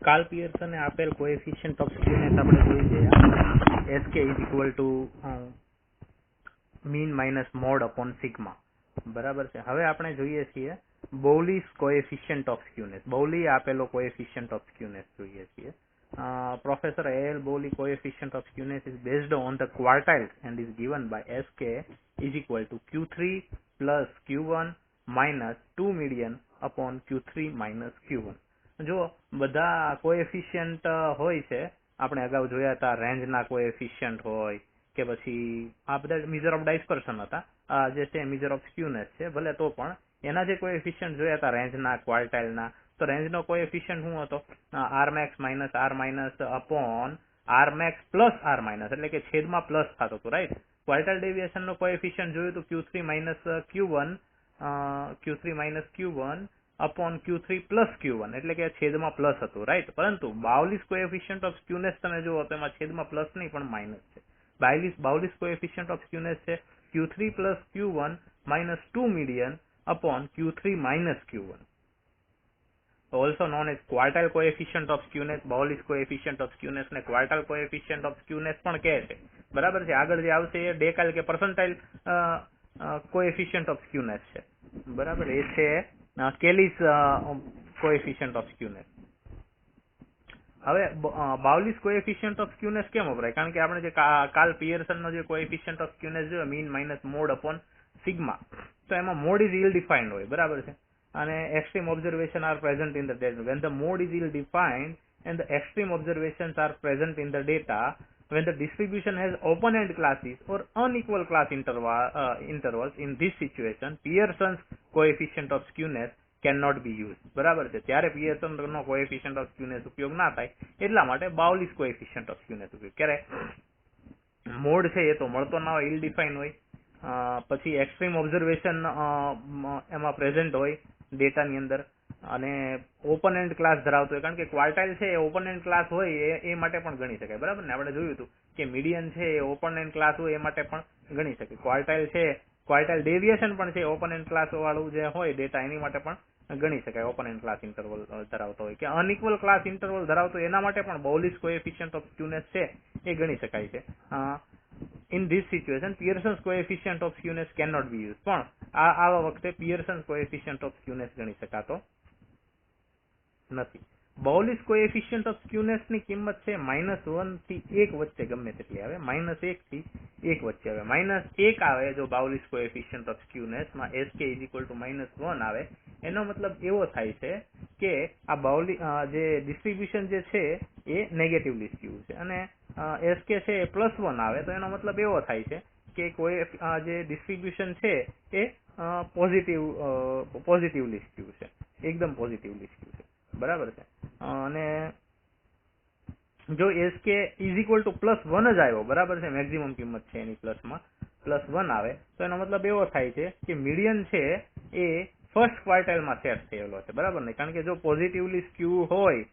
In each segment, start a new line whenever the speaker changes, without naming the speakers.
Karl પિયર્સને આપેલ coefficient of સ્ક્યુનેસ આપણે જોઈ ગયા. SK is equal two mean minus mode upon sigma. બરાબર છે. હવે આપણે જોઈએ છીએ બોવલીસ કોએફિશિયન્ટ ઓફ સ્ક્યુનેસ. બોવલી આપેલો કોએફિશિયન્ટ ઓફ સ્ક્યુનેસ જોઈએ છીએ. Professor A.L. Bowley coefficient of skewness is based on the quartiles and is given by SK is equal to Q3 plus Q1 minus 2 median upon Q3 minus Q1. જો બધા coefficient હોય છે, આપણે અગાઉ જોયા હતા રેન્જના કોએફિશિયન્ટ હોય કે પછી આ બધા મેજર ઓફ ડાયસ્પર્શન હતા, જે છે મેજર ઓફ સ્ક્યુનેસ છે. ભલે તો પણ એના જે કોએફિશિયન્ટ જોયા હતા રેન્જના, ક્વાર્ટાઇલના, તો રેન્જનો કોએફિશિયન્ટ શું હતો? R max minus R minus upon R max plus R minus, એટલે કે છેદમાં પ્લસ થતો હતો, રાઈટ. ક્વાર્ટાઇલ ડેવિએશનનો કોએફિશિયન્ટ જોયું તો Q3 minus Q1 upon Q3 plus Q1, એટલે કે છેદમાં પ્લસ હતું, રાઈટ. પરંતુ બાઉલિસ કોએફિશિયન્ટ ઓફ સ્ક્યુનેસ તમે જુઓ તો એમાં છેદમાં પ્લસ નહીં પણ માઇનસ છે. બાઉલિસ કોએફિશિયન્ટ ઓફ સ્ક્યુનેસ છે Q3 plus Q1 minus 2 median upon Q3 minus Q1. Also known as quartile coefficient of skewness, Bowley's coefficient of skewness ને quartile coefficient of skewness પણ કહે છે. બરાબર છે. આગળ જે આવશે એ ડેકાઇલ કે પર્સન્ટાઇલ coefficient of skewness છે. બરાબર, એ છે કેલીસ coefficient of skewness. હવે બાઉલિસ કોએફિશિયન્ટ ઓફ સ્ક્યુનેસ કેમ વપરાય? કારણ કે આપણે જે કાર્લ પિયર્સનનો જે કોએફિશિયન્ટ ઓફ સ્ક્યુનેસ જોયો mean minus mode upon sigma, તો એમાં મોડ ઇઝ ઇલ ડિફાઇન્ડ હોય. બરાબર છે. અને extreme observation are present in the data. When the mode is ill defined and the extreme observations are present in the data, when the distribution has open-end classes or unequal class intervals, in this situation, Pearson's coefficient of skewness cannot be used. બરાબર છે. ત્યારે પિયર્સનનો coefficient of skewness ઉપયોગ ના થાય, એટલા માટે બાઉલિસ coefficient of skewness ઉપયોગ. ક્યારે મોડ છે એ તો મળતો ના હોય, ઇલ ડિફાઇન હોય, પછી એક્સ્ટ્રીમ ઓબ્ઝર્વેશન એમાં પ્રેઝન્ટ હોય ડેટાની અંદર, અને ઓપન એન્ડ ક્લાસ ધરાવતો હોય. કારણ કે ક્વાર્ટાઇલ છે એ ઓપન એન્ડ ક્લાસ હોય એ માટે પણ ગણી શકાય. બરાબર ને? આપણે જોયું હતું કે મીડિયન છે એ ઓપન એન્ડ ક્લાસ હોય એ માટે પણ ગણી શકાય. ક્વાર્ટાઇલ છે, ક્વાર્ટાઇલ ડેવિએશન પણ છે ઓપન એન્ડ ક્લાસ વાળું જે હોય ડેટા, એની માટે પણ ગણી શકાય. ઓપન એન્ડ ક્લાસ ઇન્ટરવલ ધરાવતો હોય કે અનઇક્વલ ક્લાસ ઇન્ટરવલ ધરાવતો એના માટે પણ બોવલિસ કોએફિશિયન્ટ ઓફ સ્ક્યુનેસ છે એ ગણી શકાય છે. In this situation, Pearson's coefficient of skewness cannot be used. પણ આવા વખતે Pearson's coefficient of skewness ગણી શકાતો નથી. Bowley's coefficient of skewness ની કિંમત છે -1 થી 1 વચ્ચે ગમે તેટલી આવે. -1 થી 1 વચ્ચે આવે. -1 આવે જો Bowley's coefficient of skewness માં SK is equal to -1 આવે, એનો મતલબ એવો થાય છે કે આ બાઉલી જે ડિસ્ટ્રીબ્યુશન જે છે એ નેગેટિવલી સ્ક્યુ છે. અને SK છે એ +1 આવે તો એનો મતલબ એવો થાય છે કે કોઈ જે ડિસ્ટ્રીબ્યુશન છે એ પોઝિટિવલી સ્ક્યુ છે, એકદમ પોઝિટિવલી સ્ક્યુ છે. બરાબર છે. અને જો SK ઇઝ ઇક્વલ ટુ +1 જ આવ્યો, બરાબર છે, મેક્સિમમ કિંમત છે એની પ્લસમાં +1 આવે, તો એનો મતલબ એવો થાય છે કે મીડિયન છે એ ફર્સ્ટ ક્વાર્ટાઇલમાં સેટ થયેલો છે. બરાબર ને? કારણ કે જો પોઝિટિવલી સ્ક્યુ હોય,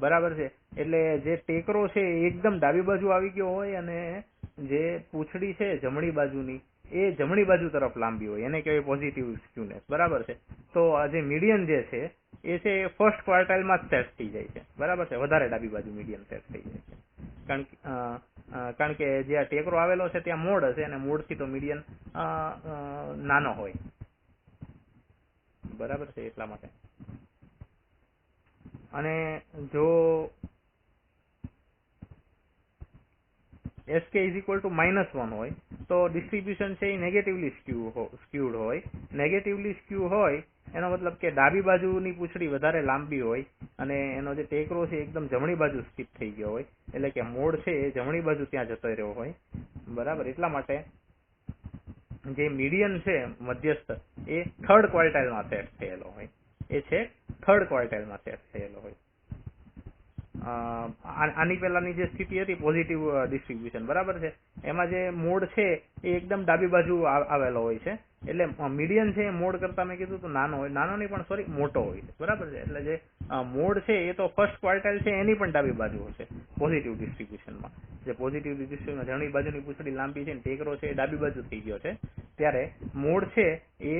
બરાબર છે, એટલે જે ટેકરો છે એ એકદમ ડાબી બાજુ આવી ગયો હોય અને જે પૂંછડી છે જમણી બાજુની એ જમણી બાજુ તરફ લાંબી હોય, એને કહેવાય પોઝિટિવ સ્ક્યુનેસ. બરાબર છે. તો આ જે મીડિયન જે છે એ છે ફર્સ્ટ ક્વાર્ટાઇલમાં જ સેટ થઈ જાય છે. બરાબર છે. વધારે ડાબી બાજુ મીડિયન સેટ થઈ જાય છે. કારણ કે જે આ ટેકરો આવેલો છે ત્યાં મોડ હશે અને મોડથી તો મીડિયન નાનો હોય. બરાબર છે. એટલા માટે. અને જો SK is equal to -1 હોય તો ડિસ્ટ્રીબ્યુશન છે એ નેગેટિવલી સ્ક્યુડ હોય. નેગેટિવલી સ્ક્યુ હોય એનો મતલબ કે ડાબી બાજુની પૂંછડી વધારે લાંબી હોય અને એનો જે ટેકરો છે એકદમ જમણી બાજુ સ્થિત થઈ ગયો હોય, એટલે કે મોડ છે એ જમણી બાજુ ત્યાં જતો રહ્યો હોય. બરાબર. એટલા માટે જે મીડિયન છે મધ્યસ્થ એ થર્ડ ક્વાર્ટાઇલમાં સેટ થયેલો હોય. એ છે થર્ડ ક્વાર્ટાઇલમાં સેટ થયેલો હોય. આની પહેલાની જે સ્થિતિ હતી પોઝિટિવ ડિસ્ટ્રીબ્યુશન, બરાબર છે, એમાં જે મોડ છે એ એકદમ ડાબી બાજુ આવેલો હોય છે. એટલે મીડિયન છે એ મોડ કરતા મેં કીધું તો નાનો હોય, નાનો નહીં પણ સોરી મોટો હોય છે. બરાબર છે. એટલે જે મોડ છે એ તો ફર્સ્ટ ક્વાર્ટાઇલ છે એની પણ ડાબી બાજુ હશે પોઝિટિવ ડિસ્ટ્રીબ્યુશનમાં. જે પોઝિટિવ ડિસ્ટ્રીબ્યુશન જમણી બાજુની પૂંછડી લાંબી છે ને ટેકરો છે એ ડાબી બાજુ થઈ ગયો છે, ત્યારે મોડ છે એ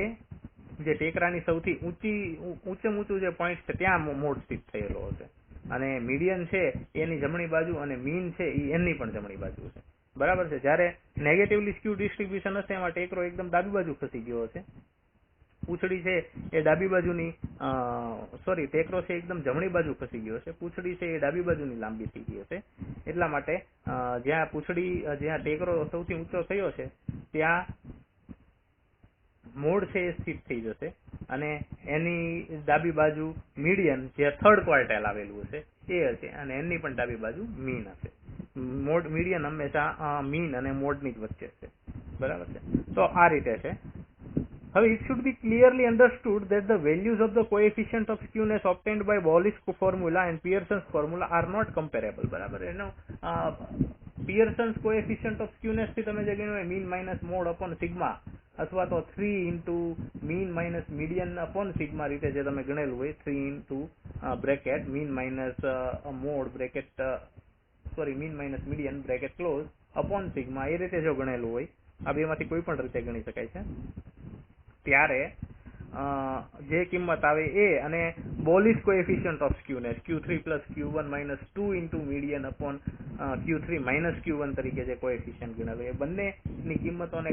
જે ટેકરાની સૌથી ઊંચું જે પોઈન્ટ છે ત્યાં મોડ સ્થિત થયેલો હશે. અને મીડિયન છે એની જમણી બાજુ અને મીન છે એ એની પણ જમણી બાજુ છે, બરાબર છે. જ્યારે નેગેટિવલી સ્ક્યુ ડિસ્ટ્રીબ્યુશન હશે એમાં ટેકરો એકદમ ડાબી બાજુ ખસી ગયો હશે, પૂંછડી છે એ ડાબી બાજુની ટેકરો છે એકદમ જમણી બાજુ ખસી ગયો છે, પૂંછડી છે એ ડાબી બાજુની લાંબી થઈ ગઈ હશે. એટલા માટે જ્યાં ટેકરો સૌથી ઊંચો થયો છે ત્યાં મોડ છે એ સ્થિત થઈ જશે અને એની ડાબી બાજુ મીડિયન જે થર્ડ ક્વાર્ટાઇલ આવેલું હશે એ હશે અને એની પણ ડાબી બાજુ મીન હશે. મીડિયન હંમેશા મીન અને મોડની જ વચ્ચે છે, બરાબર છે. તો આ રીતે છે. હવે it should be clearly understood that the values of the coefficient of skewness obtained by Bowley's formula and Pearson's formula are not comparable. બરાબર, એનો Pearson's coefficient of skewness થી તમે જે ગણ્યું હોય mean minus mode upon sigma અથવા તો 3 into mean minus median upon sigma રીતે જે તમે ગણેલું હોય 3 into bracket mean minus mode bracket mean minus median bracket close upon sigma એ રીતે જો ગણેલું હોય, આ બેમાંથી કોઈ પણ રીતે ગણી શકાય છે, ત્યારે જે કિંમત આવે એ અને Bowley's coefficient of skewness Q3 plus Q1 minus 2 into median upon Q3 minus Q1 તરીકે જે કોએફિશિયન્ટ ગણેલું એ બંનેની કિંમતોને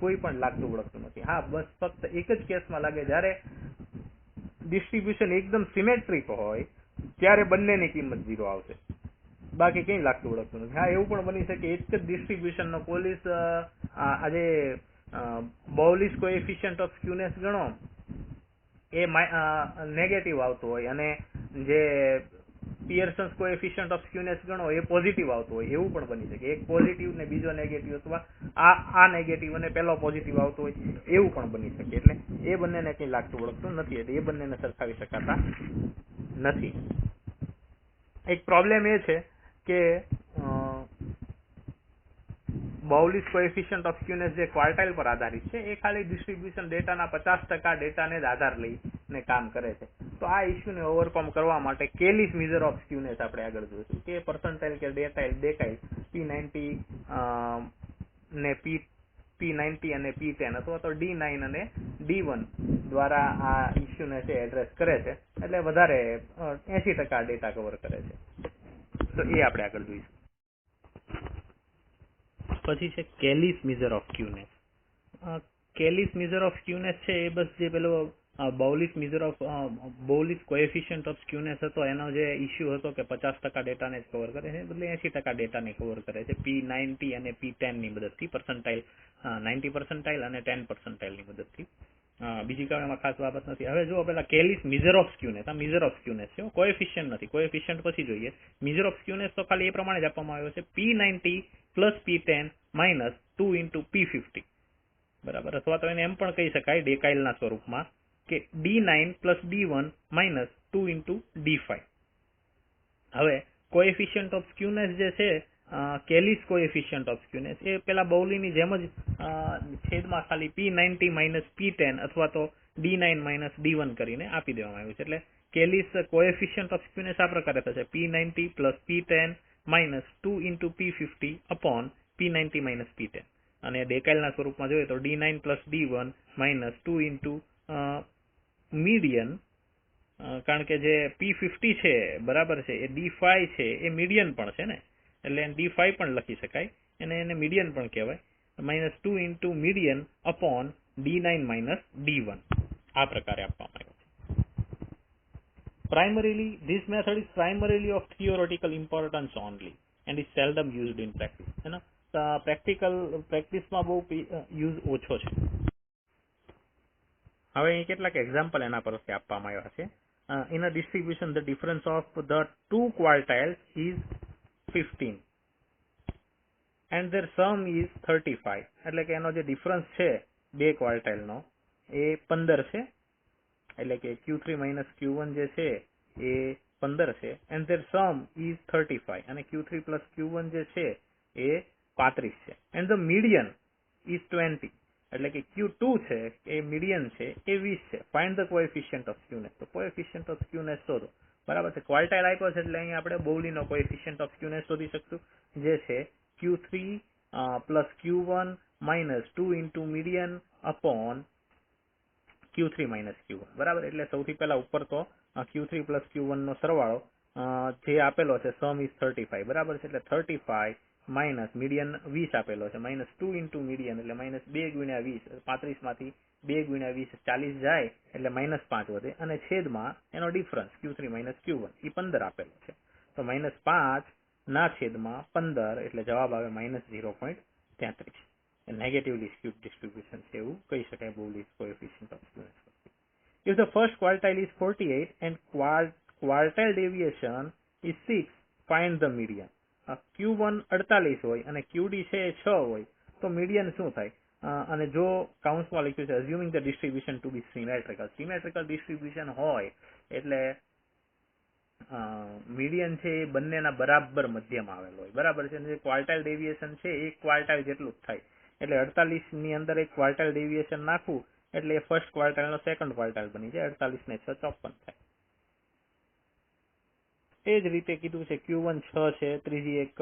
કોઈ પણ લાગતું વળગતું નથી. હા, બસ ફક્ત એક જ કેસમાં લાગે, જ્યારે ડિસ્ટ્રીબ્યુશન એકદમ સિમેટ્રિક હોય ત્યારે બંનેની કિંમત 0 આવશે, બાકી કંઈ લાગતું વળગતું નથી. હા, એવું પણ બની શકે એક જ ડિસ્ટ્રીબ્યુશનનો પોલીસ આજે બોલિસ કોએફિશિયન્ટ ઓફ સ્ક્યુનેસ ગણો એ નેગેટિવ આવતો હોય અને જે પિયર્સન્સ કોએફિશિયન્ટ ઓફ સ્ક્યુનેસ ગણો એ પોઝિટિવ આવતો હોય, એવું પણ બની શકે. એક પોઝિટિવ ને બીજો નેગેટિવ અથવા આ નેગેટિવ અને પેલો પોઝિટિવ આવતો હોય એવું પણ બની શકે. એટલે એ બંનેને કંઈ લાગતું વળગતું નથી, એટલે એ બંનેને સરખાવી શકાતા નથી. એક પ્રોબ્લેમ એ છે કે બાઉલિસ કોએફિશિયન્ટ ઓફ સ્ક્યુનેસ જે ક્વાર્ટાઇલ પર આધારિત છે એ ખાલી ડિસ્ટ્રીબ્યુશન ડેટાના 50% ડેટાને જ આધાર લઈને કામ કરે છે. તો આ ઇસ્યુને ઓવરકમ કરવા માટે કેલિસ મિઝર ઓફ સ્ક્યુનેસ આપણે આગળ જોઈશું કે પર્સન્ટાઇલ કે ડેકાઇલ P90 ને P90 અને P10 અથવા તો D9 અને D1 દ્વારા આ ઇસ્યુને છે એડ્રેસ કરે છે, એટલે વધારે 80% ડેટા કવર કરે છે. તો એ આપણે આગળ જોઈશું. પછી છે કેલિસ મિઝર ઓફ સ્ક્યુનેસ. કેલિસ મિઝર ઓફ સ્ક્યુનેસ છે એ બસ જે પેલો બાઉલિસ કોએફિશિયન્ટ ઓફ સ્ક્યુનેસ હતો એનો જે ઇસ્યુ હતો કે 50% ડેટાને જ કવર કરે છે, બદલે 80% ડેટાને કવર કરે છે P90 અને P10 ની મદદથી, પર્સન્ટાઇલ 90% અને 10% ની મદદથી. બીજી કાંઈ એમાં ખાસ બાબત નથી. હવે જો પેલા કેલિસ મિઝર ઓફ સ્ક્યુનેસ, આ મિઝર ઓફ સ્ક્યુનેસ છે, કોએફિશિયન્ટ નથી, કોએફિશિયન્ટ પછી જોઈએ. મિઝર ઓફ સ્ક્યુનેસ તો ખાલી એ પ્રમાણે જ આપવામાં આવ્યો છે P90 plus P10 minus 2 into P50, બરાબર. અથવા તો એને એમ પણ કહી શકાય ડેકાઇલના સ્વરૂપમાં કે D9 plus D1 minus 2 into D5. હવે કોએફિશિયન્ટ ઓફ સ્ક્યુનેસ જે છે કેલિસ કોએફિશિયન્ટ ઓફ સ્ક્યુનેસ એ પેલા બાઉલીની જેમ જ છેદમાં ખાલી P90 માઇનસ P10 અથવા તો D9 માઇનસ D1 કરીને આપી દેવામાં આવ્યું છે. એટલે કેલિસ કોએફિશિયન્ટ ઓફ સ્ક્યુનેસ આ પ્રકારે થશે P90 plus P10 minus 2 into P50 upon P90 minus P10. અને ડેકાઇલના સ્વરૂપમાં જોઈએ તો D9 plus D1 minus 2 into median, કારણ કે જે P50 છે બરાબર છે એ D5 છે એ મીડિયન પણ છે ને, એટલે D5 પણ લખી શકાય અને એને મીડિયન પણ કહેવાય, minus 2 into median upon D9 minus D1. આ પ્રકારે આપવામાં આવ્યું છે. Primarily, this method is primarily of theoretical importance only and is seldom used in practice. है ना, પ્રેક્ટિસમાં બહુ યુઝ ઓછો છે. હવે અહીં કેટલાક એક્ઝામ્પલ એના પરથી આપવામાં આવ્યા છે. In a distribution the difference of the two quartiles is 15 and their sum is 35. એટલે કે એનો જે ડિફરન્સ છે બે ક્વાર્ટાઇલનો એ 15 છે, એટલે કે Q3 માઇનસ Q1 જે છે એ 15 છે, એન્ડ ધેર સમ ઇઝ 35 અને Q3 પ્લસ Q1 જે છે એ 35 છે, એન્ડ ધ મીડિયન ઇઝ 20. એટલે કે Q2 છે એ મીડિયન છે એ 20 છે. Find the coefficient of skewness. તો કોએફિશિયન્ટ ઓફ સ્ક્યુનેસ શોધો, બરાબર છે. ક્વાર્ટાઇલ આપ્યો છે એટલે અહીંયા આપણે બાઉલીનો કોએફિશિયન્ટ ઓફ સ્ક્યુનેસ શોધી શકશું, જે છે Q3 plus Q1 minus 2 into median upon Q3 minus Q1, બરાબર. એટલે સૌથી પહેલા ઉપર તો Q3 પ્લસ Q1 નો સરવાળો જે આપેલો છે સમ ઇઝ 35, બરાબર છે, એટલે 35 માઇનસ મીડિયન 20 આપેલો છે, માઇનસ 2 ઇન્ટુ મીડિયન એટલે માઇનસ 2 ગુણ્યા 20, 35 માંથી 2 ગુણ્યા 20 40 જાય એટલે માઇનસ 5 વધે, અને છેદમાં એનો ડિફરન્સ Q3 માઇનસ Q1 એ 15 આપેલો છે, તો માઇનસ 5 ના છેદમાં 15 એટલે જવાબ આવે માઇનસ 0.33. નેગેટિવલી સ્ક્યુડ ડિસ્ટ્રીબ્યુશન છે એવું કહી શકાય Bowley's coefficient of skewness. If the first quartile is 48 and quartile deviation is 6, find the median. Q1 48 હોય અને QD છે 6 હોય તો મીડિયન શું થાય? અને જો કાઉન્સમાં લખ્યું છે assuming the distribution to be symmetrical distribution હોય એટલે મીડિયન છે એ બંનેના બરાબર મધ્યમાં આવેલો હોય, બરાબર છે, જે ક્વાર્ટાઇલ ડેવિએશન છે એક ક્વાર્ટાઇલ જેટલું જ થાય, એટલે 48 ની અંદર એક ક્વાર્ટાઇલ ડેવિએશન નાખવું એટલે એ ફર્સ્ટ ક્વાર્ટાઇલ નો સેકન્ડ ક્વાર્ટાઇલ બની જાય, 48 ને 6 54 થાય. એ જ રીતે કીધું છે Q1 6 છે, ત્રીજી એક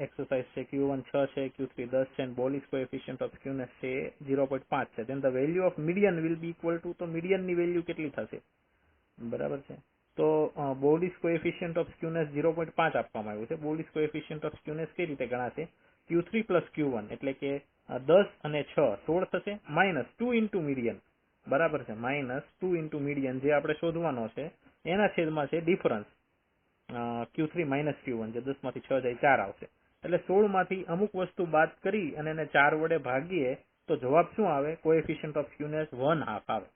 એક્સરસાઇઝ છે Q1 6 છે, Q3 10 છે, અને Bowley's coefficient of skewness છે 0.5 છે. then the value of median will be equal to, તો મીડિયન ની વેલ્યુ કેટલી થશે? બરાબર છે, તો Bowley's coefficient of skewness 0.5 આપવામાં આવ્યું છે. Bowley's coefficient of skewness કઈ રીતે ગણાશે? Q3 plus Q1 એટલે કે 10 અને 6 16 થશે, માઇનસ 2 ઇન્ટુ મીડિયન, બરાબર છે, માઇનસ 2 ઇન્ટુ મીડિયન જે આપણે શોધવાનો છે એના છેદમાં છે ડિફરન્સ Q3 માઇનસ Q1, જે 10 માંથી 6 જાય 4 આવશે, એટલે 16 માંથી અમુક વસ્તુ બાદ કરી અને એને 4 વડે ભાગીએ તો જવાબ શું આવે? કોએફિશિયન્ટ ઓફ સ્ક્યુનેસ 1/2 આવે.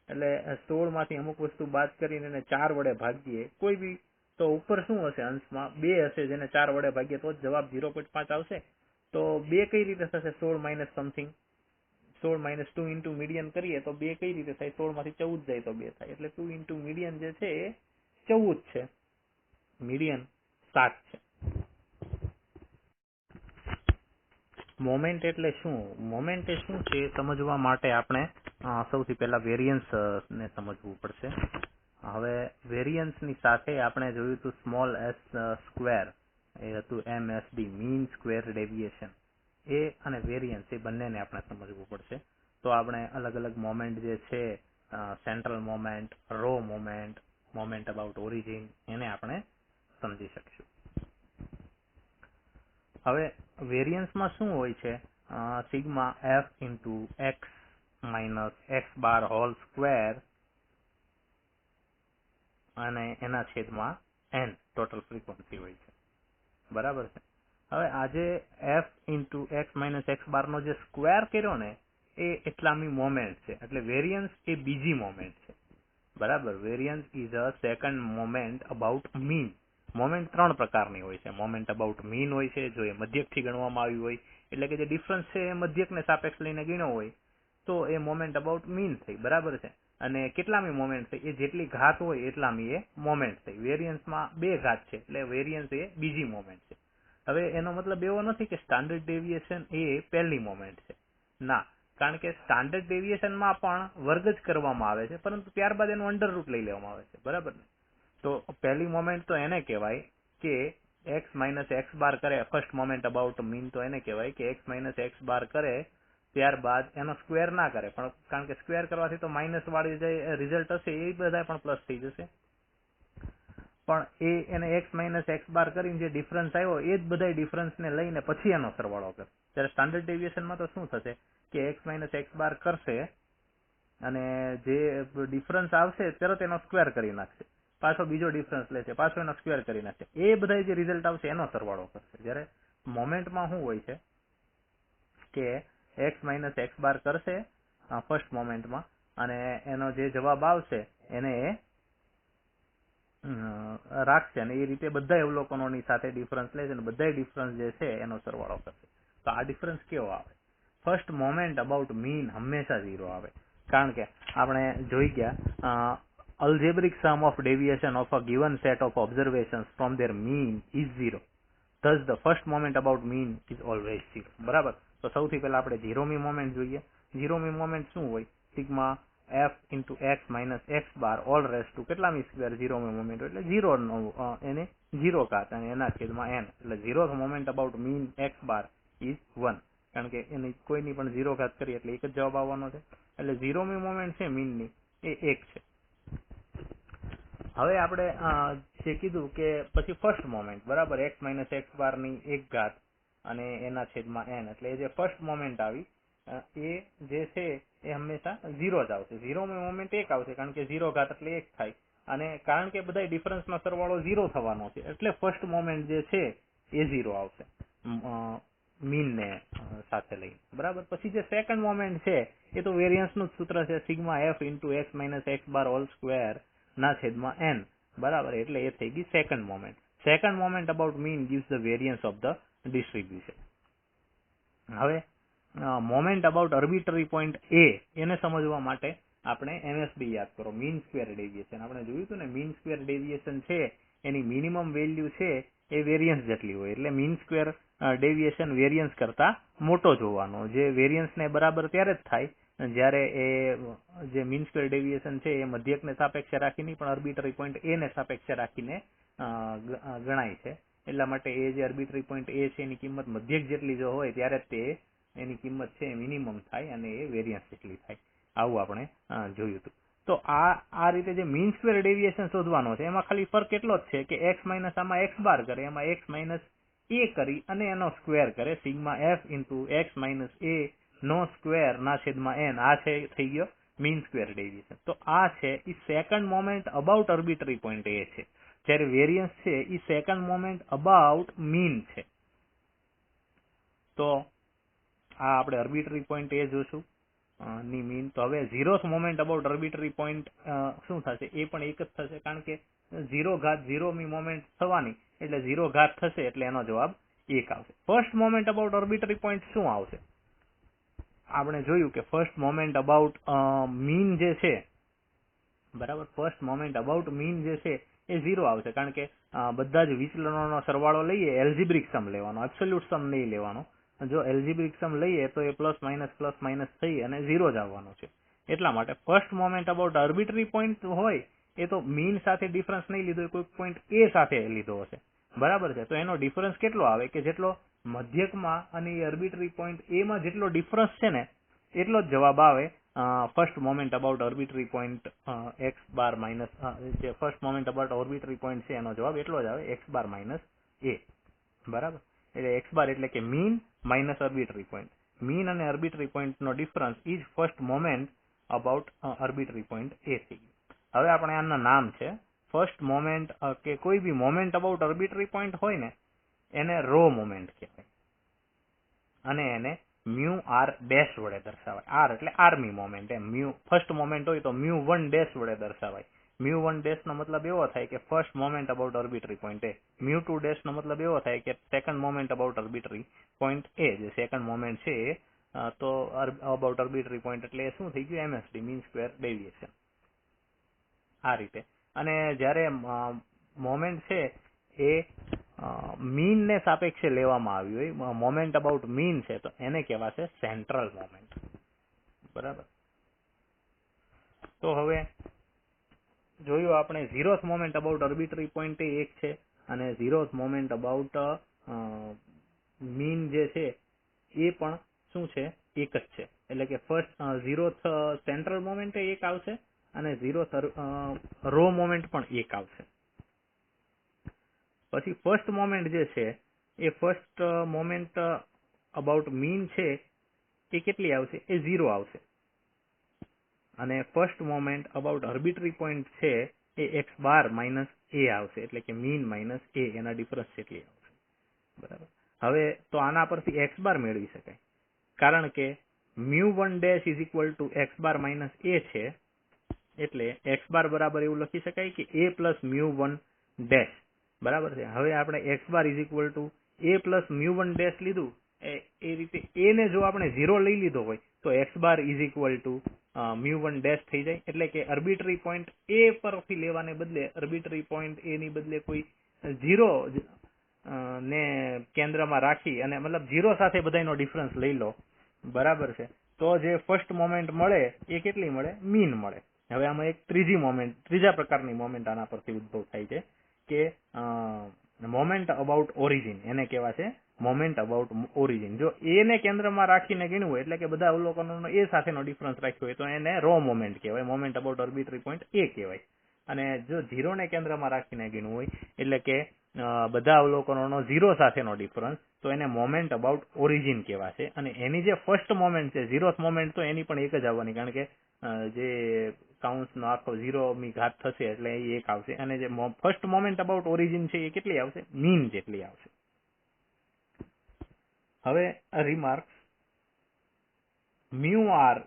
એટલે 16 માંથી અમુક વસ્તુ બાદ કરીને એને 4 વડે ભાગીએ, કોઈ બી તો ઉપર શું હશે? અંશમાં 2 હશે, જેને 4 વડે ભાગીએ તો જ જવાબ 0.5 આવશે. તો 2 કઈ રીતે થશે? 16 minus something, 16 minus 2 into median કરીએ તો 2 કઈ રીતે થાય? 16 માંથી 14 જાય તો 2 થાય, એટલે 2 ઇન્ટુ મીડિયન જે છે એ 14 છે, મીડિયન 7 છે. મોમેન્ટ એટલે શું? મોમેન્ટ એ શું છે સમજવા માટે આપણે સૌથી પહેલા વેરિયન્સ ને સમજવું પડશે. હવે વેરિયન્સ ની સાથે આપણે જોયું હતું સ્મોલ s સ્ક્વેર, એ હતું MSD, મીન સ્ક્વેર ડેવિએશન. એ અને વેરિયન્સ એ બંનેને આપણે સમજવું પડશે. તો આપણે અલગ અલગ મોમેન્ટ જે છે, central moment, raw moment, moment about origin, એને આપણે સમજી શકીશું. હવે વેરિયન્સમાં શું હોય છે? Sigma f into x minus x bar whole square અને એના છેદમાં n ટોટલ ફ્રીક્વન્સી હોય છે, બરાબર છે. હવે આજે f into x minus x બાર નો જે સ્ક્વેર કર્યો ને એ એટલામી મોમેન્ટ છે, એટલે વેરિયન્સ એ બીજી મોમેન્ટ છે, બરાબર. Variance is a second moment about mean. Moment 3 પ્રકારની હોય છે. મોમેન્ટ અબાઉટ મીન હોય છે, જો એ મધ્યકથી ગણવામાં આવ્યું હોય, એટલે કે જે ડિફરન્સ છે એ મધ્યકને સાપેક્ષ લઈને ગણ્યો હોય તો એ મોમેન્ટ અબાઉટ મીન થઈ, બરાબર છે. અને કેટલામી મોમેન્ટ થઈ? એ જેટલી ઘાત હોય એટલામી એ મોમેન્ટ થઈ. વેરિયન્સમાં 2 ઘાત છે, એટલે વેરિયન્સ એ બીજી મોમેન્ટ છે. હવે એનો મતલબ એવો નથી કે સ્ટાન્ડર્ડ ડેવિએશન એ પહેલી મોમેન્ટ છે, ના, કારણ કે સ્ટાન્ડર્ડ ડેવિએશનમાં પણ વર્ગ જ કરવામાં આવે છે, પરંતુ ત્યારબાદ એનું અંડર રૂટ લઈ લેવામાં આવે છે, બરાબર ને. તો પહેલી મોમેન્ટ તો એને કહેવાય કે x માઇનસ x બાર કરે, ફર્સ્ટ મોમેન્ટ અબાઉટ મીન તો એને કહેવાય કે x માઇનસ x બાર કરે ત્યારબાદ એનો સ્ક્વેર ના કરે, પણ કારણ કે સ્ક્વેર કરવાથી તો માઇનસ વાળી જે રિઝલ્ટ હશે એ બધા પણ પ્લસ થઈ જશે, પણ એને x માઇનસ x બાર કરીને જે ડિફરન્સ આવ્યો એ જ બધા ડિફરન્સને લઈને પછી એનો સરવાળો કરે. ત્યારે સ્ટાન્ડર્ડ ડેવિએશનમાં તો શું થશે કે x માઇનસ x બાર કરશે અને જે ડિફરન્સ આવશે તરત એનો સ્ક્વેર કરી નાખશે, પાછો બીજો ડિફરન્સ લેશે, પાછો એનો સ્ક્વેર કરી નાખશે, એ બધા જે રિઝલ્ટ આવશે એનો સરવાળો કરશે. જ્યારે મોમેન્ટમાં શું હોય છે કે x માઇનસ x બાર કરશે ફર્સ્ટ મોમેન્ટમાં, અને એનો જે જવાબ આવશે એને એ રાખશે, અને એ રીતે બધા અવલોકનોની સાથે ડિફરન્સ લેશે અને બધા ડિફરન્સ જે છે એનો સરવાળો કરશે. તો આ ડિફરન્સ કેવો આવે? ફર્સ્ટ મોમેન્ટ અબાઉટ મીન હંમેશા 0 આવે, કારણ કે આપણે જોઈ ગયા algebraic sum of deviation of a given set of observations from their mean is 0. Thus the first moment about mean is always 0. બરાબર. તો સૌથી પહેલા આપણે 0મી મોમેન્ટ જોઈએ. 0મી મોમેન્ટ શું હોય? Sigma f into x minus x bar all raised to કેટલામી square? 0મી મોમેન્ટ એટલે 0 એને 0 ઘાત અને એના છેદમાં n, એટલે 0th moment about mean x bar is 1, કારણ કે એની કોઈની પણ 0 ઘાત કરી એટલે એક જ જવાબ આવવાનો છે. એટલે 0મી મોમેન્ટ છે મીનની એ 1 છે. હવે આપણે જે કીધું કે પછી ફર્સ્ટ મોમેન્ટ બરાબર x માઇનસ એક્સ બાર ની 1 ઘાત અને એના છેદમાં n, એટલે એ જે ફર્સ્ટ મોમેન્ટ આવી એ જે છે એ હંમેશા 0 જ આવશે. 0 માં મોમેન્ટ 1 આવશે કારણ કે 0 ઘાત એટલે 1 થાય, અને કારણ કે બધા ડિફરન્સનો સરવાળો 0 થવાનો છે એટલે ફર્સ્ટ મોમેન્ટ જે છે એ 0 આવશે મીન ને સાથે લઈ બરાબર. પછી જે સેકન્ડ મોમેન્ટ છે એ તો વેરિયન્સ નું જ સૂત્ર છે sigma f into X minus X bar whole square ના છેદમાં n બરાબર, એટલે એ થઈ ગઈ second moment. Second moment about mean gives the variance of the distribution. હવે moment about arbitrary point a એને સમજવા માટે આપણે MSD યાદ કરો, મીન સ્ક્વેર ડેવિએશન. આપણે જોયું હતું ને મીન સ્ક્વેર ડેવિએશન છે એની મિનિમમ વેલ્યુ છે એ વેરિયન્સ જેટલી હોય, એટલે મીન સ્ક્વેર ડેવિએશન વેરિયન્સ કરતા મોટો જોવાનો. જે વેરિયન્સ ને બરાબર ત્યારે જ થાય જ્યારે એ જે મીન સ્ક્વેર ડેવિએશન છે એ મધ્યકને સાપેક્ષે રાખીને પણ આર્બિટરી પોઈન્ટ a ને સાપેક્ષે રાખીને ગણાય છે. એટલા માટે એ જે આર્બિટરી પોઈન્ટ a છે એની કિંમત મધ્યક જેટલી જો હોય ત્યારે તે એની કિંમત છે મિનિમમ થાય અને એ વેરિયન્સ જેટલી થાય. આવું આપણે જોયું હતું. તો આ રીતે જે મીન સ્ક્વેર ડેવિએશન શોધવાનો છે એમાં ખાલી ફરક એટલો જ છે કે x માઇનસ આમાં x બાર કરે, એમાં x માઇનસ a કરી અને એનો સ્ક્વેર કરે, sigma f into x minus a નો સ્ક્વેર ના છેદમાં n. આ છે થઈ ગયો મીન સ્ક્વેર ડેવિએશન. તો આ છે એ second moment about arbitrary point a છે, જ્યારે વેરિયન્સ છે એ સેકન્ડ મોમેન્ટ અબાઉટ મીન છે. તો આ આપણે આર્બિટરી પોઈન્ટ એ જોશું ની મીન. તો હવે 0th moment about arbitrary point શું થશે? એ પણ એક જ થશે કારણ કે 0 ઘાત 0 મી મોમેન્ટ થવાની એટલે 0 ઘાત થશે એટલે એનો જવાબ 1 આવશે. First moment about arbitrary point શું આવશે? આપણે જોયું કે ફર્સ્ટ મોમેન્ટ અબાઉટ મીન જે છે બરાબર, ફર્સ્ટ મોમેન્ટ અબાઉટ મીન જે છે એ 0 આવશે કારણ કે બધા જ વિચલનોનો સરવાળો લઈએ એલ્જીબ્રિક સમ લેવાનો, એબ્સોલ્યુટ સમ નહીં લેવાનો. જો એલ્જીબ્રિક સમ લઈએ તો એ પ્લસ માઇનસ થઈ અને 0 જ આવવાનો છે. એટલા માટે first moment about arbitrary point હોય એ તો મીન સાથે ડિફરન્સ નહીં લીધો, કોઈ પોઈન્ટ a સાથે લીધો હશે બરાબર છે. તો એનો ડિફરન્સ કેટલો આવે કે જેટલો મધ્યકમાં અને આર્બિટરી પોઈન્ટ a માં જેટલો ડિફરન્સ છે ને એટલો જ જવાબ આવે first moment about arbitrary point x bar minus જે first moment about arbitrary point છે એનો જવાબ એટલો જ આવે x બાર માઇનસ a બરાબર. એટલે x બાર એટલે કે mean minus arbitrary point. Mean અને આર્બિટરી પોઈન્ટ નો difference is first moment about arbitrary point a થઈ ગયું. હવે આપણે આના નામ છે ફર્સ્ટ મોમેન્ટ કે કોઈ બી મોમેન્ટ અબાઉટ આર્બિટરી પોઈન્ટ હોય ને એને રો મોમેન્ટ કહેવાય અને એને મ્યુ આર ડેશ વડે દર્શાવાય. આર એટલે આર્મી મોમેન્ટ એમ. મ્યુ ફર્સ્ટ મોમેન્ટ હોય તો મ્યુ 1 ડેશ વડે દર્શાવાય. મ્યુ 1 ડેશ નો મતલબ એવો થાય કે first moment about arbitrary point A. Mu 2 dash નો મતલબ એવો થાય કે second moment about arbitrary point A. જે સેકન્ડ મોમેન્ટ છે એ તો અબાઉટ આર્બિટરી પોઈન્ટ એટલે શું થઈ ગયું? MSD, mean square deviation. આ રીતે. અને જ્યારે મોમેન્ટ છે એ મીન ને સાપેક્ષે લેવામાં આવ્યું હોય, મોમેન્ટ અબાઉટ મીન છે તો એને કહેવાશે સેન્ટ્રલ મોમેન્ટ બરાબર. તો હવે જોયું આપણે 0th moment about arbitrary point A એક છે અને 0th મોમેન્ટ અબાઉટ મીન જે છે એ પણ શું છે? એક જ છે. એટલે કે ફર્સ્ટ 0th સેન્ટ્રલ મોમેન્ટ એક આવશે અને 0th રો મોમેન્ટ પણ એક આવશે. પછી ફર્સ્ટ મોમેન્ટ જે છે એ ફર્સ્ટ મોમેન્ટ અબાઉટ મીન છે એ કેટલી આવશે? એ 0 આવશે. અને first moment about arbitrary point છે એ x બાર માઇનસ a આવશે, એટલે કે મીન માઇનસ a એના ડિફરન્સ જેટલી આવશે બરાબર. હવે તો આના પરથી x બાર મેળવી શકાય કારણ કે μ1 dash is equal to x bar minus a છે, એટલે x બાર બરાબર એવું લખી શકાય કે a પ્લસ μ1 ડેશ બરાબર છે. હવે આપણે x bar is equal to a plus μ1 dash લીધું એ રીતે a ને જો આપણે 0 લઈ લીધો હોય તો x bar is equal to μ1 dash થઈ જાય. એટલે કે આર્બિટરી પોઈન્ટ a પરથી લેવાને બદલે આર્બિટરી પોઈન્ટ a ની બદલે કોઈ 0 ને કેન્દ્રમાં રાખી અને મતલબ 0 સાથે બધાનો ડિફરન્સ લઈ લો બરાબર છે, તો જે ફર્સ્ટ મોમેન્ટ મળે એ કેટલી મળે? મીન મળે. હવે આમાં એક ત્રીજા પ્રકારની મોમેન્ટ આના પરથી ઉદ્ભવ થાય છે કે મોમેન્ટ અબાઉટ ઓરિજિન. એને કહેવાશે મોમેન્ટ અબાઉટ ઓરિજિન. જો એ ને કેન્દ્રમાં રાખીને ગણ્યું હોય એટલે કે બધા અવલોકનોનો એ સાથેનો ડિફરન્સ રાખ્યો હોય તો એને રો મોમેન્ટ કહેવાય, મોમેન્ટ અબાઉટ આર્બિટરી પોઈન્ટ એ કહેવાય અને જો 0 ને કેન્દ્રમાં રાખીને ગણવું હોય એટલે કે બધા અવલોકનોનો 0 સાથેનો ડિફરન્સ, તો એને મોમેન્ટ અબાઉટ ઓરિજિન કહેવાશે. અને એની જે ફર્સ્ટ મોમેન્ટ છે 0th મોમેન્ટ, તો એની પણ એક જ આવવાની, કારણ કે જે કાઉન્સનો આખો 0મી ઘાત થશે એટલે એ એક આવશે. અને જે ફર્સ્ટ મોમેન્ટ અબાઉટ ઓરિજિન છે એ કેટલી આવશે? મીન જેટલી આવશે. હવે remarks, mu r,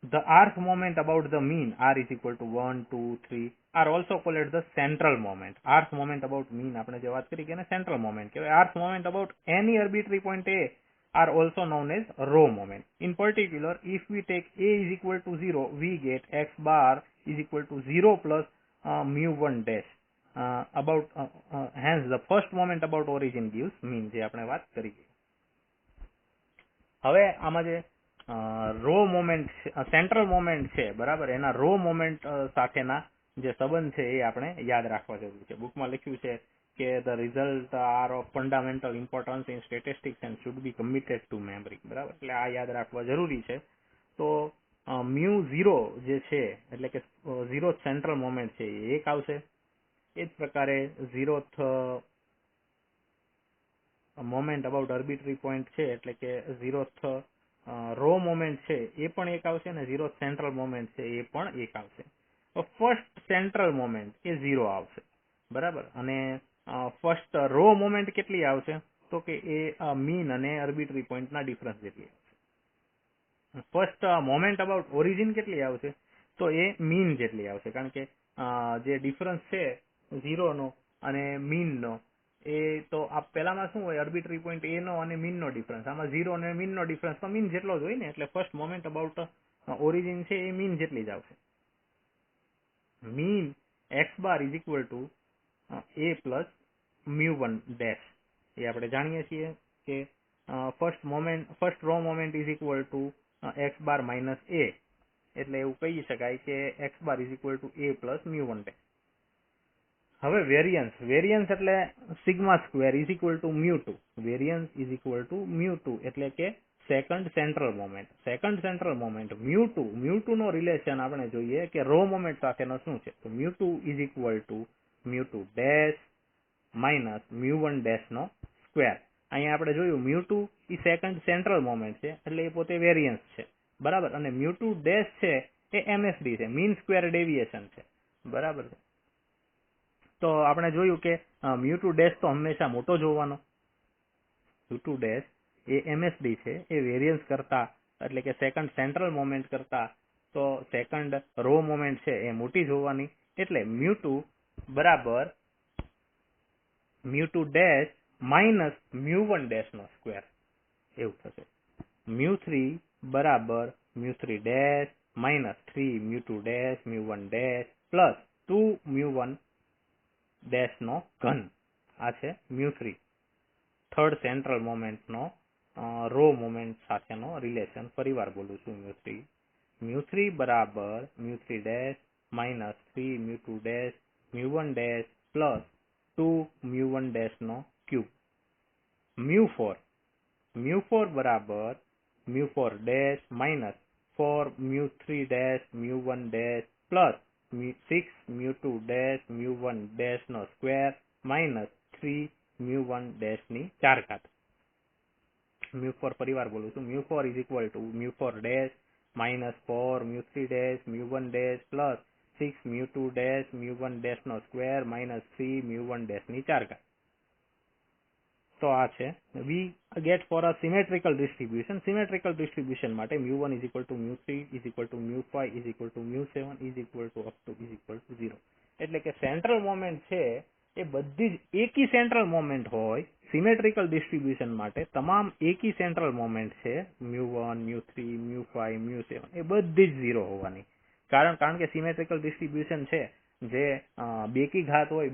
the rth moment about the mean, r is equal to 1, 2, 3, are also called the central moment. Rth moment about mean આપણે જે વાત કરી કે એને central moment કહેવાય. Rth moment about any arbitrary point a are also known as row moment. In particular, if we take a is equal to 0, we get x bar is equal to 0 plus mu1 dash. Hence the first moment about origin gives mean, જે આપણે વાત કરી. હવે આમાં જે row moment, central moment છે બરાબર, એના રો મોમેન્ટ સાથેના જે સંબંધ છે એ આપણે યાદ રાખવા જરૂર છે. બુકમાં લખ્યું છે કે the result are of fundamental importance in statistics and should be committed to memory, બરાબર, એટલે આ યાદ રાખવા જરૂરી છે. તો મ્યુ 0 જે છે એટલે કે 0th સેન્ટ્રલ મોમેન્ટ છે એ એક આવશે. એ જ પ્રકારે 0th moment about arbitrary point છે એટલે કે 0th રો મોમેન્ટ છે એ પણ એક આવશે, અને 0th સેન્ટ્રલ મોમેન્ટ છે એ પણ એક આવશે. તો ફર્સ્ટ સેન્ટ્રલ મોમેન્ટ એ 0 આવશે, બરાબર. અને ફર્સ્ટ રો મોમેન્ટ કેટલી આવશે? તો કે એ મીન અને આર્બિટ્રરી પોઈન્ટના ડિફરન્સ જેટલી આવશે. ફર્સ્ટ મોમેન્ટ અબાઉટ ઓરિજિન કેટલી આવશે? તો એ મીન જેટલી આવશે, કારણ કે જે ડિફરન્સ છે 0 નો અને મીન નો, એ તો આ પેલામાં શું હોય, આર્બિટ્રરી પોઈન્ટ એ નો અને મીન નો ડિફરન્સ, આમાં 0 અને મીન નો ડિફરન્સ તો મીન જેટલો જ હોય ને, એટલે ફર્સ્ટ મોમેન્ટ અબાઉટ ઓરિજિન છે એ મીન જેટલી જ આવશે. Mean x bar is equal to a plus mu1 dash, એ આપણે જાણીએ છીએ કે first raw moment is equal to x bar minus a, એટલે એવું કહી શકાય કે x bar is equal to a plus mu1 dash. હવે વેરિયન્સ એટલે sigma square is equal to mu2. Variance is equal to mu2 એટલે કે second central moment. Second central moment mu2 નો રિલેશન આપણે જોઈએ કે રો મોમેન્ટ સાથેનો શું છે. તો mu2 is equal to mu2 dash minus mu1 dash નો સ્ક્વેર. અહીંયા આપણે જોયું mu2 એ સેકન્ડ સેન્ટ્રલ મોમેન્ટ છે એટલે એ પોતે વેરિયન્સ છે, બરાબર. અને mu2 ડેશ છે એ MSD છે, મીન સ્ક્વેર ડેવિએશન છે, બરાબર છે. તો આપણે જોયું કે mu2 ડેશ તો હંમેશા મોટો જ હોવાનો. mu2 ડેશ એ MSD છે, એ વેરિયન્સ કરતા એટલે કે સેકન્ડ સેન્ટ્રલ મોમેન્ટ કરતા તો સેકન્ડ રો મોમેન્ટ છે એ મોટી જ હોવાની. એટલે mu2 બરાબર mu2 dash minus mu1 dash નો સ્ક્વેર એવું થશે. mu3 બરાબર mu3 dash minus 3 mu2 dash mu1 dash plus 2 mu1 dash નો ઘન. આ છે mu3, થર્ડ સેન્ટ્રલ મોમેન્ટ નો રો મોમેન્ટ સાથેનો રિલેશન. ફરીવાર બોલું છું, mu3 બરાબર mu3 dash minus 3 mu2 dash mu1 dash plus 2 mu1 dash નો ક્યુબ. mu4 બરાબર mu4 dash minus 4 mu3 dash mu1 dash plus 6 mu2 dash mu1 dash નો square minus 3 mu1 dash ની 4 ઘાત. mu4 ફરીવાર બોલું છું, mu4 is equal to mu4 dash minus 4 mu3 dash mu1 dash plus 6 mu2 dash mu1 dash નો square minus 3 mu1 dash ની 4 ઘાત. તો આ છે we get for a symmetrical distribution. Symmetrical distribution માટે mu1 is equal to mu3 is equal to mu5 is equal to mu7 is equal to up to is equal to 0. એટલે કે central moment છે એ બધી જ એકી central moment હોય. Symmetrical distribution માટે તમામ એકી સેન્ટ્રલ મોમેન્ટ છે, mu1 mu3 mu5 mu7 એ બધી જ 0 હોવાની. કારણ કે સિમેટ્રિકલ ડિસ્ટ્રીબ્યુશન છે, જે બેકી ઘાત હોય,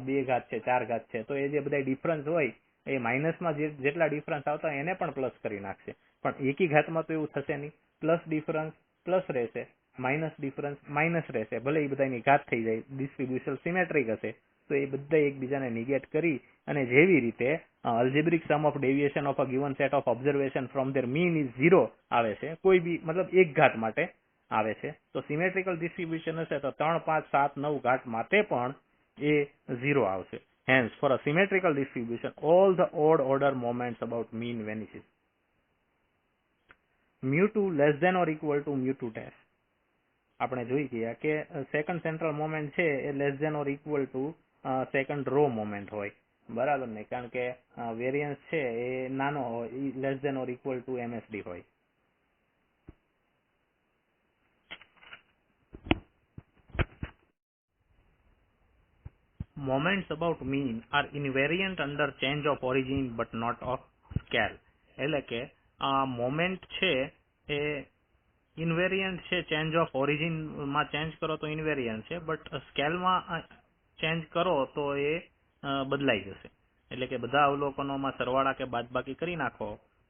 2 ઘાત છે, 4 ઘાત છે, તો એ જે બધા ડિફરન્સ હોય એ માઇનસમાં જેટલા ડિફરન્સ આવતા હોય એને પણ પ્લસ કરી નાખશે. પણ એકી ઘાતમાં તો એવું થશે નહીં. પ્લસ ડિફરન્સ પ્લસ રહેશે, માઇનસ ડિફરન્સ માઇનસ રહેશે, ભલે એ બધાની ઘાત થઈ જાય. ડિસ્ટ્રીબ્યુશન સિમેટ્રિક હશે તો એ બધા એકબીજાને નિગેટ કરી અને જેવી રીતે algebraic sum of deviation of a given set of observation from their mean is 0 આવે છે કોઈ બી મતલબ એક ઘાત માટે, આવે છે. તો સિમેટ્રિકલ ડિસ્ટ્રીબ્યુશન હશે તો 3, 5, 7, 9 ઘાત માટે પણ એ 0 આવશે. Hence, for a symmetrical distribution, all the odd order moments about mean vanishes. mu2 less than or equal to mu2 dash. આપણે જોઈ ગયા કે સેકન્ડ સેન્ટ્રલ મોમેન્ટ છે એ less than or equal to second raw moment હોય, બરાબર ને, કારણ કે વેરિયન્સ છે એ નાનો હોય, less than or equal to MSD હોય. Moments about mean are invariant under change of origin but not of scale. એટલે કે મોમેન્ટ છે એ ઇન્વેરિયન્ટ છે, ચેન્જ ઓફ ઓરિજિન માં ચેન્જ કરો તો ઇન્વેરિયન્ટ છે, બટ સ્કેલમાં ચેન્જ કરો તો એ બદલાઈ જશે. એટલે કે બધા અવલોકનોમાં સરવાળા કે બાદબાકી કરી નાખો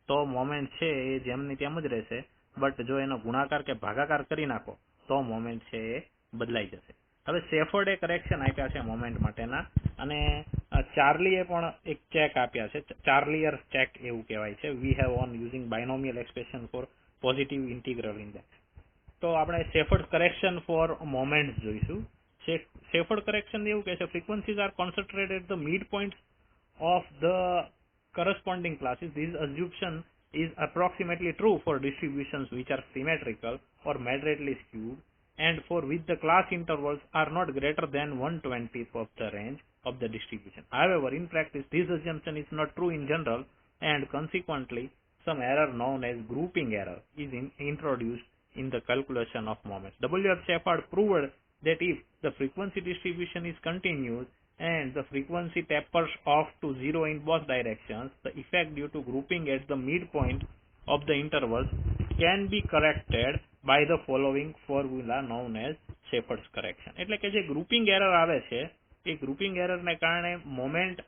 તો મોમેન્ટ છે એ જેમની તેમ જ રહેશે, બટ જો એનો ગુણાકાર કે ભાગાકાર કરી નાખો તો મોમેન્ટ છે એ બદલાઈ જશે. હવે સેફર્ડે કરેક્શન આપ્યા છે મોમેન્ટ માટેના, અને ચાર્લીએ પણ એક ચેક આપ્યા છે, ચાર્લિયર ચેક એવું કહેવાય છે. We have on using binomial expression for positive integral index. તો આપણે સેફર્ડ કરેક્શન ફોર મોમેન્ટ જોઈશું. સેફર્ડ કરેક્શન એવું કહે છે, frequencies are concentrated at the mid points of the corresponding classes. This assumption is approximately true for distributions which are symmetrical or moderately skewed, and for which the class intervals are not greater than 1/20th of the range of the distribution. However, in practice, this assumption is not true in general, and consequently, some error known as grouping error is introduced in the calculation of moments. W.F. Shepard proved that if the frequency distribution is continuous and the frequency tapers off to 0 in both directions, the effect due to grouping at the midpoint of the intervals can be corrected by the following formula known as Shepard's correction. એટલે કે જે grouping error આવે છે એ grouping એરરને કારણે moment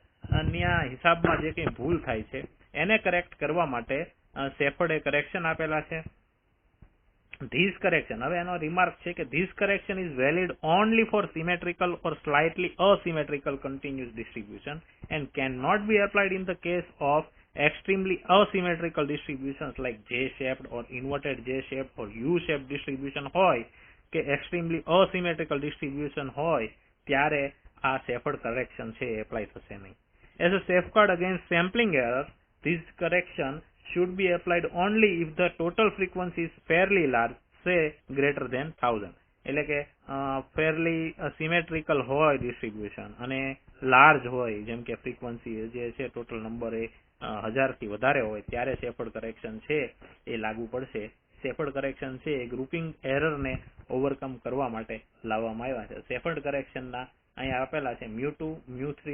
ના હિસાબમાં જે કંઈ ભૂલ થાય છે એને કરેક્ટ કરવા માટે શેફર્ડે કરેક્શન આપેલા છે. This correction, હવે એનો રિમાર્ક છે કે this correction is valid only for symmetrical or slightly asymmetrical continuous distribution and cannot be applied in the case of extremely asymmetrical distributions like J-shaped or inverted J-shaped or U-shaped distribution હોય કે extremely asymmetrical distribution હોય ત્યારે આ Shepard correction છે એ apply થશે નહીં. As a safeguard against sampling error, this correction should be applied only if the total frequency is fairly large, say greater than 1000. એટલે કે fairly symmetrical હોય distribution અને large હોય, જેમ કે frequency જે છે total number એ 1000 થી વધારે હોય ત્યારે Shepard correction છે એ લાગુ પડશે. Shepard correction છે એ ગ્રુપિંગ એરર ને ઓવરકમ કરવા માટે લાવવામાં આવ્યા છે. Shepard correction ના અહીંયા આપેલા છે mu2, mu3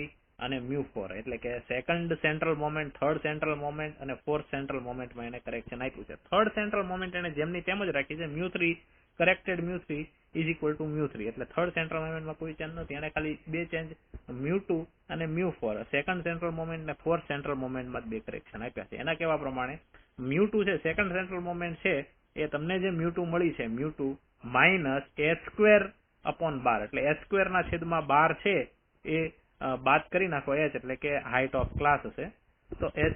અને mu4, એટલે કે second central moment, third central moment અને ફોર્થ સેન્ટ્રલ મોમેન્ટમાં એને કરેક્શન આપ્યું છે. થર્ડ સેન્ટ્રલ મોમેન્ટ એને જેમની તેમ જ રાખી છે. mu3 corrected mu3 is equal two mu3, એટલે થર્ડ સેન્ટ્રલ મોમેન્ટમાં કોઈ ચેન્જ નથી. એને ખાલી બે ચેન્જ mu2 અને mu4, સેકન્ડ સેન્ટ્રલ મોમેન્ટ ને ફોર્થ સેન્ટ્રલ મોમેન્ટમાં બે કરેક્શન આપ્યા છે. એના કહેવા પ્રમાણે mu2 છે સેકન્ડ સેન્ટ્રલ મોમેન્ટ છે એ તમને જે mu2 મળી છે mu2 માઇનસ h² એટલે h² ના છેદમાં 12 છે એ બાદ કરી નાખો h, એટલે કે હાઇટ ઓફ ક્લાસ હશે. તો h²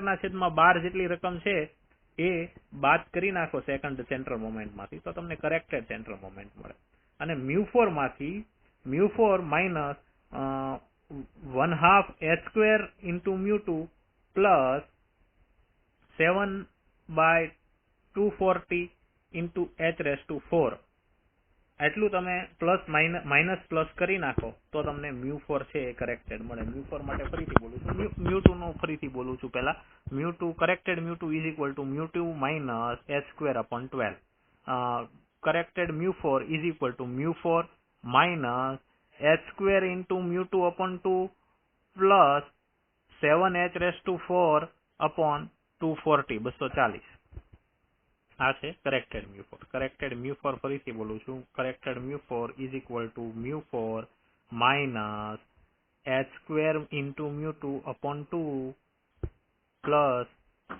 ના છેદમાં 12 જેટલી રકમ છે એ બાદ કરી નાખો સેકન્ડ સેન્ટ્રલ મોમેન્ટમાંથી તો તમને કરેક્ટેડ સેન્ટ્રલ મોમેન્ટ મળે. અને mu4 માંથી mu4 minus 1/2 h² into mu2 plus 7/240 into h⁴, એટલું તમે પ્લસ માઇનસ પ્લસ કરી નાખો તો તમને mu4 છે એ કરેક્ટેડ મળે. mu4 માટે ફરીથી બોલું છું, mu2 નું ફરીથી બોલું છું પહેલા. mu2 corrected mu2 is equal to mu2 minus h²/12. Corrected mu4 is equal to mu4 minus h² into mu2/2 plus 7h⁴/240, 240. આ છે કરેક્ટેડ mu4. કરેક્ટેડ mu4 ફરીથી બોલું છું, corrected mu4 is equal to mu4 minus h² into mu2/2 plus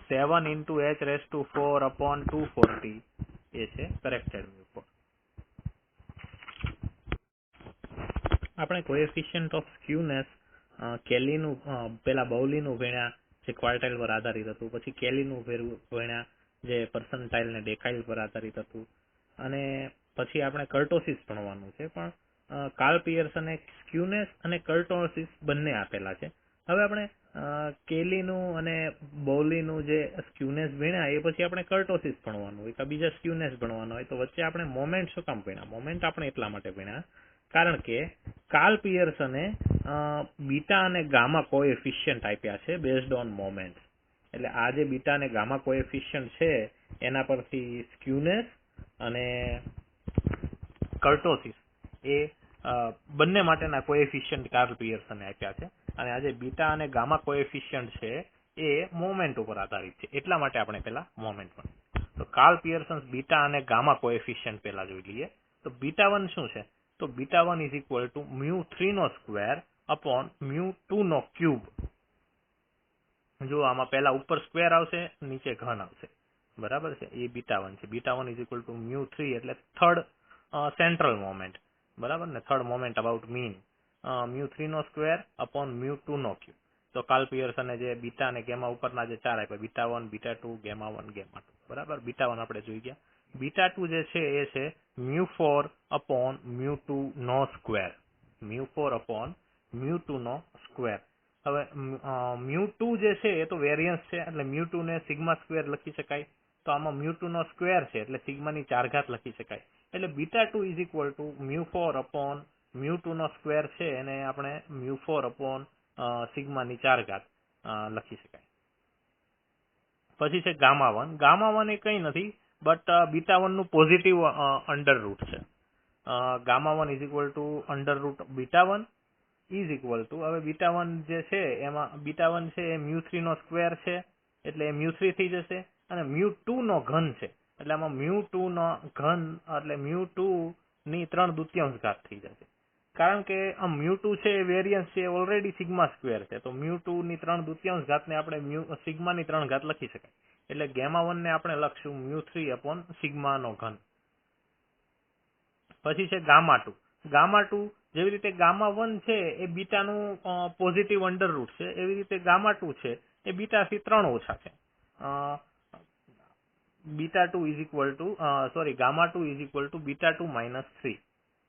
7h⁴/240 એ છે corrected mu4. આપણે coefficient of સ્ક્યુનેસ કેલીનું પેલા બાઉલીનું ભણ્યા જે ક્વાર્ટાઇલ પર આધારિત હતું, પછી કેલીનું ભણ્યા જે પર્સન્ટાઇલ ને ડેકાઇલ પર આધારિત હતું. અને પછી આપણે કર્ટોસિસ ભણવાનું છે, પણ કાર્લ પિયર્સને સ્ક્યુનેસ અને કર્ટોસિસ બંને આપેલા છે. હવે આપણે કેલીનું અને બોલીનું જે સ્ક્યુનેસ ભણ્યા એ પછી આપણે કર્ટોસિસ ભણવાનું હોય કે બીજા સ્ક્યુનેસ ભણવાનું હોય, તો વચ્ચે આપણે મોમેન્ટ શું કામ ભણ્યા? મોમેન્ટ આપણે એટલા માટે ભણ્યા કારણ કે કાર્લ પિયર્સને બીટા અને ગામા કોએફિશિયન્ટ આપ્યા છે બેઝડ ઓન મોમેન્ટ. એટલે આ જે બીટા અને ગામા કોએફિશિયન્ટ છે એના પરથી સ્ક્યુનેસ અને કર્ટોસિસ એ બંને માટેના કોએફિશિયન્ટ કાર્લ પિયર્સને આપ્યા છે. અને આ જે બીટા અને ગામા કોએફિશિયન્ટ છે એ મોમેન્ટ ઉપર આધારિત છે, એટલા માટે આપણે પેલા મોમેન્ટ પણ. તો કાર્લ પિયર્સન્સ બીટા અને ગામા કોએફિશિયન્ટ પેલા જોઈ લઈએ. તો બીટા 1 શું છે? તો બીટા 1 ઇઝ ઇક્વલ ટુ μ3 નો સ્ક્વેર અપોન μ2 નો ક્યુબ. જો આમાં પહેલા ઉપર સ્ક્વેર આવશે, નીચે ઘન આવશે, બરાબર છે. એ બીટા 1 છે. બીટા 1 ઇઝ ઇક્વલ ટુ μ3 એટલે થર્ડ સેન્ટ્રલ મોમેન્ટ, બરાબર ને, થર્ડ મોમેન્ટ અબાઉટ મીન. μ3 નો સ્ક્વેર અપોન μ2 નો ક્યુબ. તો કાર્લ પિયર્સને જે બીટા અને ગેમા ઉપરના જે ચાર આપ્યા, બીટા 1, બીટા 2, ગેમા 1, ગેમા 2, બરાબર. બીટા 1 આપણે જોઈ ગયા. બીટા 2 જે છે એ છે μ4 અપોન μ2 નો સ્ક્વેર. μ4 અપોન μ2 નો સ્ક્વેર. હવે μ2 જે છે એ તો વેરિયન્સ છે, એટલે μ2 ને સિગ્મા સ્ક્વેર લખી શકાય. તો આમાં μ2 નો સ્ક્વેર છે એટલે સિગ્માની 4 ઘાત લખી શકાય. એટલે beta 2 is equal to μ4 upon μ2 નો સ્ક્વેર છે એને આપણે μ4 અપોન સિગ્માની 4 ઘાત લખી શકાય. પછી છે ગામા 1. ગામા 1 એ કંઈ નથી બટ બીટા 1 નું પોઝિટિવ અંડર રૂટ છે. Gamma 1 is equal to under root beta 1 is equal two, હવે બીટા 1 જે છે એમાં બીટા 1 છે એ μ3 નો સ્ક્વેર છે એટલે એ μ3 થઈ જશે, અને μ2 નો ઘન છે એટલે આમાં μ2 નો ઘન એટલે μ2 ની 3/2 ઘાત થઈ જશે. કારણ કે આ μ2 છે એ વેરિયન્સ છે ઓલરેડી સિગ્મા સ્ક્વેર છે, તો μ2 ની 3/2 ઘાતને આપણે સિગ્માની 3 ઘાત લખી શકાય. એટલે ગેમા 1 ને આપણે લખશું μ3 અપોન સિગ્મા નો ઘન. પછી છે ગામા 2. ગામા 2 જેવી રીતે ગામા 1 છે એ બીટાનું પોઝિટિવ અંડર રૂટ છે, એવી રીતે ગામા 2 છે એ બીટાથી 3 ઓછા છે. Beta 2 is equal two gamma 2 is equal two beta 2 minus 3,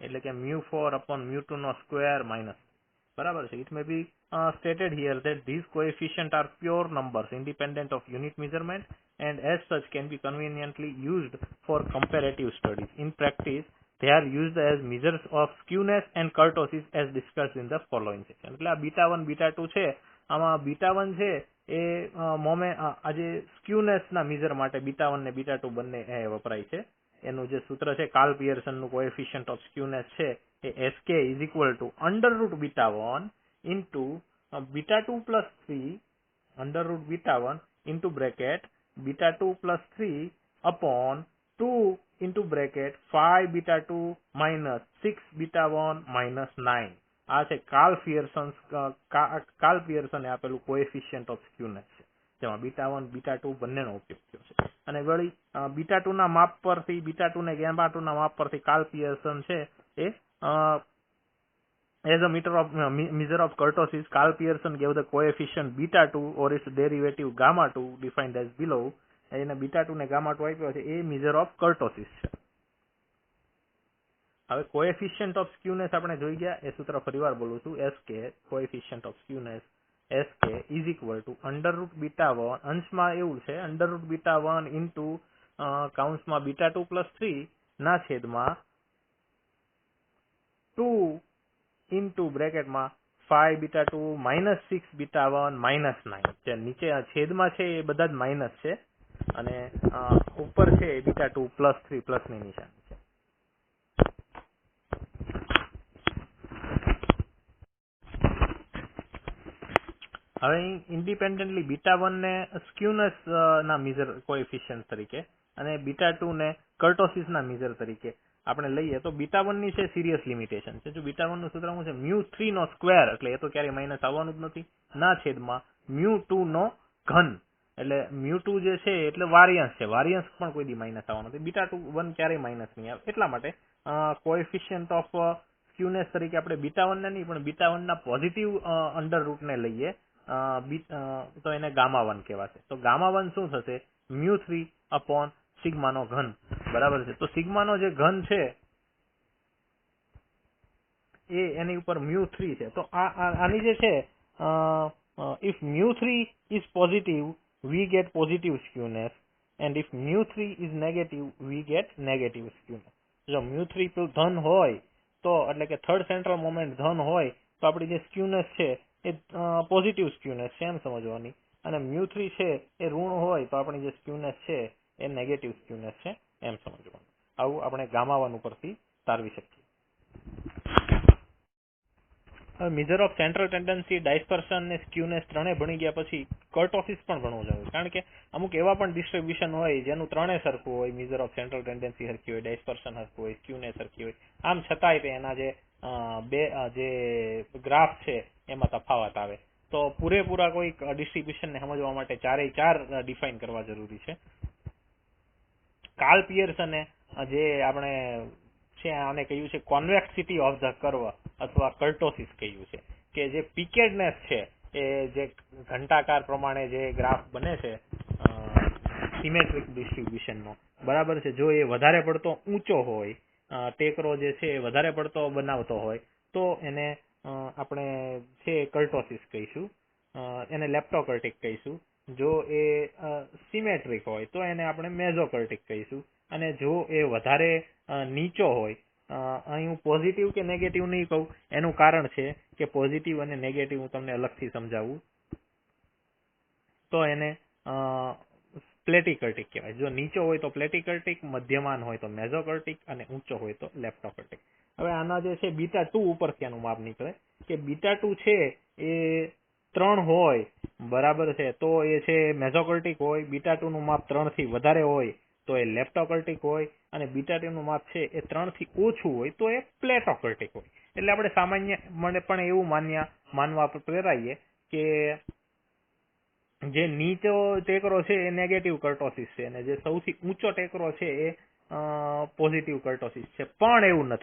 એટલે કે μ4 અપોન μ2 નો સ્ક્વેર માઇનસ, બરાબર છે. It may be stated here that these coefficients are pure numbers independent of unit measurement and as such can be conveniently used for comparative studies. In practice they are used as measures of skewness and kurtosis as discussed in the following section. એટલે આ beta 1 beta 2 છે, આમાં beta 1 છે એ આજે સ્ક્યુનેસ ના major માટે beta 1 ને beta 2 બંને વપરાય છે. એનું જે સૂત્ર છે કાર્લ પિયર્સન નું કોએફિશિયન્ટ ઓફ સ્ક્યુનેસ છે એ SK is equal to under root beta 1 into beta 2 plus 3 under root beta 1 into bracket beta 2 plus 3 upon 2 into bracket 5 beta 2 minus 6 beta 1 minus 9. આ છે કાર્લ પિયર્સને આપેલું કોએફિશિયન્ટ ઓફ સ્ક્યુનેસ છે, જેમાં beta 1 beta 2 બંનેનો ઉપયોગ થયો છે. અને વળી બીટા 2 ના માપ પરથી, બીટા 2 ને ગેમા 2 ના માપ પરથી કાર્લ પિયર્સન છે એ as a measure of kurtosis, Carl Pearson gave the coefficient beta 2 or its derivative gamma 2 defined as below. એને બીટા 2 ને ગામા 2 આપ્યો છે એ measure of kurtosis છે. હવે કોએફિશિયન્ટ ઓફ સ્ક્યુનેસ આપણે જોઈ ગયા. એ સૂત્ર ફરીવાર બોલું છું. SK coefficient of skewness SK is equal to under root beta 1, અંશમાં એવું છે અંડર રૂટ બીટા 1 ઇન્ટુ કાઉન્સમાં બીટા 2 પ્લસ 3 ના છેદમાં 2 ઇન્ટુ બ્રેકેટમાં 5 બીટા 2 માઇનસ 6 બીટા 1 માઇનસ 9. જે નીચે છેદમાં છે એ બધા જ માઇનસ છે અને ઉપર છે એ બીટા 2 પ્લસ 3 પ્લસની નિશાની છે. હવે ઇન્ડિપેન્ડન્ટલી બીટા 1 ને સ્ક્યુનેસ ના મેજર કોએફિશિયન્ટ તરીકે અને બીટા 2 ને કર્ટોસિસ ના મેજર તરીકે આપણે લઈએ તો બીટા 1 ની છે સિરિયસ લિમિટેશન છે. જો બીટા 1 નું સૂત્ર શું છે μ3 નો સ્ક્વેર, એટલે એ તો ક્યારેય માઇનસ આવવાનું જ નથી, ના છેદમાં μ2 નો ઘન, એટલે μ2 જે છે એટલે વારિયન્સ છે, વારિયન્સ પણ કોઈ દી માઇનસ આવવાનું નથી. બીટા 1 ક્યારેય માઇનસ નહીં આવે. એટલા માટે કોએફિશિયન્ટ ઓફ સ્ક્યુનેસ તરીકે આપણે બીટા 1 ને નહીં પણ બીટા 1 ના પોઝિટિવ અંડર રૂટ ને લઈએ તો એને ગામા 1 કહેવાશે. તો ગામા 1 શું થશે
μ3 અપોન સિગ્માનો ઘન, બરાબર છે. તો સિગ્માનો જે ઘન છે એ એની ઉપર μ3 છે. તો આની જે છે if μ3 is positive we get positive skewness and if μ3 is negative we get negative skewness. જો μ3 ધન હોય તો એટલે કે થર્ડ સેન્ટ્રલ મોમેન્ટ ધન હોય તો આપણી જે સ્ક્યુનેસ છે એ પોઝિટિવ સ્ક્યુનેસ છે એમ સમજવાની, અને μ3 છે એ ઋણ હોય તો આપણી જે સ્ક્યુનેસ છે એ નેગેટિવ સ્ક્યુનેસ છે એમ સમજવાનું. આવું આપણે ગામા1 ઉપરથી તારવી શકીએ. મેજર ઓફ સેન્ટ્રલ ટેન્ડન્સી, ડાયસ્પર્શન ને સ્ક્યુનેસ ત્રણે ભણી ગયા પછી કર્ટોસિસ પણ ભણવું જોઈએ, કારણ કે અમુક એવા પણ ડિસ્ટ્રીબ્યુશન હોય જેનું ત્રણે સરખું હોય, મેજર ઓફ સેન્ટ્રલ ટેન્ડન્સી સરખી હોય, ડાયસ્પર્શન સરખું હોય, સ્ક્યુનેસ સરખી હોય, આમ છતાંય તે એના જે ગ્રાફ છે એમાં તફાવત આવે. તો પૂરેપૂરા કોઈ ડિસ્ટ્રીબ્યુશનને સમજવા માટે ચારેય ચાર ડિફાઇન કરવા જરૂરી છે. કાર્લ પિયર્સને જે આપણે છે આને કહ્યું છે કોન્વેક્સિટી ઓફ ધ કર્વ અથવા કર્ટોસિસ કહ્યું છે, કે જે પિકેડનેસ છે એ જે ઘંટાકાર પ્રમાણે જે ગ્રાફ બને છે સિમેટ્રિક ડિસ્ટ્રીબ્યુશનનો, બરાબર છે, જો એ વધારે પડતો ઊંચો હોય, ટેકરો જે છે એ વધારે પડતો બનાવતો હોય તો એને આપણે છે કર્ટોસિસ કહીશું, એને લેપ્ટોકર્ટિક કહીશું. જો એ સિમેટ્રિક હોય તો એને આપણે મેઝોકર્ટિક કહીશું, અને જો એ વધારે નીચો હોય, અહીં હું પોઝિટિવ કે નેગેટિવ નહીં કહું, એનું કારણ છે કે પોઝિટિવ અને નેગેટિવ હું તમને અલગથી સમજાવું, તો એને પ્લેટિકર્ટિક કહેવાય. જો નીચો હોય તો પ્લેટિકર્ટિક, મધ્યમાન હોય તો મેઝોકર્ટિક, અને ઊંચો હોય તો લેપ્ટોકર્ટિક. હવે આના જે છે β2 ઉપરથી આનું માપ નીકળે કે β2 છે એ 3 હોય, બરાબર છે, તો એ છે મેઝોકર્ટિક હોય, β2 નું માપ 3 થી વધારે હોય તો એ લેપ્ટોકર્ટિક હોય, અને β2 નું માપ છે એ 3 થી ઓછું હોય તો એ પ્લેટોકર્ટિક હોય. એટલે આપણે સામાન્ય મને પણ એવું માનવા પ્રેરાઈએ કે જે નીચો ટેકરો છે એ નેગેટિવ કર્ટોસિસ છે, અને જે સૌથી ઊંચો ટેકરો છે એ પોઝિટિવ કર્ટોસિસ છે. પણ એવું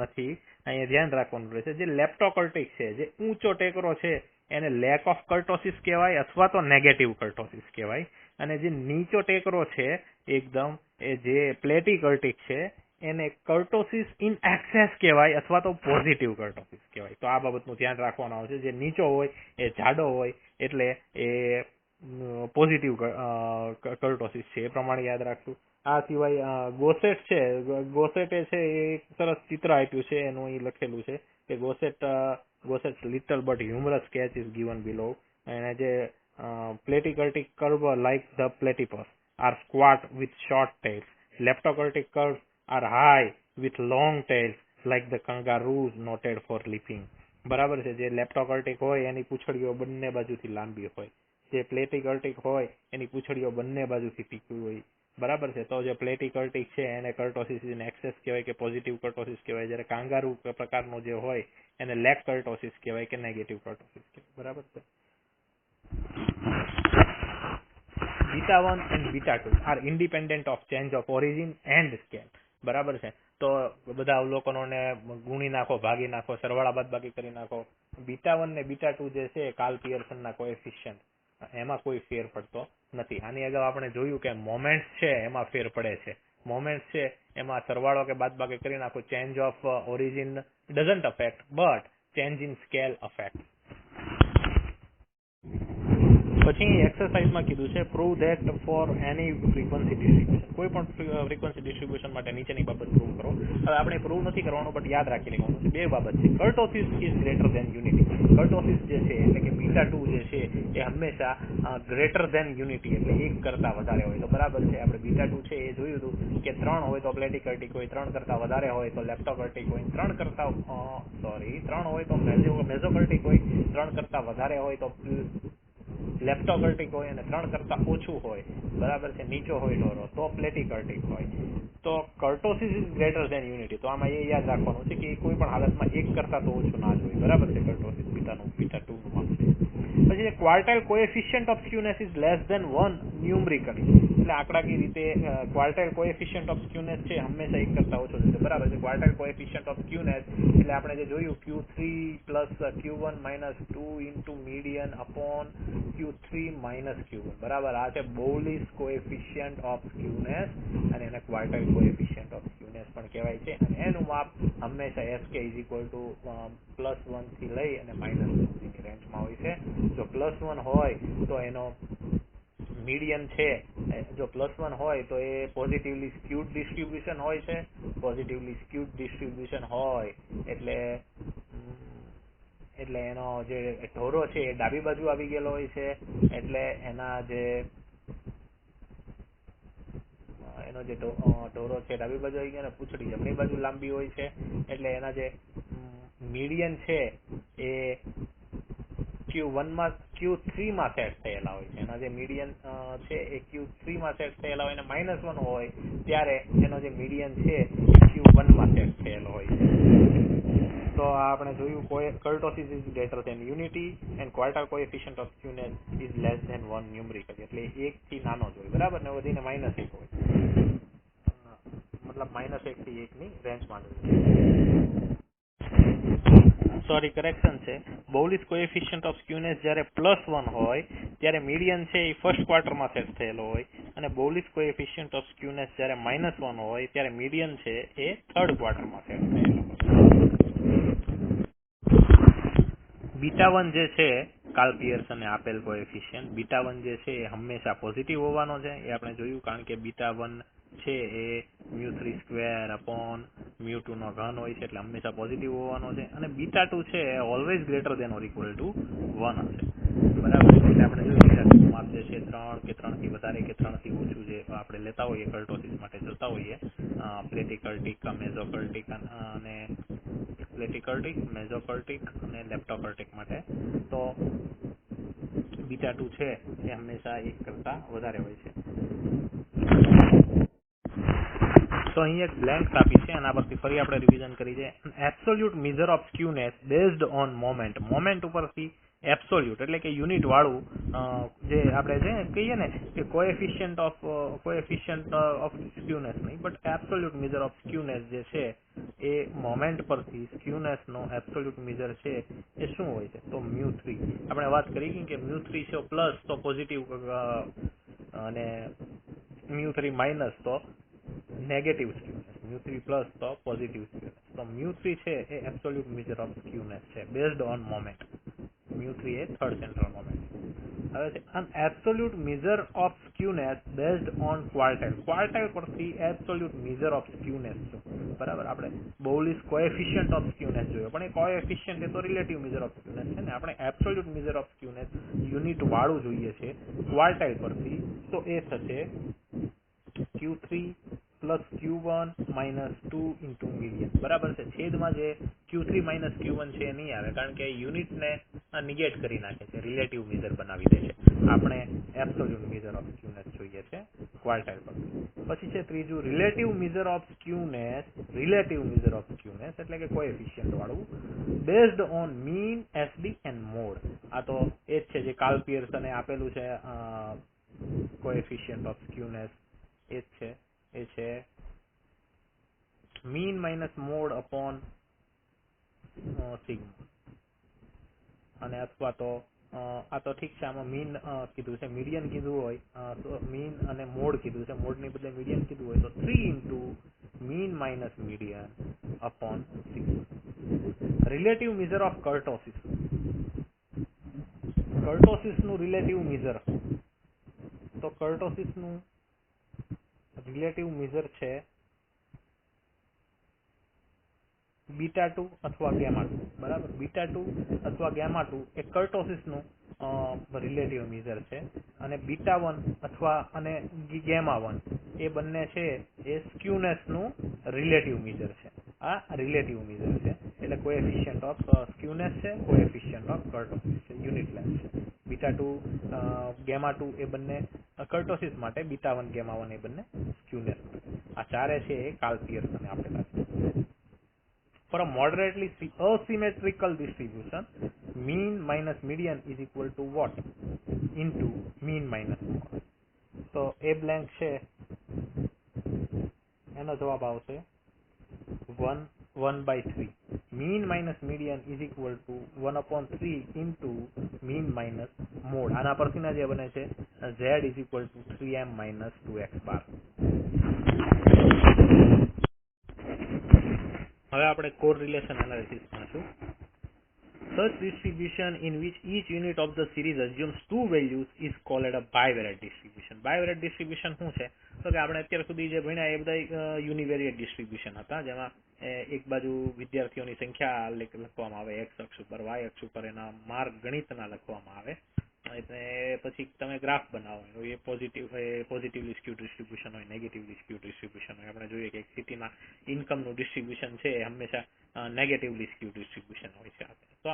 નથી, અહીંયા ધ્યાન રાખવાનું રહેશે. જે લેપ્ટોકર્ટિક છે, જે ઊંચો ટેકરો છે, એને લેક ઓફ કર્ટોસિસ કહેવાય અથવા તો નેગેટિવ કર્ટોસિસ કહેવાય, અને જે નીચો ટેકરો છે એકદમ એ જે પ્લેટિકર્ટિક છે એને કર્ટોસિસ ઇન એક્સેસ કહેવાય અથવા તો પોઝિટિવ કર્ટોસિસ કહેવાય. તો આ બાબતનું ધ્યાન રાખવાનું આવશે. જે નીચો હોય એ જાડો હોય એટલે એ પોઝિટિવ કર્ટોસિસ છે, એ પ્રમાણે યાદ રાખશું. આ સિવાય ગોસેટ છે, ગોસેટે છે એ સરસ ચિત્ર આપ્યું છે, એનું અહીં લખેલું છે કે ગોસેટ little but humorous sketch is given below. અને જે platycurtic curve like the platypus are squat with short tails. Leptokurtic curves are high with long tails like the kangaroos noted for leaping. બરાબર છે. જે લેપ્ટોકર્ટિક હોય એની પૂંછડીઓ બંને બાજુથી લાંબી હોય, જે પ્લેટિકર્ટિક હોય એની પૂંછડીઓ બંને બાજુથી ટૂંકી હોય, બરાબર છે. તો જે પ્લેટિકર્ટિક છે એને કર્ટોસિસ ઇન એક્સેસ કહેવાય કે પોઝિટિવ કર્ટોસિસ કહેવાય, જ્યારે કાંગારૂ પ્રકારનો જે હોય એને લેક કર્ટોસિસ કહેવાય કે નેગેટિવ કર્ટોસિસ કહેવાય, બરાબર છે. β1 and β2 are independent of change of origin and scale, બરાબર છે. તો બધા અવલોકનોને ગુણી નાખો, ભાગી નાખો, સરવાળા બાદબાકી કરી નાખો. β1 ને β2 જે છે કાર્લ પિયર્સનના કોએફિશિયન્ટ, એમાં કોઈ ફેર પડતો નથી. આની અગાઉ આપણે જોયું કે મોમેન્ટ્સ છે એમાં ફેર પડે છે. મોમેન્ટ્સ છે એમાં સરવાળો કે બાદબાકી કરી નાખો, change of origin doesn't affect but change in scale affects. પછી એક્સરસાઇઝમાં કીધું છે prove that for any frequency distribution, કોઈ પણ ફ્રીક્વન્સી ડિસ્ટ્રીબ્યુશન માટે નીચેની બાબત પ્રૂવ કરો. હવે આપણે પ્રૂવ નથી કરવાનું, બટ યાદ રાખી લેવાનું છે. બે બાબત છે. કર્ટોસિસ ઇઝ ગ્રેટર ધેન યુનિટી. કર્ટોસિસ જે છે એટલે કે β2 જે છે એ હંમેશા ગ્રેટર ધેન યુનિટી એટલે 1 કરતા વધારે હોય. તો બરાબર છે, આપણે β2 છે એ જોયું હતું કે 3 હોય તો પ્લેટિકર્ટિક હોય, 3 કરતા વધારે હોય તો લેપ્ટોકર્ટિક હોય, 3 હોય તો મેઝોકર્ટિક હોય, 3 કરતા વધારે હોય તો લેપ્ટોકર્ટિક હોય, અને 3 કરતા ઓછું હોય, બરાબર છે, નીચો હોય ઢોરો તો પ્લેટિકર્ટિક હોય. તો કર્ટોસિસ ઇઝ ગ્રેટર ધેન યુનિટી. તો આમાં એ યાદ રાખવાનું છે કે કોઈ પણ હાલતમાં 1 કરતા તો ઓછું ના જ હોય, બરાબર છે. કર્ટોસિસ β2 નું માપ છે. પછી quartile coefficient of skewness is less than 1 numerically. એટલે આંકડાકીય રીતે ક્વાર્ટાઇલ કોએફિશિયન્ટ ઓફ સ્ક્યુનેસ છે હંમેશા 1 કરતા ઓછો છે. બરાબર છે. ક્વાર્ટાઇલ કોએફિશિયન્ટ ઓફ સ્ક્યુનેસ એટલે આપણે જે જોયું Q3 plus Q1 minus 2 into median upon Q3 minus Q1. બરાબર. આ છે બોવલીસ કોએફિશિયન્ટ ઓફ સ્ક્યુનેસ અને એને ક્વાર્ટાઇલ કોએફિશિયન્ટ ઓફ સ્ક્યુનેસ પણ કહેવાય છે. અને એનું માપ હંમેશા Sk +1 થી લઈ અને -2 સુધીની રેન્જમાં હોય છે. જો +1 હોય તો એનો મીડિયન છે, જો +1 હોય તો એ પોઝિટિવલી સ્ક્યુડ ડિસ્ટ્રીબ્યુશન હોય છે. પોઝિટિવલી સ્ક્યુડ ડિસ્ટ્રીબ્યુશન હોય એટલે એનો જે ઢોરો છે એ ડાબી બાજુ આવી ગયેલો હોય છે. એટલે એનો જે ઢોરો છે ડાબી બાજુ આવી ગયો અને પૂંછડી જમણી બાજુ લાંબી હોય છે. એટલે એના જે મીડિયન છે એ Q3 માં સેટ થયેલા હોય છે. એના જે મીડિયન છે એ Q3 માં સેટ થયેલા હોય અને -1 હોય ત્યારે એનો જે મીડિયન છે એ Q1 માં સેટ થયેલો હોય છે. તો આપણે જોયું kurtosis is greater than unity and quartile coefficient of skewness is less than 1 numerically. એટલે 1 થી નાનો જ હોય. બરાબર ને વધીને -1 હોય. મતલબ -1 થી 1 ની રેન્જમાં હોય. સોરી, કરેક્શન છે. બોવલીસ કોએફિશિયન્ટ ઓફ સ્ક્યુનેસ જ્યારે +1 હોય ત્યારે મીડિયન છે એ ફર્સ્ટ ક્વાર્ટરમાં સેટ થયેલો હોય અને બોવલીસ કોએફિશિયન્ટ ઓફ સ્ક્યુનેસ જ્યારે -1 હોય ત્યારે મીડિયન છે એ થર્ડ ક્વાર્ટરમાં સેટ થયેલો હોય. β1 જે છે કાર્લ પિયર્સને આપેલ કોએફિશિયન્ટ β1 જે છે એ હંમેશા પોઝિટિવ હોવાનો છે. એ આપણે જોયું કારણ કે β1 છે એ μ3² અપોન μ2 નો ઘન હોય છે એટલે હંમેશા પોઝિટિવ હોવાનો છે. અને β2 છે એ always greater than or equal to 1 હશે. બરાબર. એટલે આપણે જોયું β2 નું માપ જે છે 3 કે 3 થી વધારે કે 3 થી ઓછું જે આપણે લેતા હોઈએ કર્ટોસિસ માટે જોતા હોઈએ પ્લેટિકર્ટિક, મેઝોકર્ટિક અને પ્લેટિકર્ટિક, મેઝોકર્ટિક અને લેપ્ટોકર્ટિક માટે તો β2 છે એ હંમેશા 1 કરતા વધારે હોય છે. તો અહીં એક બ્લેન્ક આપી છે. આના પરથી ફરી આપણે રિવિઝન કરી છે. Absolute measure of skewness based on moment. Moment ઉપરથી એબ્સોલ્યુટ એટલે કે યુનિટ વાળું જે આપણે જે કહીએ ને કે કોએફિશિયન્ટ ઓફ સ્ક્યુનેસ નહીં બટ એબ્સોલ્યુટ મેઝર ઓફ સ્ક્યુનેસ જે છે એ મોમેન્ટ પરથી સ્ક્યુનેસ નો એબ્સોલ્યુટ મેઝર છે એ શું હોય છે? તો μ3. આપણે વાત કરી કે μ3 છે પ્લસ તો પોઝિટિવ અને μ3 માઇનસ તો નેગેટિવ સ્ક્યુનેસ. μ3 પ્લસ તો પોઝિટિવ સ્ક્યુનેસ. તો μ3 છે એ એબ્સોલ્યુટ મેઝર ઓફ સ્ક્યુનેસ છે બેઝડ ઓન મોમેન્ટ. μ3 એ થર્ડ સેન્ટ્રલ મોમેન્ટ હવે છે. an absolute measure of skewness based on quartile. quartile પરથી absolute measure of skewness છે. બરાબર. આપણે બોવલીસ કોએફિશિયન્ટ ઓફ સ્ક્યુનેસ જોયો પણ એ કોએફિશિયન્ટ એ તો રિલેટિવ મેઝર ઓફ સ્ક્યુનેસ છે ને. આપણે એબ્સોલ્યુટ મેઝર ઓફ સ્ક્યુનેસ યુનિટ વાળું જોઈએ છે ક્વાર્ટાઇલ પરથી. તો એ થશે Q3 plus Q1 minus 2 into median. બરાબર છે. છેદમાં જે Q3 માઇનસ Q1 છે એ નહીં આવે કારણ કે યુનિટને નિગેટ કરી નાખે છે, રિલેટિવ મેઝર બનાવી દે છે. આપણે એબ્સોલ્યુટ મેઝર ઓફ સ્ક્યુનેસ જોઈએ છે ક્વાર્ટાઇલ પર. પછી છે ત્રીજું relative measure of skewness. Relative measure of skewness એટલે કે કોએફિશિયન્ટ વાળું based on mean, SD and mode. આ તો એ જ છે જે કાર્લ પિયર્સને આપેલું છે કોએફિશિયન્ટ ઓફ સ્ક્યુનેસ. એ જ છે. એ છે mean minus mode upon sigma. અને અથવા તો આ તો ઠીક છે. આમાં મીન કીધું છે, મીડિયન કીધું હોય તો મીન અને મોડ કીધું છે. મોડની બદલે મીડિયન કીધું હોય તો 3 into mean minus median upon sigma. Relative measure of kurtosis. કર્ટોસિસનું રિલેટિવ મેઝર. તો કર્ટોસિસનું રિલેટિવ મેઝર છે β2 અથવા γ2. બરાબર. β2 અથવા γ2 એ કર્ટોસિસનું રિલેટિવ મેઝર છે અને β1 અથવા અને γ1 એ બંને છે એ સ્ક્યુનેસનું રિલેટિવ મેઝર છે. આ રિલેટિવ મેઝર છે એટલે કોએફિશિયન્ટ ઓફ સ્ક્યુનેસ છે, કોએફિશિયન્ટ ઓફ કર્ટોસિસ છે, યુનિટ લેન્થ છે. β2 γ2 એ બંને કર્ટોસિસ માટે, β1 γ1 એ બંને સ્ક્યુનેસ માટે. આ ચારે છે એ કાર્લ પિયર્સને આપેલા છે. For a moderately asymmetrical distribution, mean minus median is equal to what? Into mean minus mode. તો એ બ્લેન્ક છે એનો જવાબ આવશે 1/3. Mean minus median is equal to 1/3 into mean minus mode. આના પરથી જે બને છે z is equal to 3m minus 2x bar. હવે આપણે કોરિલેશન એનાલિસિસ ભણશું. Such distribution in which each unit of the series assumes two values is called a bivariate distribution. Bivariate distribution શું છે? તો કે આપણે અત્યાર સુધી જે ભણ્યા એ બધા યુનિવેરિયેટ ડિસ્ટ્રીબ્યુશન હતા, જેમાં એક બાજુ વિદ્યાર્થીઓની સંખ્યા લખવામાં આવે x અક્ષ ઉપર, y અક્ષ ઉપર એના માર્ક ગણિતના લખવામાં આવે, એટલે પછી તમે ગ્રાફ બનાવો, એ પોઝિટિવલી સ્ક્યુ ડિસ્ટ્રીબ્યુશન હોય, નેગેટિવલી સ્ક્યુ ડિસ્ટ્રીબ્યુશન હોય. આપણે જોઈએ કે એક સિટીમાં ઇન્કમનું ડિસ્ટ્રીબ્યુશન છે એ હંમેશા નેગેટિવલી સ્ક્યુ ડિસ્ટ્રીબ્યુશન હોય છે. તો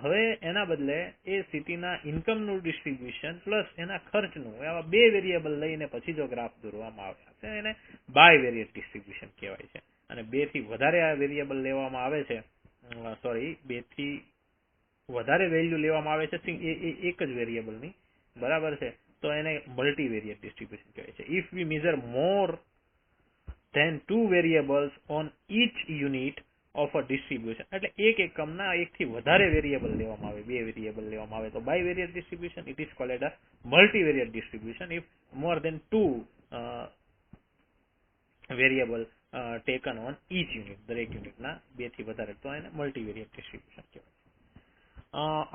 હવે એના બદલે એ સિટીના ઇન્કમનું ડિસ્ટ્રીબ્યુશન પ્લસ એના ખર્ચનું, આવા બે વેરિયેબલ લઈને પછી જો ગ્રાફ દોરવામાં આવે છે એને બાયવેરિયેટ ડિસ્ટ્રીબ્યુશન કહેવાય છે. અને બે થી વધારે આ વેરિયેબલ લેવામાં આવે છે, બે થી વધારે વેલ્યુ લેવામાં આવે છે એક જ વેરિયેબલની, બરાબર છે, તો એને મલ્ટીવેરિયેટ ડિસ્ટ્રીબ્યુશન કહેવાય છે. If we measure more than 2 variables on each unit of a distribution, એટલે એક એકમના એક થી વધારે વેરિયેબલ લેવામાં આવે, બે વેરિયેબલ લેવામાં આવે, તો bivariate distribution. It is called a multivariate distribution if more than 2 variable taken on each unit, દરેક યુનિટના બે થી વધારે, તો એને મલ્ટીવેરિયેટ ડિસ્ટ્રીબ્યુશન કહેવાય.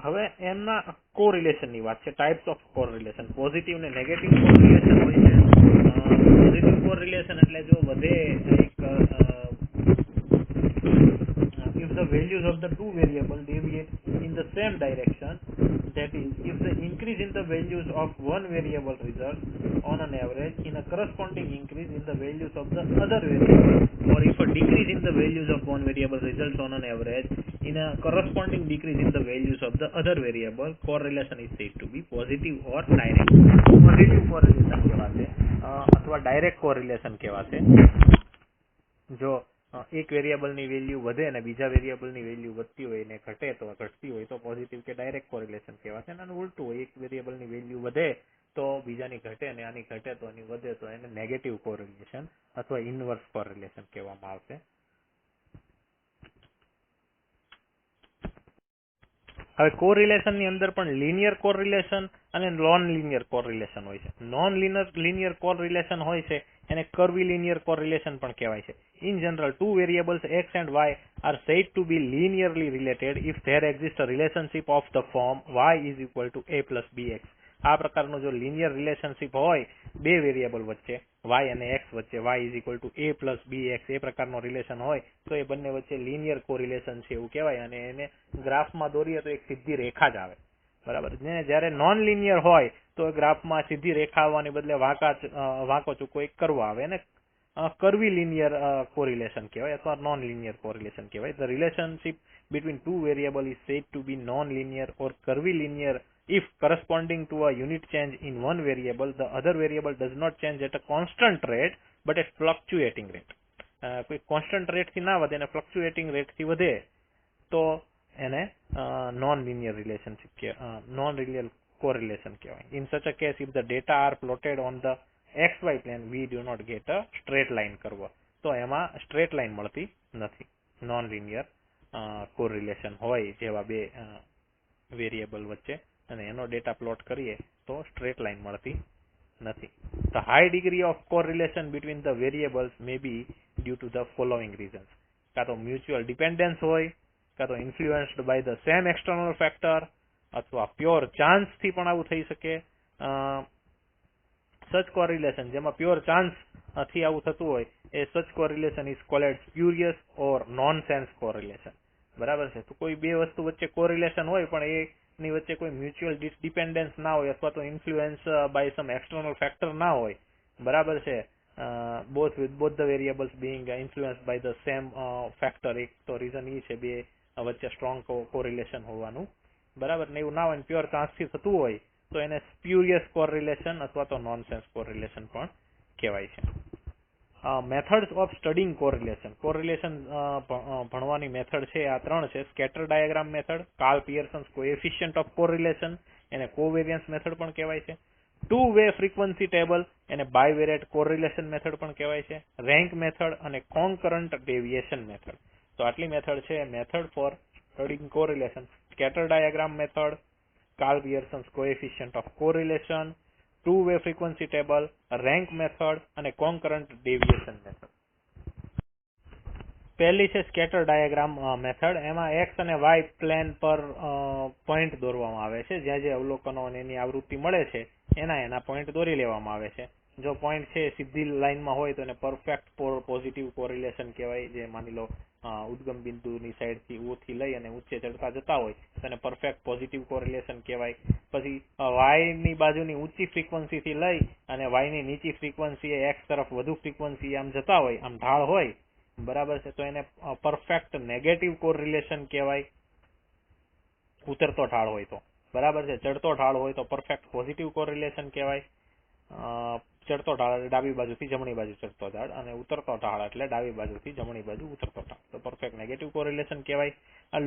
હવે એમના કોરિલેશનની વાત છે. Types of correlation. પોઝિટિવ ને નેગેટિવ કોરિલેશન હોય છે. પોઝિટિવ કોરિલેશન એટલે જો વધે if the values of the two variables deviate in the same direction, that is, if the increase in the values of one variable results on an average in a corresponding increase in the values of the other variable, or if a decrease in the values of one variable results on an average in a corresponding decrease in the values of the other variable, correlation is said to be positive or direct. Positive correlation કહેવાશે અથવા direct correlation કહેવાશે. જો એક વેરિયેબલની value વધે અને બીજા વેરિયેબલની વેલ્યુ વધતી હોય અને ઘટે તો ઘટતી હોય તો પોઝિટિવ કે ડાયરેક્ટ કોરિલેશન કહેવાશે. અને ઉલટું હોય, એક વેરિયેબલની વેલ્યુ વધે તો બીજાની ઘટે અને આની ઘટે તો આની વધે તો એને નેગેટિવ કોરિલેશન અથવા ઇનવર્સ કોરિલેશન કહેવામાં આવશે. હવે કોરિલેશનની અંદર પણ લિનિયર કોરિલેશન અને નોન લિનિયર કોરિલેશન હોય છે. નોન લિનિયર કોરિલેશન હોય છે એને કર્વીલિનિયર કોરિલેશન પણ કહેવાય છે. In general, two variables x and y are said to be linearly related if there exists a relationship of the form y is equal to a plus bx. આ પ્રકારનો જો linear relationship હોય બે variable વચ્ચે, y અને x વચ્ચે, y is equal to a plus bx, એ પ્રકારનો relation હોય તો એ બંને વચ્ચે લિનિયર કોરિલેશન છે એવું કહેવાય. અને એને ગ્રાફમાં દોરીએ તો એક સીધી રેખા જ આવે, બરાબર. જ્યારે નોન લિનિયર હોય તો ગ્રાફમાં સીધી રેખા આવવાની બદલે વાંકો ચૂકો એક કરવો આવે, એને કર્વીલિનિયર કોરિલેશન કહેવાય અથવા નોન લિનિયર કોરિલેશન કહેવાય. The relationship between two variable is said to be non-linear or curvilinear if corresponding to a unit change in one variable, the other variable does not change at a constant rate but at fluctuating rate. કોઈ constant rate થી ના વધે અને fluctuating rate થી વધે તો એને non-linear relationship non-linear correlation કહેવાય. In such a case, if the data are plotted on the xy plane, we do not get a straight line curve. તો એમાં straight line મળતી નથી. Non-linear કોરિલેશન હોય જેવા બે વેરિયેબલ વચ્ચે અને એનો ડેટા પ્લોટ કરીએ તો સ્ટ્રેટ લાઇન મળતી નથી. The high degree of correlation between the variables may be due to the following reasons. કાં તો મ્યુચ્યુઅલ ડિપેન્ડન્સ હોય, કાં તો influenced by the same external factor, અથવા પ્યોર ચાન્સ થી પણ આવું થઈ શકે. સચ કોરિલેશન જેમાં પ્યોર ચાન્સ થી આવું થતું હોય એ such correlation is called spurious or nonsense correlation, બરાબર છે. તો કોઈ બે વસ્તુ વચ્ચે કોરિલેશન હોય પણ એની વચ્ચે કોઈ મ્યુચ્યુઅલ ડિપેન્ડન્સ ના હોય અથવા તો influence by some external factor ના હોય, બરાબર છે. both the variables being influenced by the same factor, એક તો રીઝન એ છે બે વચ્ચે સ્ટ્રોંગ કોરિલેશન હોવાનું, બરાબર ને. એવું ના હોય પ્યોર ચાન્સ થી થતું હોય તો એને સ્પ્યુરિયસ કોરિલેશન અથવા તો નોનસેન્સ કોરિલેશન પણ કહેવાય છે. Methods of studying correlation. Correlation ભણવાની મેથડ છે આ ત્રણ છે. Scatter diagram method, Karl Pearson's coefficient of correlation, એને કોવેરિયન્સ મેથડ પણ કહેવાય છે. ટુ વે ફ્રીક્વન્સી ટેબલ એને બાયવેરિએટ કોરિલેશન મેથડ પણ કહેવાય છે, રેન્ક મેથડ અને કોન્કરન્ટ ડેવિએશન મેથડ. તો આટલી મેથડ છે method for studying correlation. Scatter diagram method, Karl Pearson's coefficient of correlation, two way frequency table, rank method અને કોન્કરન્ટ ડેવિએશન મેથડ. પહેલી છે સ્કેટર ડાયાગ્રામ મેથડ. એમાં એક્સ અને Y plane પર point દોરવામાં આવે છે. જ્યાં જે અવલોકનો અને એની આવૃત્તિ મળે છે એના પોઈન્ટ દોરી લેવામાં આવે છે. જો પોઈન્ટ છે સીધી લાઈનમાં હોય તો એને પરફેક્ટ પોઝિટિવ કોરિલેશન કહેવાય. જે માની લો ઉદ્ગમ બિંદુની સાઈડથી ઓ થી લઈ અને ઊંચે ચડતા જતા હોય તો એને પરફેક્ટ પોઝિટિવ કોરિલેશન કહેવાય. પછી વાય ની બાજુની ઊંચી ફ્રીક્વન્સીથી લઈ અને વાય ની નીચી ફ્રીક્વન્સી એક્સ તરફ વધુ ફ્રીક્વન્સી આમ જતા હોય, આમ ઢાળ હોય, બરાબર છે, તો એને પરફેક્ટ નેગેટિવ કોરિલેશન કહેવાય. ઉતરતો ઢાળ હોય તો, બરાબર છે. ચડતો ઢાળ હોય તો પરફેક્ટ પોઝિટિવ કોરિલેશન કહેવાય. ચડતો ઢાળ એટલે ડાબી બાજુથી જમણી બાજુ ચડતો ઢાળ, અને ઉતરતો ઢાળ એટલે ડાબી બાજુથી જમણી બાજુ ઉતરતો ઢાળ, તો પરફેક્ટ નેગેટિવ કોરિલેશન કહેવાય.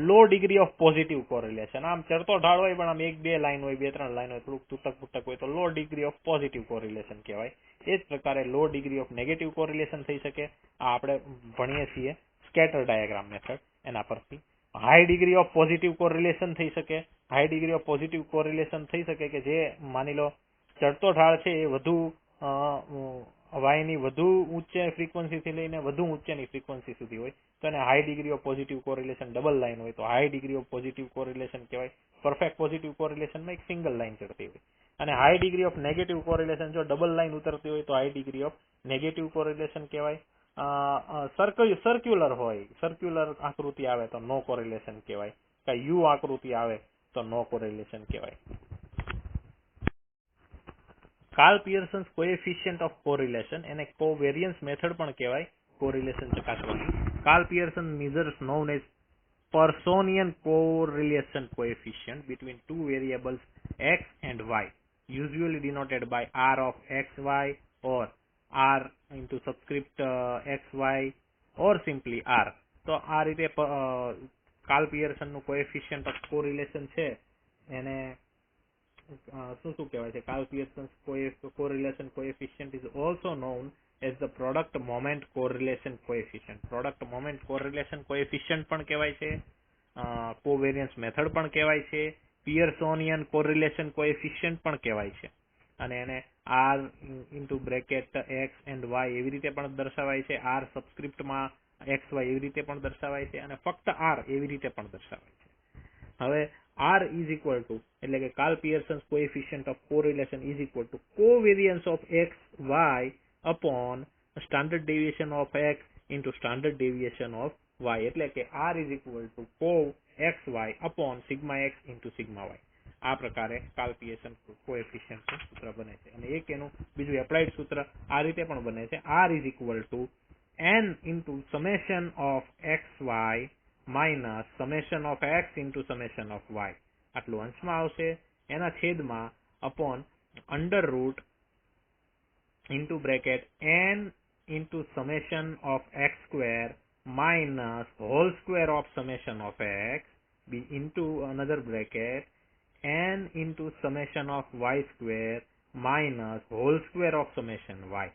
લો ડિગ્રી ઓફ પોઝિટિવ કોરિલેશન, આમ ચડતો ઢાળ હોય પણ આમ 1-2 લાઈન હોય, 2-3 લાઈન હોય, થોડુંક તૂટક ફૂટક હોય તો લો ડિગ્રી ઓફ પોઝિટિવ કોરિલેશન કહેવાય. એ જ પ્રકારે લો ડિગ્રી ઓફ નેગેટિવ કોરિલેશન થઈ શકે. આ આપણે ભણીએ છીએ સ્કેટર ડાયાગ્રામ મેથડ, એના પરથી. High degree of positive correlation થઈ શકે. High degree of positive correlation થઈ શકે કે જે માની લો ચડતો ઢાળ છે એ વધુ વાયની વધુ ઊંચે ફ્રીક્વન્સીથી લઈને વધુ ઊંચેની ફ્રીક્વન્સી સુધી હોય તો એને high degree of positive correlation double line હોય તો high degree of positive correlation કહેવાય. પરફેક્ટ પોઝિટિવ કોરિલેશનમાં એક સિંગલ લાઈન ચડતી હોય. અને high degree of negative correlation જો ડબલ લાઈન ઉતરતી હોય તો high degree of negative correlation કહેવાય. સર્ક્યુલર હોય, સર્ક્યુલર આકૃતિ આવે તો નો કોરિલેશન કહેવાય. કે યુ આકૃતિ આવે તો નો કોરિલેશન કહેવાય. Karl Pearson's coefficient of correlation એને કોવેરિયન્સ મેથડ પણ કહેવાય કોરિલેશન ચકાસવાની. Karl Pearson measures known as Pearsonian correlation coefficient between two variables x and y, usually denoted by r of xy or r into subscript xy or simply r. તો આ રીતે Karl Pearson નું coefficient of correlation છે એને શું કહેવાય છે? Karl Pearson correlation coefficient is also known as the product moment correlation coefficient. product moment correlation coefficient પણ કહેવાય છે, covariance method પણ કહેવાય છે, Pearsonian correlation coefficient પણ કહેવાય છે. અને એને r into bracket x and y એવી રીતે પણ દર્શાવાય છે, r સબસ્ક્રિપ્ટમાં xy એવી રીતે પણ દર્શાવાય છે, અને ફક્ત r એવી રીતે પણ દર્શાવાય છે. હવે R is equal to એટલે કે Karl Pearson's coefficient of correlation is equal to covariance of x y upon standard deviation of x into standard deviation of y. એટલે કે R is equal to cov xy upon sigma x into sigma y. આ પ્રકારે Karl Pearson coefficient નું સૂત્ર બને છે. અને એક એનું બીજું એપ્લાઇડ સૂત્ર આ રીતે પણ બને છે, R is equal to n into summation of xy minus summation of x into summation of y. આટલું અંશમાં આવશે, એના છેદમાં upon under root into bracket n into summation of x square minus whole square of summation of x be into another bracket n into summation of y square minus whole square of summation y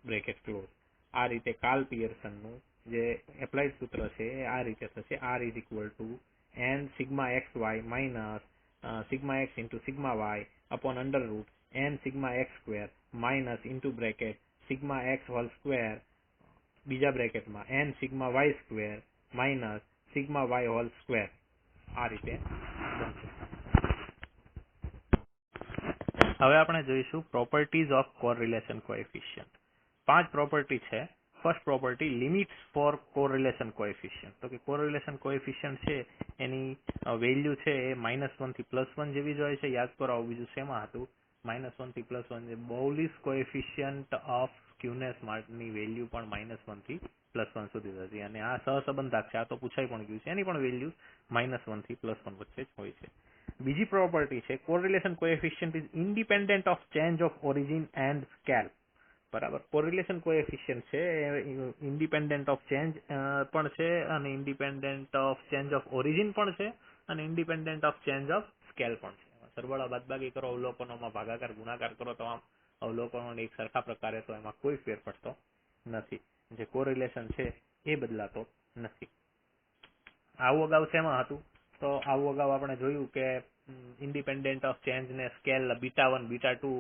bracket close. આ રીતે Karl Pearson નું જે applied સૂત્ર છે આ રીતે થશે. R is equal to n sigma xy minus sigma x into sigma y upon under root n sigma x square minus into bracket sigma x whole square બીજા બ્રેકેટમાં n sigma y square minus sigma y whole square. આ રીતે બનશે. હવે આપણે જોઈશું properties of correlation coefficient. 5 property છે. First property limits for correlation coefficient. તો કે કોરિલેશન કોએફિશિયન્ટ છે એની વેલ્યુ છે એ -1 થી +1 જેવી જ હોય છે. યાદ કરો આવું બીજું શેમાં હતું? -1 થી +1 જે બૌલિસ કોએફિશિયન્ટ ઓફ સ્ક્યુનેસ ની વેલ્યુ પણ -1 થી +1 સુધી હતી. અને આ સહસંબંધાક છે, આ તો પૂછાઈ પણ ગયું છે. એની પણ વેલ્યુ -1 થી +1 વચ્ચે જ હોય છે. બીજી પ્રોપર્ટી છે correlation coefficient is independent of change of origin and scale. બરાબર, કોરિલેશન કોએફિશિયન્ટ છે ઇન્ડિપેન્ડન્ટ ઓફ ચેન્જ પણ છે, અને independent of change of origin પણ છે, અને independent of change of scale પણ છે. સરવાળા બાદબાકી કરો, અવલોકનોમાં ભાગાકાર ગુણાકાર કરો, તમામ અવલોકનોને એક સરખા પ્રકારે, તો એમાં કોઈ ફેર પડતો નથી. જે કોરિલેશન છે એ બદલાતો નથી. આવું અગાઉ શેમાં હતું? તો આવું અગાઉ આપણે જોયું કે ઇન્ડિપેન્ડન્ટ ઓફ ચેન્જ ને સ્કેલ β1 β2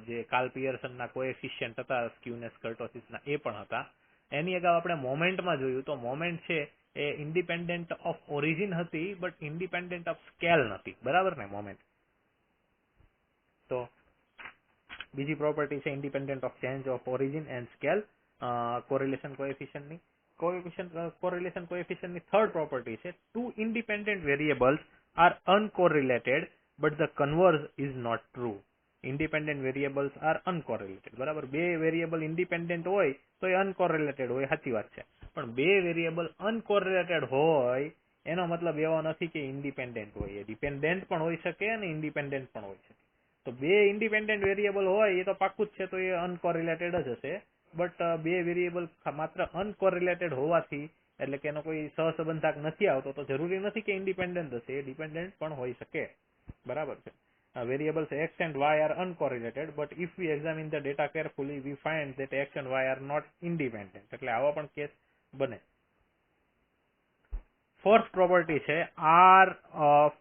જે કાર્લ પિયર્સનના કોએફિશિયન્ટ હતા સ્ક્યુનેસ કર્ટોસિસના એ પણ હતા. એની અગાઉ આપણે મોમેન્ટમાં જોયું તો મોમેન્ટ છે એ ઇન્ડિપેન્ડન્ટ ઓફ ઓરિજિન હતી બટ ઇન્ડિપેન્ડન્ટ ઓફ સ્કેલ નથી. બરાબર ને? મોમેન્ટ. તો બીજી પ્રોપર્ટી છે independent of change of origin and scale correlation કોએફિશિયન્ટની. કોરિલેશન કોએફિશિયન્ટની થર્ડ પ્રોપર્ટી છે two independent variables are uncorrelated but the converse is not true. Independent variables are uncorrelated. બરાબર? બે વેરિયેબલ ઇન્ડિપેન્ડન્ટ હોય તો એ અનકોરિલેટેડ હોય, સાચી વાત છે. પણ બે વેરિયેબલ અનકોરિલેટેડ હોય એનો મતલબ એવો નથી કે ઇન્ડિપેન્ડન્ટ હોય. એ ડિપેન્ડન્ટ પણ હોઈ શકે અને ઇન્ડિપેન્ડન્ટ પણ હોઈ શકે. તો બે ઇન્ડિપેન્ડન્ટ વેરિયેબલ હોય એ તો પાક્કું જ છે, તો એ અનકોરિલેટેડ જ હશે. બટ બે વેરિયેબલ માત્ર અનકોરિલેટેડ હોવાથી, એટલે કે એનો કોઈ સહસંબંધાક નથી આવતો, તો જરૂરી નથી કે ઇન્ડિપેન્ડન્ટ હશે. એ ડિપેન્ડન્ટ પણ હોઈ શકે. બરાબર છે? Variables x and y are uncorrelated, but if we examine the data carefully, we find that x and y are not independent. એટલે આવા પણ કેસ બને. ફોર્થ પ્રોપર્ટી છે r of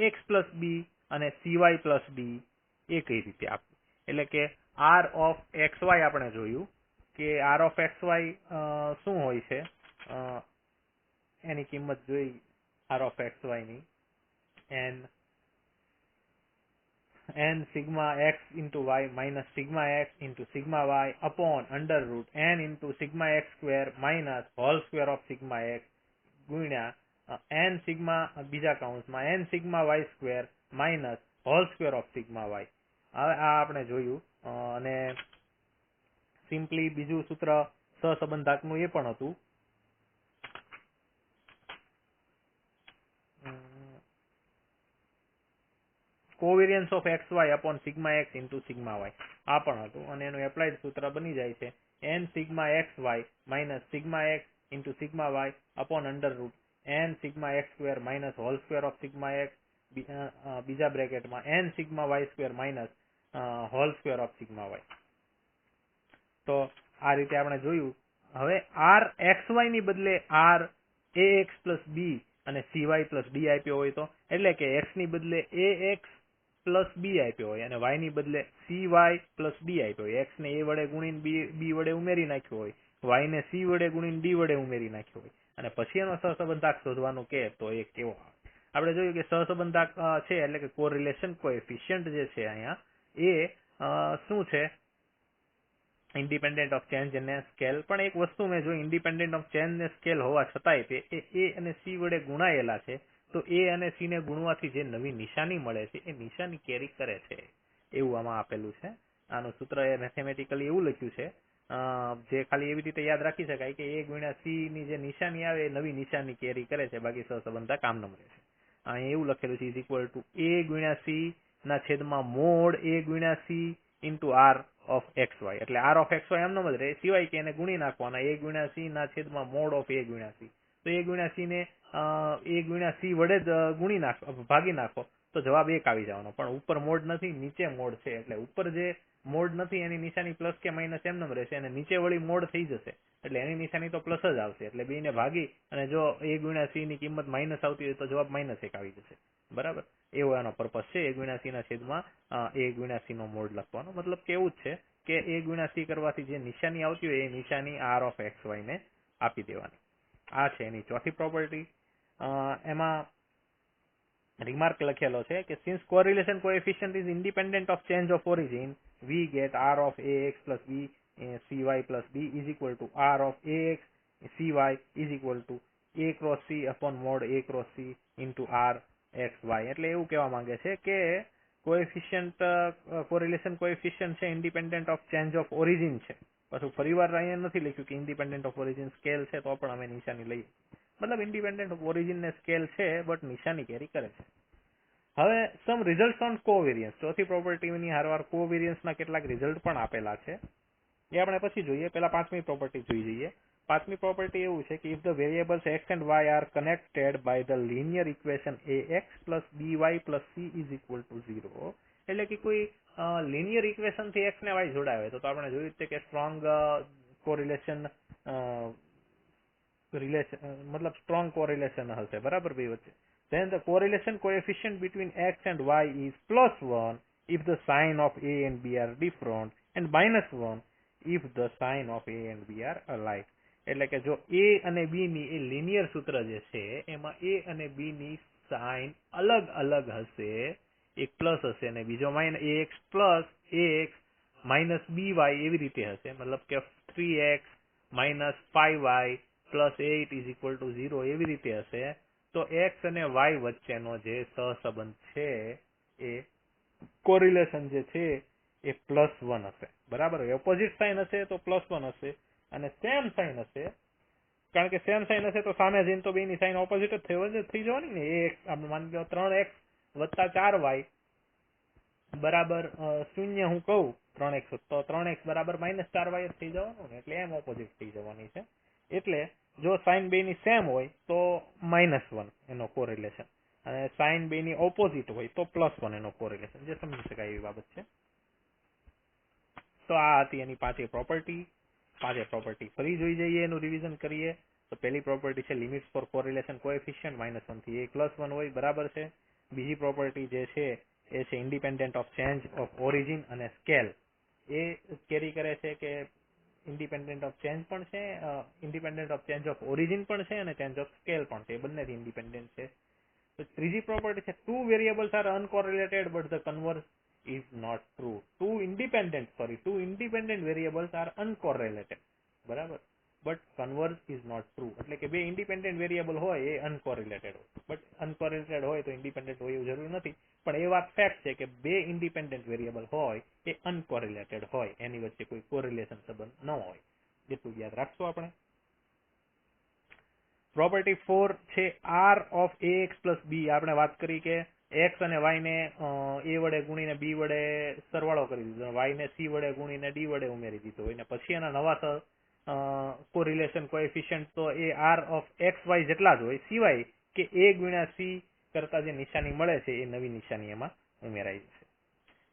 ax plus b અને cy plus d. એ કઈ રીતે આપવું? એટલે કે r of xy આપણે જોયું કે r of xy શું હોય છે, એની કિંમત જોઈ r of xy ની n sigma x into y minus sigma x into sigma y upon under root n into sigma x square minus whole square of sigma x ગુણ્યા n sigma બીજા કૌંસમાં n sigma y square minus whole square of sigma y. હવે આ આપણે જોયું. અને simply બીજું સૂત્ર સહસંબંધાકનું એ પણ હતું covariance of xy upon sigma x into sigma y. આ પણ હતું અને એનું એપ્લાઇડ સૂત્ર બની જાય છે n sigma xy minus sigma x into sigma y upon under root n sigma x square minus whole square of sigma x બીજા બ્રેકેટમાં n sigma y square minus whole square of sigma y. તો આ રીતે આપણે જોયું. હવે r xy ની બદલે r ax plus b અને cy plus d આપ્યો હોય તો, એટલે કે x ની બદલે ax plus b આપ્યો હોય અને y ની બદલે cy plus d આપ્યો હોય. x ને a વડે ગુણીને b વડે ઉમેરી નાખ્યો હોય, y ને c વડે ગુણીને d વડે ઉમેરી નાખ્યો હોય અને પછી એનો સહસંબંધાક શોધવાનું કે તો એ કેવો આવે? આપણે જોયું કે સહસંબંધાક છે એટલે કે કોરિલેશન કોએફિશિયન્ટ જે છે અહીંયા એ શું છે? ઇન્ડિપેન્ડન્ટ ઓફ ચેન્જ અને સ્કેલ. પણ એક વસ્તુ મેં જો ઇન્ડિપેન્ડન્ટ ઓફ ચેન્જ ને સ્કેલ હોવા છતાંય તે એ અને c વડે ગુણાયેલા છે, તો એ અને c ને ગુણવાથી જે નવી નિશાની મળે છે એ નિશાની કેરી કરે છે એવું આમાં આપેલું છે. આનું સૂત્ર એ મેથેમેટિકલી એવું લખ્યું છે જે ખાલી એવી રીતે યાદ રાખી શકાય કે a ગુણ્યા c ની જે નિશાની આવે એ નવી નિશાની કેરી કરે છે, બાકી સહસંબંધા કામનું રહે છે. અહીં એવું લખેલું છે ઇઝ ઇક્વલ ટુ a ગુણ્યા c ના છેદમાં મોડ a ગુણ્યા c into r of xy. એટલે r of xy એમનો જ રહે, સિવાય કે એને ગુણી નાખવાના a ગુણ્યા c ના છેદમાં મોડ ઓફ a ગુણ્યા c. તો a ગુણ્યા c ને a ગુણ્યા c વડે જ ગુણી નાખો, ભાગી નાખો તો જવાબ 1 આવી જવાનો. પણ ઉપર મોડ નથી, નીચે મોડ છે, એટલે ઉપર જે મોડ નથી એની નિશાની પ્લસ કે માઇનસ એમનો રહેશે અને નીચે વળી મોડ થઈ જશે એટલે એની નિશાની તો પ્લસ જ આવશે. એટલે બેને ભાગી અને જો a ગુણ્યા c ની કિંમત માઇનસ આવતી હોય તો જવાબ -1 આવી જશે. બરાબર? એવો એનો પર્પસ છે a ગુણ્યા c ના છેદમાં a ગુણ્યા c નો મોડ લખવાનો. મતલબ કે એવું જ છે કે a ગુણ્યા c કરવાથી જે નિશાની આવતી હોય એ નિશાની r of xy ને આપી દેવાની. આ છે એની ચોથી પ્રોપર્ટી. એમાં રિમાર્ક લખેલો છે કે since correlation coefficient is independent of change of origin, we get r of ax plus b cy plus d is equal to r of ax cy is equal to a cross c upon mod a cross c into r x y. એટલે એવું કહેવા માંગે છે કે coefficient correlation coefficient છે independent of change of origin છે. પાછું ફરીવાર અહીંયા નથી લખ્યું કે ઇન્ડિપેન્ડન્ટ ઓફ ઓરિજિન સ્કેલ છે તો પણ અમે નિશાની લઈએ. મતલબ ઇન્ડિપેન્ડન્ટ ઓફ ઓરિજિન ને સ્કેલ છે બટ નિશાની કેરી કરે છે. હવે સમ રિઝલ્ટ ઓન કોવેરિયન્સ. ચોથી પ્રોપર્ટીની હારવાર કોવેરિયન્સના કેટલાક રિઝલ્ટ પણ આપેલા છે એ આપણે પછી જોઈએ. પહેલા પાંચમી પ્રોપર્ટી જોઈ જઈએ. પાંચમી પ્રોપર્ટી એવું છે કે if the variables x and y are connected by the linear equation ax plus by plus c is equal to 0, એટલે કે કોઈ linear equation થી x ને y જોડાવે તો આપણે જોયું છે કે strong correlation મતલબ strong correlation હશે, બરાબર બે વચ્ચે. Then the correlation coefficient between x and y is +1 if the sign of a and b are different and -1 if the sign of a and b are alike. એટલે કે જો a અને b ની એ linear સૂત્ર જે છે એમાં a અને b ની સાઇન અલગ અલગ હશે, એક પ્લસ હશે અને બીજો ax plus ax minus by એવી રીતે હશે, મતલબ કે 3x minus 5y plus 8 is equal to 0 એવી રીતે હશે, તો x અને y વચ્ચેનો જે સહસંબંધ છે એ કોરિલેશન જે છે એ +1 હશે, બરાબર. ઓપોઝિટ સાઇન હશે તો +1 હશે અને સેમ સાઇન હશે, કારણ કે સેમ સાઇન હશે તો સામે જઈને તો બેની સાઇન ઓપોઝિટ જ થઈ જવાની ને. આપણે માની લો 3x વત્તા 4y બરાબર 0 હું કહું 3x તો 3x બરાબર -4y જ થઈ જવાનું ને, એટલે એમ ઓપોઝિટ થઈ જવાની છે. એટલે જો સાઇન બેની સેમ હોય તો -1 એનો કોરિલેશન અને સાઇન બેની ઓપોઝિટ હોય તો +1 એનો કોરિલેશન, જે સમજી શકાય એવી બાબત છે. તો આ હતી એની પાંચે પ્રોપર્ટી. પાંચે પ્રોપર્ટી ફરી જોઈ જઈએ, એનું રિવિઝન કરીએ. તો પહેલી પ્રોપર્ટી છે લિમિટ્સ ફોર કોરિલેશન કોએફિશિયન્ટ -1 થી a +1 હોય, બરાબર છે. બીજી પ્રોપર્ટી જે છે એ છે independent of change of origin અને સ્કેલ. એ કેરી કરે છે કે ઇન્ડિપેન્ડન્ટ ઓફ ચેન્જ પણ છે, independent of change of origin પણ છે અને ચેન્જ ઓફ સ્કેલ પણ છે, એ બંનેથી ઇન્ડિપેન્ડન્ટ છે. તો ત્રીજી પ્રોપર્ટી છે two variables are uncorrelated but the converse is not true. two independent variables are uncorrelated, બરાબર, but converse is not true. એટલે કે બે ઇન્ડિપેન્ડન્ટ વેરિયેબલ હોય એ અનકોરિલેટેડ હોય, બટ અનકોરિલેટેડ હોય તો ઇન્ડિપેન્ડન્ટ હોય એવું જરૂરી નથી, પણ એ વાત ફેક્ટ છે કે બે ઇન્ડિપેન્ડન્ટ વેરિયેબલ હોય એ અનકોરિલેટેડ હોય, એની વચ્ચે કોઈ કોરિલેશન સંબંધ ન હોય, એટલું યાદ રાખશું આપણે. પ્રોપર્ટી 4 છે r of ax plus b. આપણે વાત કરી કે x અને y ને a વડે ગુણીને b વડે સરવાળો કરી દીધો, y ને c વડે ગુણીને d વડે ઉમેરી દીધો હોય ને પછી એના નવા કોરિલેશન કોએફિશિયન્ટ તો એ r ઓફ x y જેટલા જ હોય, સિવાય કે a ગુણ્યા c કરતા જે નિશાની મળે છે એ નવી નિશાની એમાં ઉમેરાઈ જશે.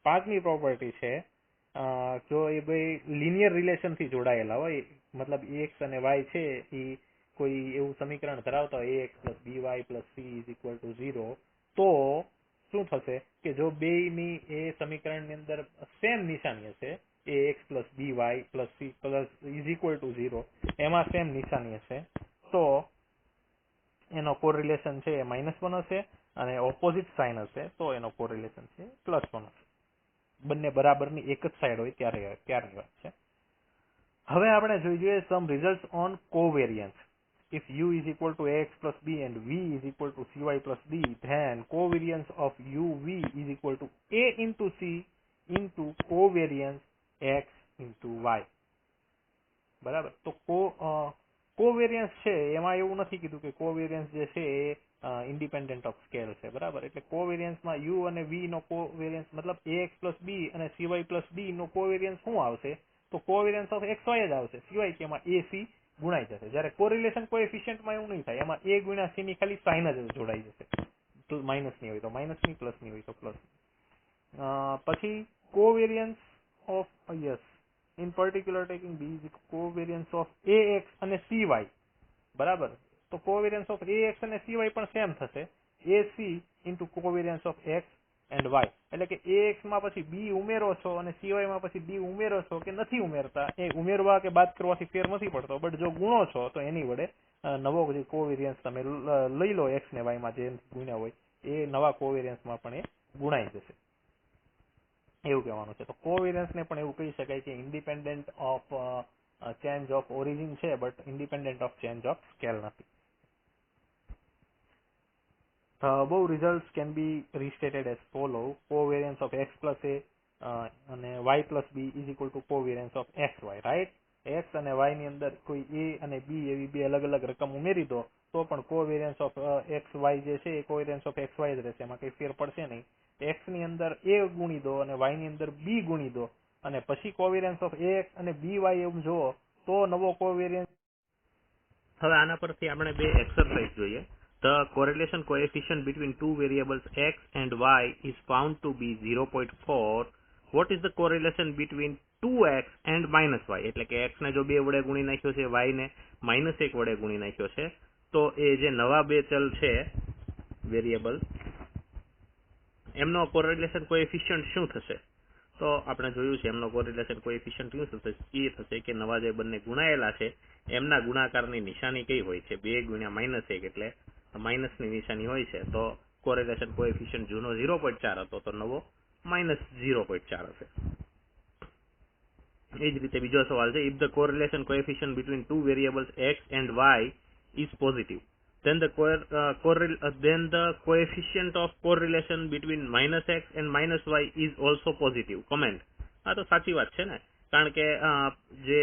પાંચમી પ્રોપર્ટી છે જો એ બે લિનિયર રિલેશન થી જોડાયેલા હોય, મતલબ x અને y છે એ કોઈ એવું સમીકરણ ધરાવતા હોય ax plus by plus c is equal to 0, તો શું થશે કે જો બેયની એ સમીકરણની અંદર સેમ નિશાની હશે, ax plus by plus c plus is equal to 0, એમાં સેમ નિશાની હશે, તો એનો કોરિલેશન છે એ -1 હશે અને ઓપોઝિટ સાઇન હશે તો એનો કોરિલેશન છે +1 હશે. બંને બરાબરની એક જ સાઈડ હોય ત્યારની વાત છે. હવે આપણે જોઈ જોઈએ some result on covariance. If u is equal to ax plus b and v is equal to cy plus d, then covariance of uv is equal to a into c into covariance x into y. બરાબર. તો covariance છે એમાં એવું નથી કીધું કે covariance જે છે એ ઇન્ડિપેન્ડન્ટ ઓફ સ્કેલ છે, બરાબર. એટલે કોવેરિયન્સમાં u અને v નો કોવેરિયન્સ મતલબ ax plus b અને cy plus d નો કોવેરિયન્સ શું આવશે, તો કોવેરિયન્સ ઓફ xy જ આવશે, સિવાય કે એમાં ac ગુણાઈ જશે. જ્યારે કોરિલેશન કોએફિશિયન્ટમાં એવું નહીં થાય, એમાં a ગુણ્યા c ની ખાલી સાઇન જ જોડાઈ જશે, માઇનસ ની હોય તો માઇનસ ની, પ્લસ ની હોય તો પ્લસ. પછી covariance of in particular taking b is covariance of ax અને cy, બરાબર. તો કોવેરિયન્સ ઓફ ax અને cy પણ સેમ થશે, ac into covariance of x and y. એટલે કે ax માં પછી b ઉમેરો છો અને cy માં પછી d ઉમેરો છો કે નથી ઉમેરતા, એ ઉમેરવા કે બાદ કરવાથી ફેર નથી પડતો, બટ જો ગુણો છો તો એની વડે નવો જે કોવેરિયન્સ તમે લઈ લો x ને y માં જે ગુણ્યા હોય એ નવા કોવેરિયન્સમાં પણ એ ગુણાઈ જશે, એવું કહેવાનું છે. તો કોવેરિયન્સ ને પણ એવું કહી શકાય કે independent of change of origin છે, but independent of change of scale નથી. The above results can be restated as follow: covariance of x plus a and y plus b is equal to covariance of xy, right? x અને y ની અંદર કોઈ a અને b એવી બે અલગ અલગ રકમ ઉમેરી દો તો પણ કોવેરિયન્સ ઓફ xy જે છે એ કોવેરિયન્સ ઓફ xy જ રહેશે, એમાં કઈ ફેર પડશે નહીં. x ની અંદર a ગુણી દો અને y ની અંદર b ગુણી દો અને પછી કોવેરિયન્સ ઓફ ax અને by એમ જુઓ તો નવો કોવેરિયન્સ હવે આના પરથી આપણે બે એક્સરસાઇઝ જોઈએ. The correlation coefficient between two variables x and y is found to be 0.4. What is the correlation between 2x and minus y? એટલે કે x ને જો 2 વડે ગુણી નાખ્યો છે, y ને -1 વડે ગુણી નાખ્યો છે, તો એ જે નવા બે ચલ છે વેરિયેબલ, એમનો કોરિલેશન કોએફિશિયન્ટ શું થશે? તો આપણે જોયું છે એમનો કોરિલેશન કોએફિશિયન્ટ શું થશે? એ થશે કે નવા જે બંને ગુણાયેલા છે એમના ગુણાકારની નિશાની કઈ હોય છે? 2 ગુણ્યા -1 એટલે માઇનસની નિશાની હોય છે. તો કોરિલેશન કોએફિશિયન્ટ જૂનો 0.4 હતો તો નવો -0.4 હશે. એ જ રીતે બીજો સવાલ છે, if the correlation coefficient between two variables x and y is positive, then the coefficient of correlation between -x and -y is also positive. Comment. આ તો સાચી વાત છે ને, કારણ કે જે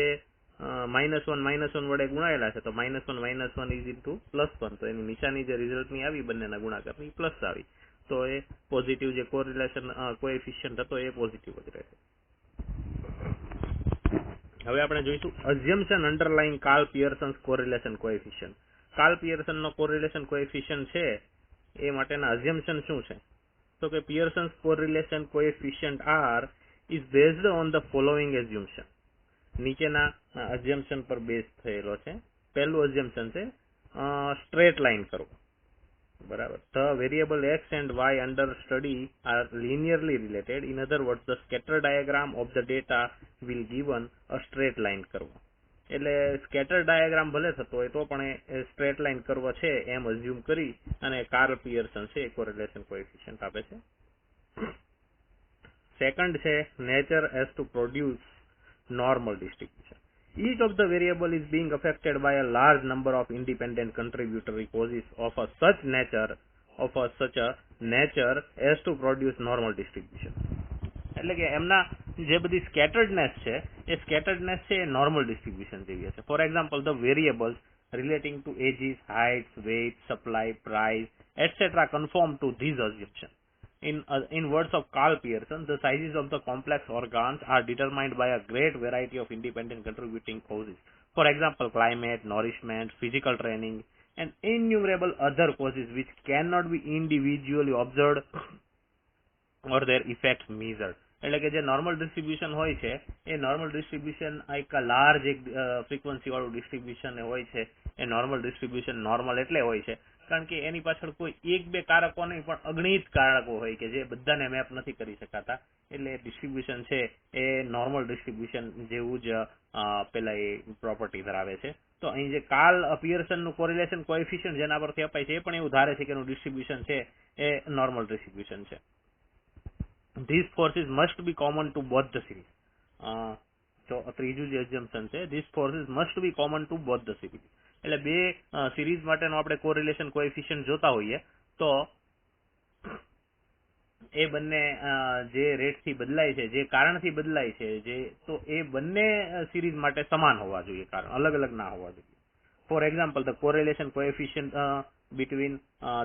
-1 વડે ગુણાયેલા છે તો -1 is into +1, તો એની નિશાની જે રિઝલ્ટની આવી બંનેના ગુણાકારની પ્લસ આવી, તો એ પોઝિટિવ જે કોરિલેશન કોએફિશિયન્ટ હતો એ પોઝિટિવ જ રહેશે. હવે આપણે જોઈશું assumption underlying Karl Pearson's correlation coefficient. Karl પિયર્સનનો કોરિલેશન કોએફિશિયન્ટ છે એ માટેના અઝમ્પશન શું છે? તો કે Pearson's correlation coefficient R is based on the following assumption. નીચેના અઝમ્પશન પર બેઝ થયેલો છે. પહેલું અઝમ્પશન છે સ્ટ્રેટ લાઇન કરવો, બરાબર. The variable x and y under study are linearly related. In other words, the scatter diagram of the data will given a straight line કરવો. એટલે સ્કેટર ડાયાગ્રામ ભલે થતો હોય તો પણ એ સ્ટ્રેટ લાઇન કરવો છે એમ અઝ્યુમ કરી અને કાર્લ પિયર્સન છે એ કોરિલેશન કોએફિશિયન્ટ આપે છે. સેકન્ડ છે nature has to produce normal distribution. Each of the variable is being affected by a large number of independent contributory causes of such a nature as to produce normal distribution. એટલે કે એમના જે બધી સ્કેટર્ડનેસ છે એ સ્કેટર્ડનેસ છે એ normal distribution જેવી હશે. For example, the variables relating to ages, heights, weight, supply, price, etcetera conform to these assumptions. In words of Carl Pearson, the sizes of the complex organs are determined by a great variety of independent contributing causes. For example, climate, nourishment, physical training, and innumerable other causes which cannot be individually observed or their effects measured. એટલે કે જે normal distribution હોય છે એ normal distribution એક large એક frequency વાળું distribution હોય છે. એ નોર્મલ ડિસ્ટ્રીબ્યુશન નોર્મલ એટલે હોય છે કારણ કે એની પાછળ કોઈ 1-2 કારકો નહીં પણ અગણિત કારકો હોય કે જે બધાને મેપ નથી કરી શકાતા. એટલે ડિસ્ટ્રીબ્યુશન છે એ નોર્મલ ડિસ્ટ્રીબ્યુશન જેવું જ પેલા એ પ્રોપર્ટી ધરાવે છે. તો અહીં જે કાર્લ પિયર્સનનું કોરિલેશન કોએફિશિયન્ટ જેના પરથી અપાય છે એ પણ એવું ધારે છે કે એનું ડિસ્ટ્રીબ્યુશન છે એ નોર્મલ ડિસ્ટ્રીબ્યુશન છે. These forces must be common to both the series. તો ત્રીજું જે assumption છે, these forces must be common to both the series. એટલે બે સિરીઝ માટેનો આપણે કોરિલેશન કોએફિશિયન્ટ જોતા હોઈએ તો એ બંને જે રેટથી બદલાય છે, જે કારણથી બદલાય છે, જે તો એ બંને સિરીઝ માટે સમાન હોવા જોઈએ, કારણ અલગ અલગ ના હોવા જોઈએ. Four example, the correlation coefficient between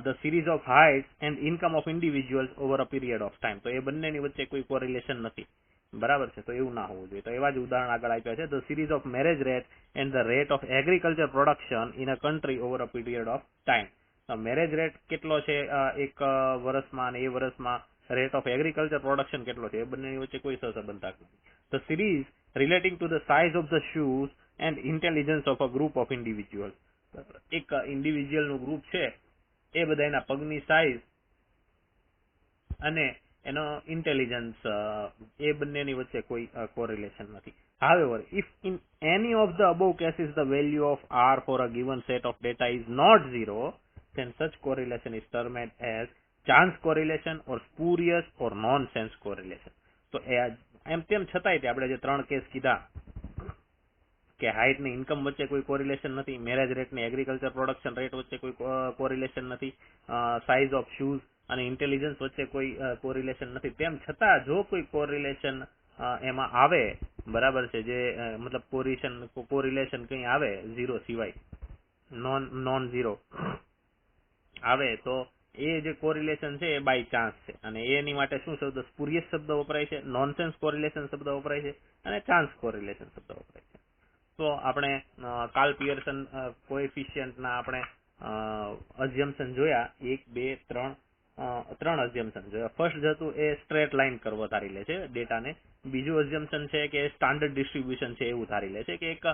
the series of heights and income of individuals over a period of time. તો એ બંનેની વચ્ચે કોઈ કોરિલેશન નથી, બરાબર છે, તો એવું ના હોવું જોઈએ. તો એવા જ ઉદાહરણ આગળ આપ્યા છે. The series of marriage rate and the rate of agriculture production in a country over a period of time. Marriage rate કેટલો છે એક વર્ષમાં અને એ વર્ષમાં રેટ ઓફ એગ્રીકલ્ચર પ્રોડક્શન કેટલો છે એ બંનેની વચ્ચે કોઈ સહસંબંધ નથી. The series relating to the size of the shoes and intelligence of a group of individuals. એક ઇન્ડિવિજ્યુઅલ નું ગ્રુપ છે એ બધા એના પગની સાઇઝ અને એનો ઇન્ટેલિજન્સ એ બંનેની વચ્ચે કોઈ કોરિલેશન નથી. However, if in any of the above cases the value of R for a given set of data is not 0, then such correlation is termed as chance correlation or spurious or nonsense correlation. તો એમ તેમ છતાંય તે આપણે જે 3 case કીધા કે height ને income વચ્ચે કોઈ કોરિલેશન નથી, મેરેજ રેટ ને એગ્રીકલ્ચર પ્રોડક્શન રેટ વચ્ચે કોઈ કોરિલેશન નથી, સાઇઝ ઓફ શૂઝ અને ઇન્ટેલિજન્સ વચ્ચે કોઈ કોરિલેશન નથી, તેમ છતાં જો કોઈ કોરિલેશન એમાં આવે, બરાબર છે, જે મતલબ કોરિલેશન કઈ આવે 0 સિવાય, નોન 0 આવે તો એ જે કોરિલેશન છે એ બાય ચાન્સ છે. અને એની માટે શું શબ્દ સ્પુરિયસ શબ્દ વપરાય છે, નોનસેન્સ કોરિલેશન શબ્દ વપરાય છે અને ચાન્સ કોરિલેશન શબ્દ વપરાય છે.
તો આપણે કાર્લ પિયર્સન કોએફિશિયન્ટના આપણે અઝમ્પશન જોયા 1 2 3 અઝમ્પશન જોયા. ફર્સ્ટ હતું એ સ્ટ્રેટ લાઇન કર્વ ધારી લે છે ડેટાને. બીજું અઝમ્પશન છે કે સ્ટાન્ડર્ડ ડિસ્ટ્રીબ્યુશન છે એવું ધારી લે છે કે એક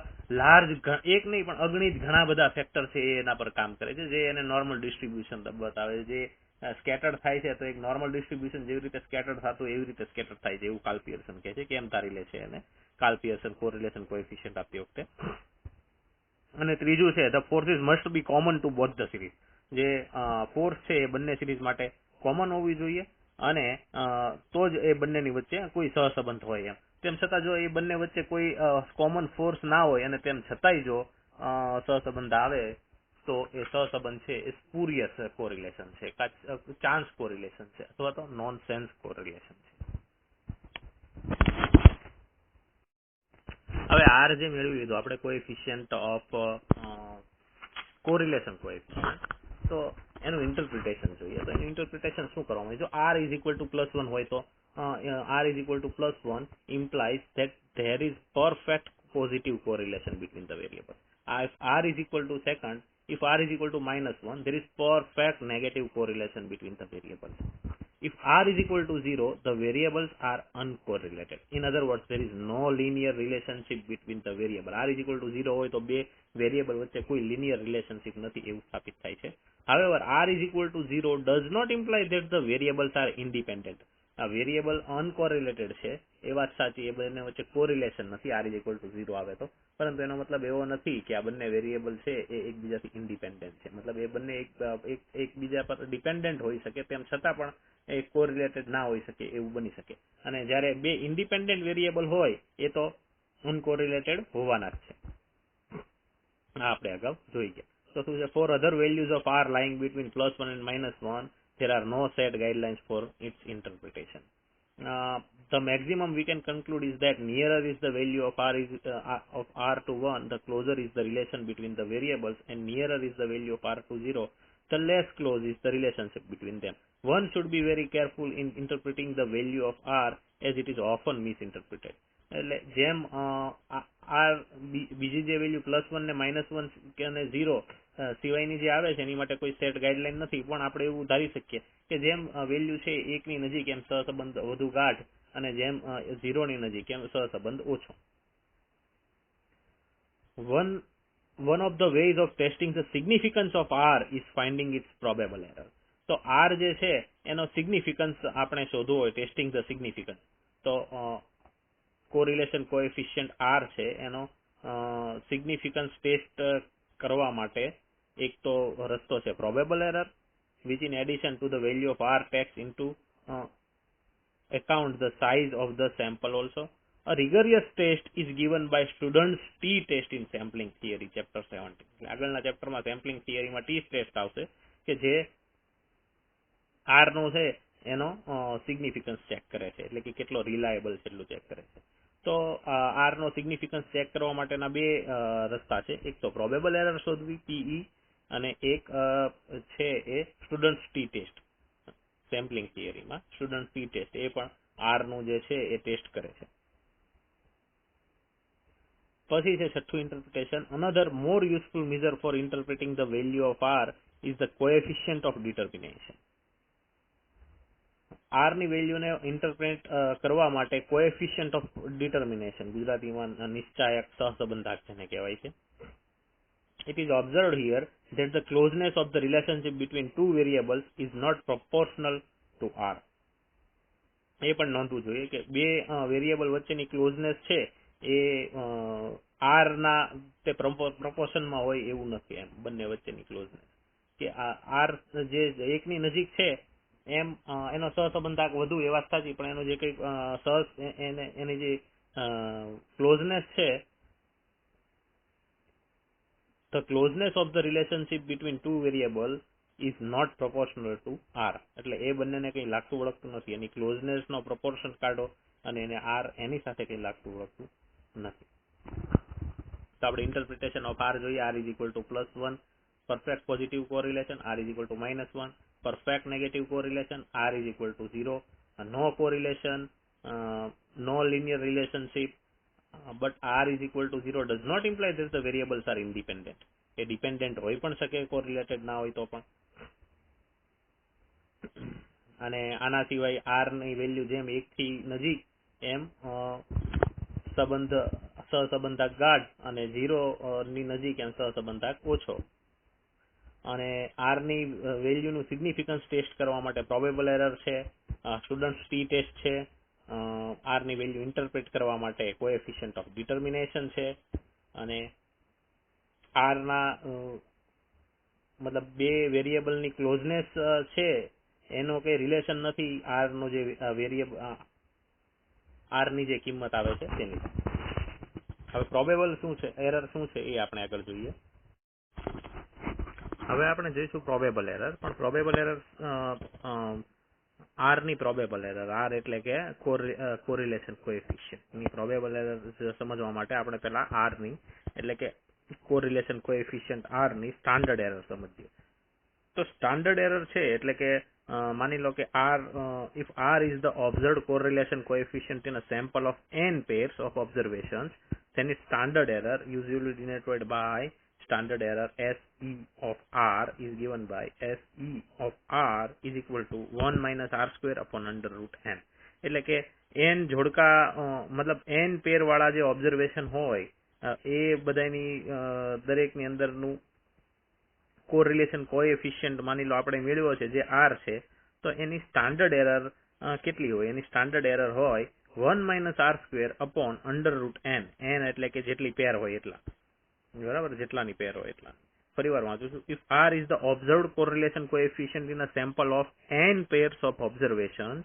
લાર્જ એક નહીં પણ અગણિત ઘણા બધા ફેક્ટર છે એ એના પર કામ કરે છે જે એને નોર્મલ ડિસ્ટ્રીબ્યુશન બતાવે છે. જે સ્કેટર્ડ થાય છે તો એક નોર્મલ ડિસ્ટ્રીબ્યુશન જેવી રીતે સ્કેટર્ડ થતું એવી રીતે સ્કેટર્ડ થાય છે એવું કાર્લ પિયર્સન કહે છે કે એમ ધારી લે છે એને કાર્લ પિયર્સન કોરિલેશન કોએફિશિયન્ટ આપતી વખતે. અને ત્રીજું છે the forces must be common two both the series. જે ફોર્સ છે એ બંને સિરીઝ માટે કોમન હોવી જોઈએ અને તો જ એ બંનેની વચ્ચે કોઈ સહસંબંધ હોય એમ. તેમ છતાં જો એ બંને વચ્ચે કોઈ કોમન ફોર્સ ના હોય અને તેમ છતાંય જો સહસંબંધ આવે તો એ સહસંબંધ છે એ સ્પુરિયસ કોરિલેશન છે, ચાન્સ કોરિલેશન છે અથવા તો નોન સેન્સ કોરિલેશન છે. હવે આર જે મેળવી લીધું આપણે કોએફિશિયન્ટ ઓફ કોરિલેશન કોએફિશિયન્ટ, તો એનું ઇન્ટરપ્રિટેશન જોઈએ. તો એનું ઇન્ટરપ્રિટેશન શું કરવાનું? જો r is equal to +1 હોય તો r is equal to +1 implies that there is perfect positive correlation between the variables. If r is equal to if r is equal to -1, there is perfect negative correlation between the variables. If r is equal to 0, the variables are uncorrelated. In other words, there is no linear relationship between the variable. r is equal to 0 હોય તો બે variable વચ્ચે કોઈ linear relationship નથી એવું સ્થાપિત થાય છે. However, r is equal to 0 does not imply that the variables are independent. આ વેરિયેબલ અનકોરિલેટેડ છે એ વાત સાચી, એ બંને વચ્ચે કોરિલેશન નથી r is equal to 0 આવે તો, પરંતુ એનો મતલબ એવો નથી કે આ બંને વેરિયેબલ છે એ એકબીજાથી ઇન્ડિપેન્ડન્ટ છે. મતલબ એ બંને એકબીજા પર ડિપેન્ડન્ટ હોઈ શકે તેમ છતાં પણ એ કોરિલેટેડ ના હોઈ શકે એવું બની શકે. અને જ્યારે બે ઇન્ડિપેન્ડન્ટ વેરિયેબલ હોય એ તો અનકોરિલેટેડ હોવાના જ છે. આ આપણે અગાઉ જોઈ ગયા. તો શું છે? For other values of r lying between +1 and -1, there are no set guidelines for its interpretation. The maximum we can conclude is that nearer is the value of r to 1, the closer is the relation between the variables, and nearer is the value of r to 0, the less close is the relationship between them. One should be very careful in interpreting the value of r as it is often misinterpreted. એટલે જેમ r બીજી જે value +1 ને -1 કે અને 0 સિવાયની જે આવે છે એની માટે કોઈ સેટ ગાઈડલાઈન નથી, પણ આપણે એવું ધારી શકીએ કે જેમ વેલ્યુ છે 1 ની નજીક એમ સહસંબંધ વધુ ગાઢ અને જેમ 0 ની નજીક એમ સહસંબંધ ઓછો. One of the ways of testing the significance of r is finding its probable error. તો r જે છે એનો સિગ્નિફિકન્સ આપણે શોધવો હોય, ટેસ્ટિંગ ધ સિગ્નિફિકન્સ, તો કોરિલેશન કોએફિશિયન્ટ r છે એનો સિગ્નિફિકન્સ ટેસ્ટ કરવા માટે એક તો રસ્તો છે probable error, which in addition to the value of r takes into account the size of the sample also. A rigorous test is given by students t-test in sampling theory, chapter 17. આગળના ચેપ્ટરમાં sampling થિયરીમાં t-test આવશે કે જે r નો છે એનો significance check કરે છે, એટલે કે કેટલો રિલાયબલ છે એટલું ચેક કરે છે. તો r નો સિગ્નિફિકન્સ ચેક કરવા માટેના બે રસ્તા છે. એક તો પ્રોબેબલ એરર શોધવી PE અને એક છે એ સ્ટુડન્ટ્સ ટી ટેસ્ટ. સેમ્પલિંગ થિયરીમાં સ્ટુડન્ટ ટી ટેસ્ટ એ પણ r નું જે છે એ ટેસ્ટ કરે છે. પછી છે છઠ્ઠું interpretation. Another more useful measure for interpreting the value of r is the coefficient of determination. r ની વેલ્યુને ઇન્ટરપ્રેટ કરવા માટે કોએફિશિયન્ટ ઓફ ડિટર્મિનેશન, ગુજરાતીમાં નિશ્ચાયક સહસંબંધાંક જેને કહેવાય છે. It is observed here that the closeness of the relationship between two variables is not proportional to r. એ પણ નોંધવું જોઈએ કે બે વેરિયેબલ વચ્ચેની ક્લોઝનેસ છે એ r ના તે પ્રપોર્શનમાં હોય એવું નથી. એમ બંને વચ્ચેની ક્લોઝનેસ કે r જે એકની નજીક છે એમ એનો સહસંબંધાંક વધુ એ વાત સાચી, પણ એનો જે કંઈક એની જે ક્લોઝનેસ છે, the closeness of the relationship between two variables is not proportional to r. એટલે એ બંનેને કંઈ લાગતું વળગતું નથી. એની ક્લોઝનેસ નો પ્રપોર્શન કાઢો અને એને r એની સાથે કંઈ લાગતું વળગતું નથી. તો આપણે ઇન્ટરપ્રિટેશન ઓફ r જોઈએ. r is equal to +1 perfect positive correlation, r is equal to -1 perfect negative correlation, r is equal to 0 no correlation, no linear relationship,
but r is equal to 0 does not imply that the variables are independent. એ dependent હોઈ પણ શકે, correlated ના હોય તો પણ. અને આના સિવાય આર ની વેલ્યુ જેમ 1 થી નજીક એમ સહસંબંધાંક ગાઢ અને 0 ની નજીક એમ સહસંબંધાંક ઓછો. અને આર ની વેલ્યુનું સિગ્નિફિકન્સ ટેસ્ટ કરવા માટે પ્રોબેબલ એરર છે, સ્ટુડન્ટ્સ ટી ટેસ્ટ છે, આર ની વેલ્યુ ઇન્ટરપ્રેટ કરવા માટે કોએફિશિયન્ટ ઓફ ડિટર્મિનેશન છે, અને આર ના મતલબ બે વેરિયેબલની ક્લોઝનેસ છે એનો કઈ રિલેશન નથી આર નો જે વેરિયેબલ આર ની જે કિંમત આવે છે તેની. હવે પ્રોબેબલ શું છે, એરર શું છે એ આપણે આગળ જોઈએ. હવે આપણે જોઈશું પ્રોબેબલ એરર. પણ પ્રોબેબલ એરર આર ની પ્રોબેબલ એરર, આર એટલે કે કોરિલેશન કોએફિશિયન્ટ ની પ્રોબેબલ એરર સમજવા માટે આપણે પહેલા આર ની એટલે કે કોરિલેશન કોએફિશિયન્ટ આર ની સ્ટાન્ડર્ડ એરર સમજીએ. તો સ્ટાન્ડર્ડ એરર છે એટલે કે માની લો કે r if r is the observed correlation coefficient in a sample of n pairs of observations, then its standard error usually denoted by standard error SE of R is given by SE of R is equal to 1 minus R square upon under root n. એટલે કે n જોડકા મતલબ n પેર વાળા જે observation હોય એ બધાની દરેકની અંદરનું કોરિલેશન કોએફિશિયન્ટ માની લો આપણે મેળવ્યો છે જે R છે, તો એની સ્ટાન્ડર્ડ એરર કેટલી હોય? એની સ્ટાન્ડર્ડ એરર હોય 1 minus R square upon under root n. n એટલે કે જેટલી પેર હોય એટલા, બરાબર, જેટલાની પેર હોય એટલા. ફરી વાર વાંચું છું. If R is the observed correlation coefficient in a sample of n pairs of observations,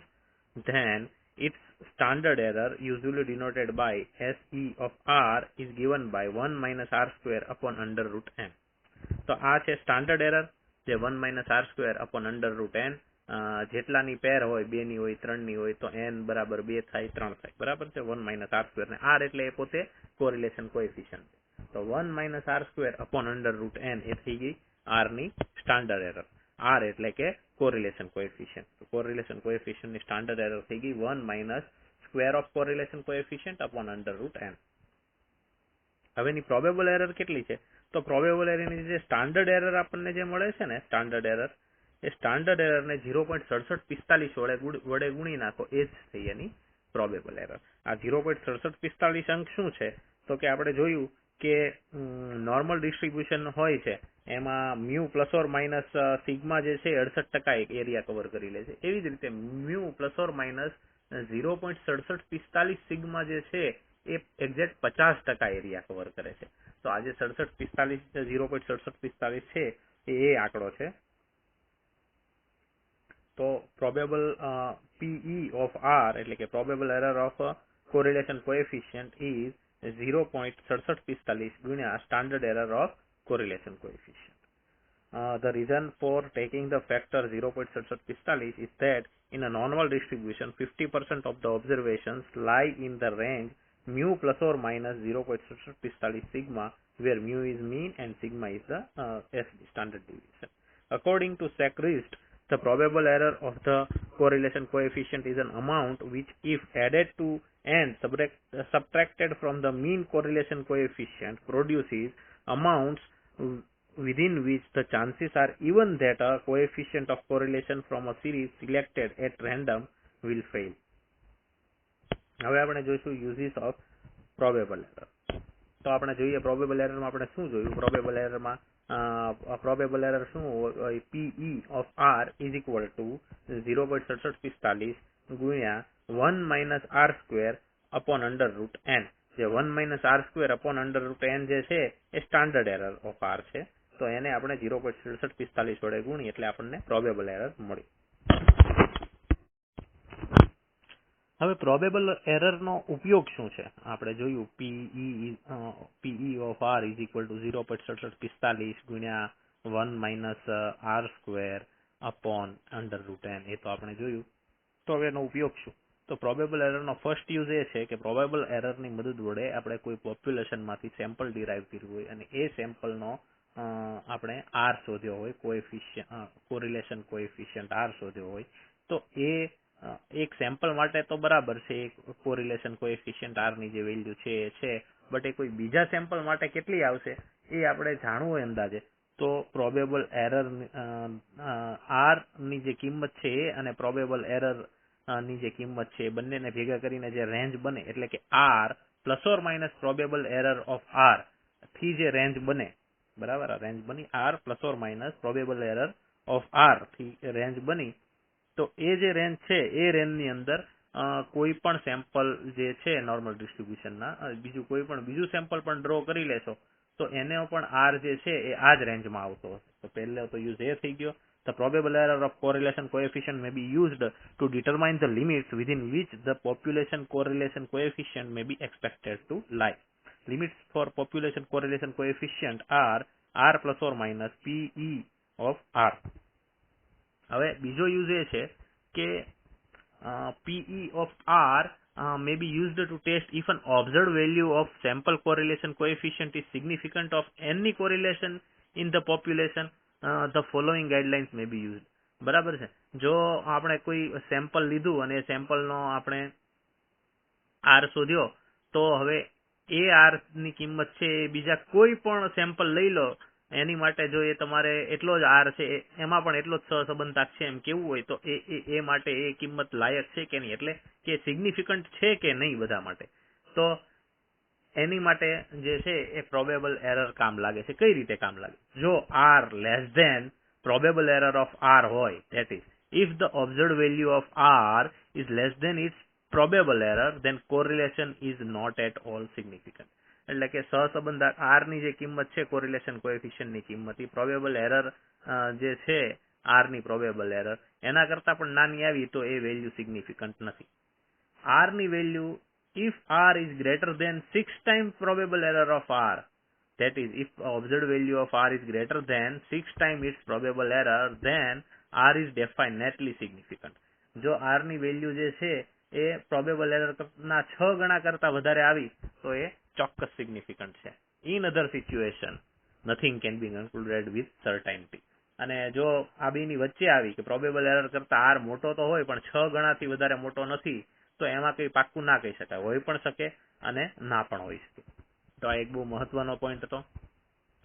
then its standard error usually denoted by SE of R is given by 1 minus R square upon under root n. તો આ છે standard error જે 1 minus R square upon under root n. જેટલાની પેર હોય, 2 ની હોય, 3 ની હોય, તો n બરાબર 2 થાય, 3 થાય, બરાબર છે. 1 minus R square ને R એટલે એ પોતે કોરિલેશન કોએફિશિયન્ટ. તો 1 minus R square upon under root n એ થઈ ગઈ R ની સ્ટાન્ડર્ડ એરર. R એટલે કે કોરિલેશન કોએફિશિયન્ટ. તો કોરિલેશન કોએફિશિયન્ટ ની સ્ટાન્ડર્ડ એરર થઈ ગઈ 1 minus square of correlation coefficient upon under root n. હવે એની પ્રોબેબલ એરર કેટલી છે? તો પ્રોબેબલ એરરની જે સ્ટાન્ડર્ડ એરર આપણને જે મળે છે ને, સ્ટાન્ડર્ડ એરર, એ સ્ટાન્ડર્ડ એરરને 0.6745 વડે ગુણી નાખો, એ જ થઈ એની પ્રોબેબલ એરર. આ 0.6745 અંક શું છે? તો કે આપણે જોયું કે નોર્મલ ડિસ્ટ્રીબ્યુશન હોય છે એમાં mu plus or minus sigma જે છે 68% એરિયા કવર કરી લે છે. એવી જ રીતે mu plus or minus 0.6745 sigma જે છે એ એક્ઝેક્ટ 50% એરિયા કવર કરે છે. તો આજે 0.6745 છે એ આંકડો છે. તો પ્રોબેબલ PE of R એટલે કે probable error of correlation coefficient is 0.6745 ગુણ્યા standard error of correlation coefficient. The reason for taking the factor 0.6745 is that in a normal distribution 50% of the observations lie in the range mu plus or minus 0.6745 sigma, where mu is mean and sigma is the standard deviation. According to Sacrist, the probable error of the correlation coefficient is an amount which, if added to and subtracted from the mean correlation coefficient, produces amounts within which the chances are even that a coefficient of correlation from a series selected at random will fail. હવે આપણે જોઈશું uses of probable error. તો આપણે જોઈએ probable એરરમાં આપણે શું જોયું. Probable એરરમાં probable error શું હોય? PE of R is equal to 0.6745 ગુણ્યા 1 minus R square upon under root n. જે 1 minus R square upon under root n જે છે એ સ્ટાન્ડર્ડ એરર ઓફ R છે. તો એને આપણે 0.6745 વડે ગુણી એટલે આપણને પ્રોબેબલ એરર મળી. હવે પ્રોબેબલ એરરનો ઉપયોગ શું છે આપણે જોયું. PE of R is equal to 0.6745 ગુણ્યા 1 minus R square upon under root n, એ તો આપણે જોયું. તો હવે એનો ઉપયોગ શું? તો પ્રોબેબલ એરરનો ફર્સ્ટ યુઝ એ છે કે પ્રોબેબલ એરરની મદદ વડે આપણે કોઈ પોપ્યુલેશનમાંથી સેમ્પલ ડિરાઈવ કર્યું હોય અને એ સેમ્પલનો આપણે R શોધ્યો હોય, કોરિલેશન કોએફિશિયન્ટ R શોધ્યો હોય, તો એ એક સેમ્પલ માટે તો બરાબર છે, એક કોરિલેશન કોએફિશિયન્ટ આર ની જે વેલ્યુ છે એ છે, બટ એ કોઈ બીજા સેમ્પલ માટે કેટલી આવશે એ આપણે જાણવું હોય અંદાજે, તો પ્રોબેબલ એરર આર ની જે કિંમત છે એ અને પ્રોબેબલ એરર ની જે કિંમત છે એ બંનેને ભેગા કરીને જે રેન્જ બને, એટલે કે r plus or minus probable error of r થી જે રેન્જ બને, બરાબર, આ રેન્જ બની r plus or minus probable error of r થી રેન્જ બની, તો એ જે રેન્જ છે એ રેન્જની અંદર કોઈ પણ સેમ્પલ જે છે નોર્મલ ડિસ્ટ્રીબ્યુશનના બીજું સેમ્પલ પણ ડ્રો કરી લેશો તો એને પણ આર જે છે એ આ જ રેન્જમાં આવતો હશે. તો પહેલો તો યુઝ એ થઈ ગયો. The probable error of correlation coefficient may be used to determine the limits within which the population correlation coefficient may be expected to lie. Limits for population correlation coefficient are r plus or minus PE of r. હવે બીજો use એ છે કે PE of r may be used to test if an observed value of sample correlation coefficient is significant of any correlation in the population. The following guidelines may be used. બરાબર છે. જો આપણે કોઈ sample લીધું અને સેમ્પલનો આપણે R શોધ્યો, તો હવે એ આર ની કિંમત છે એ બીજા કોઈ પણ સેમ્પલ લઈ લો એની માટે જો એ તમારે એટલો જ આર છે એમાં પણ એટલો જ સહસંબંધાંક છે એમ કેવું હોય તો એ માટે એ કિંમત લાયક છે કે નહીં, એટલે કે સિગ્નિફિકન્ટ છે કે નહીં બધા માટે, તો એની માટે જે છે એ પ્રોબેબલ એરર કામ લાગે છે. કઈ રીતે કામ લાગે? જો r less than probable error of r હોય, that is if the observed value of r is less than its probable error, then correlation is not at all significant. એટલે કે સહસંબંધાંક આર ની જે કિંમત છે કોરિલેશન કોએફિશિયન્ટ ની કિંમત, એ probable error જે છે આર ની પ્રોબેબલ એરર એના કરતા પણ નાની આવી તો એ વેલ્યુ સિગ્નિફિકન્ટ નથી. આર ની value if r is greater than 6 times probable error of r, that is if observed value of r is greater than 6 times its probable error, then r is definitely significant. જો r ની value જે છે એ probable error ના 6 ગણા કરતા વધારે આવી તો એ ચોક્કસ સિગ્નિફિકન્ટ છે. In other situation nothing can be concluded with certainty. અને જો આ બેની વચ્ચે આવી કે પ્રોબેબલ એરર કરતા આર મોટો તો હોય પણ 6 ગણાથી વધારે મોટો નથી, તો એમાં કઈ પાક્કું ના કહી શકાય, હોઈ પણ શકે અને ના પણ હોઈ શકે. તો આ એક બહુ મહત્વનો પોઈન્ટ હતો.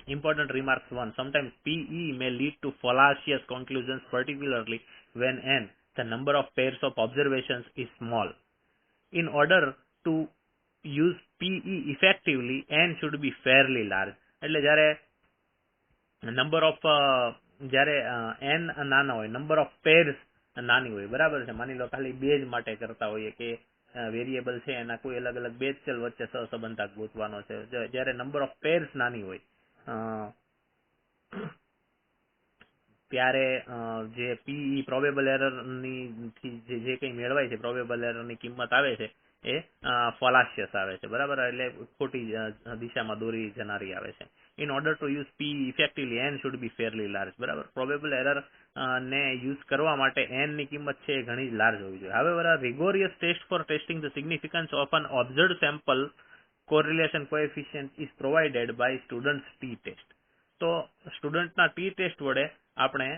Important remarks 1. Sometimes PE may lead to fallacious conclusions, particularly when n, the number of pairs of observations, is small. In order to use PE effectively, n should be fairly large. એટલે જ્યારે n નાના હોય, number of pairs નાની હોય, બરાબર છે. માની લો ખાલી બે જ માટે કરતા હોઈએ કે વેરિયેબલ છે એના કોઈ અલગ અલગ બે જ ચલ વચ્ચે સહસંબંધાંક ગોતવાનો છે, જ્યારે નંબર ઓફ પેર્સ નાની હોય ત્યારે જે પીઈ પ્રોબેબલ એરર ની જે કંઈ મેળવાય છે, પ્રોબેબલ એરર ની કિંમત આવે છે એ ફલાશિયસ આવે છે, બરાબર, એટલે ખોટી દિશામાં દોરી જનારી આવે છે. In order to use P effectively n should be fairly large, બરાબર. પ્રોબેબલ એરર ને યુઝ કરવા માટે એન ની કિંમત છે એ ઘણી લાર્જ હોવી જોઈએ. હવે rigorous test for testing the significance of an observed sample correlation coefficient is provided by students t-test. તો સ્ટુડન્ટના t-test વડે આપણે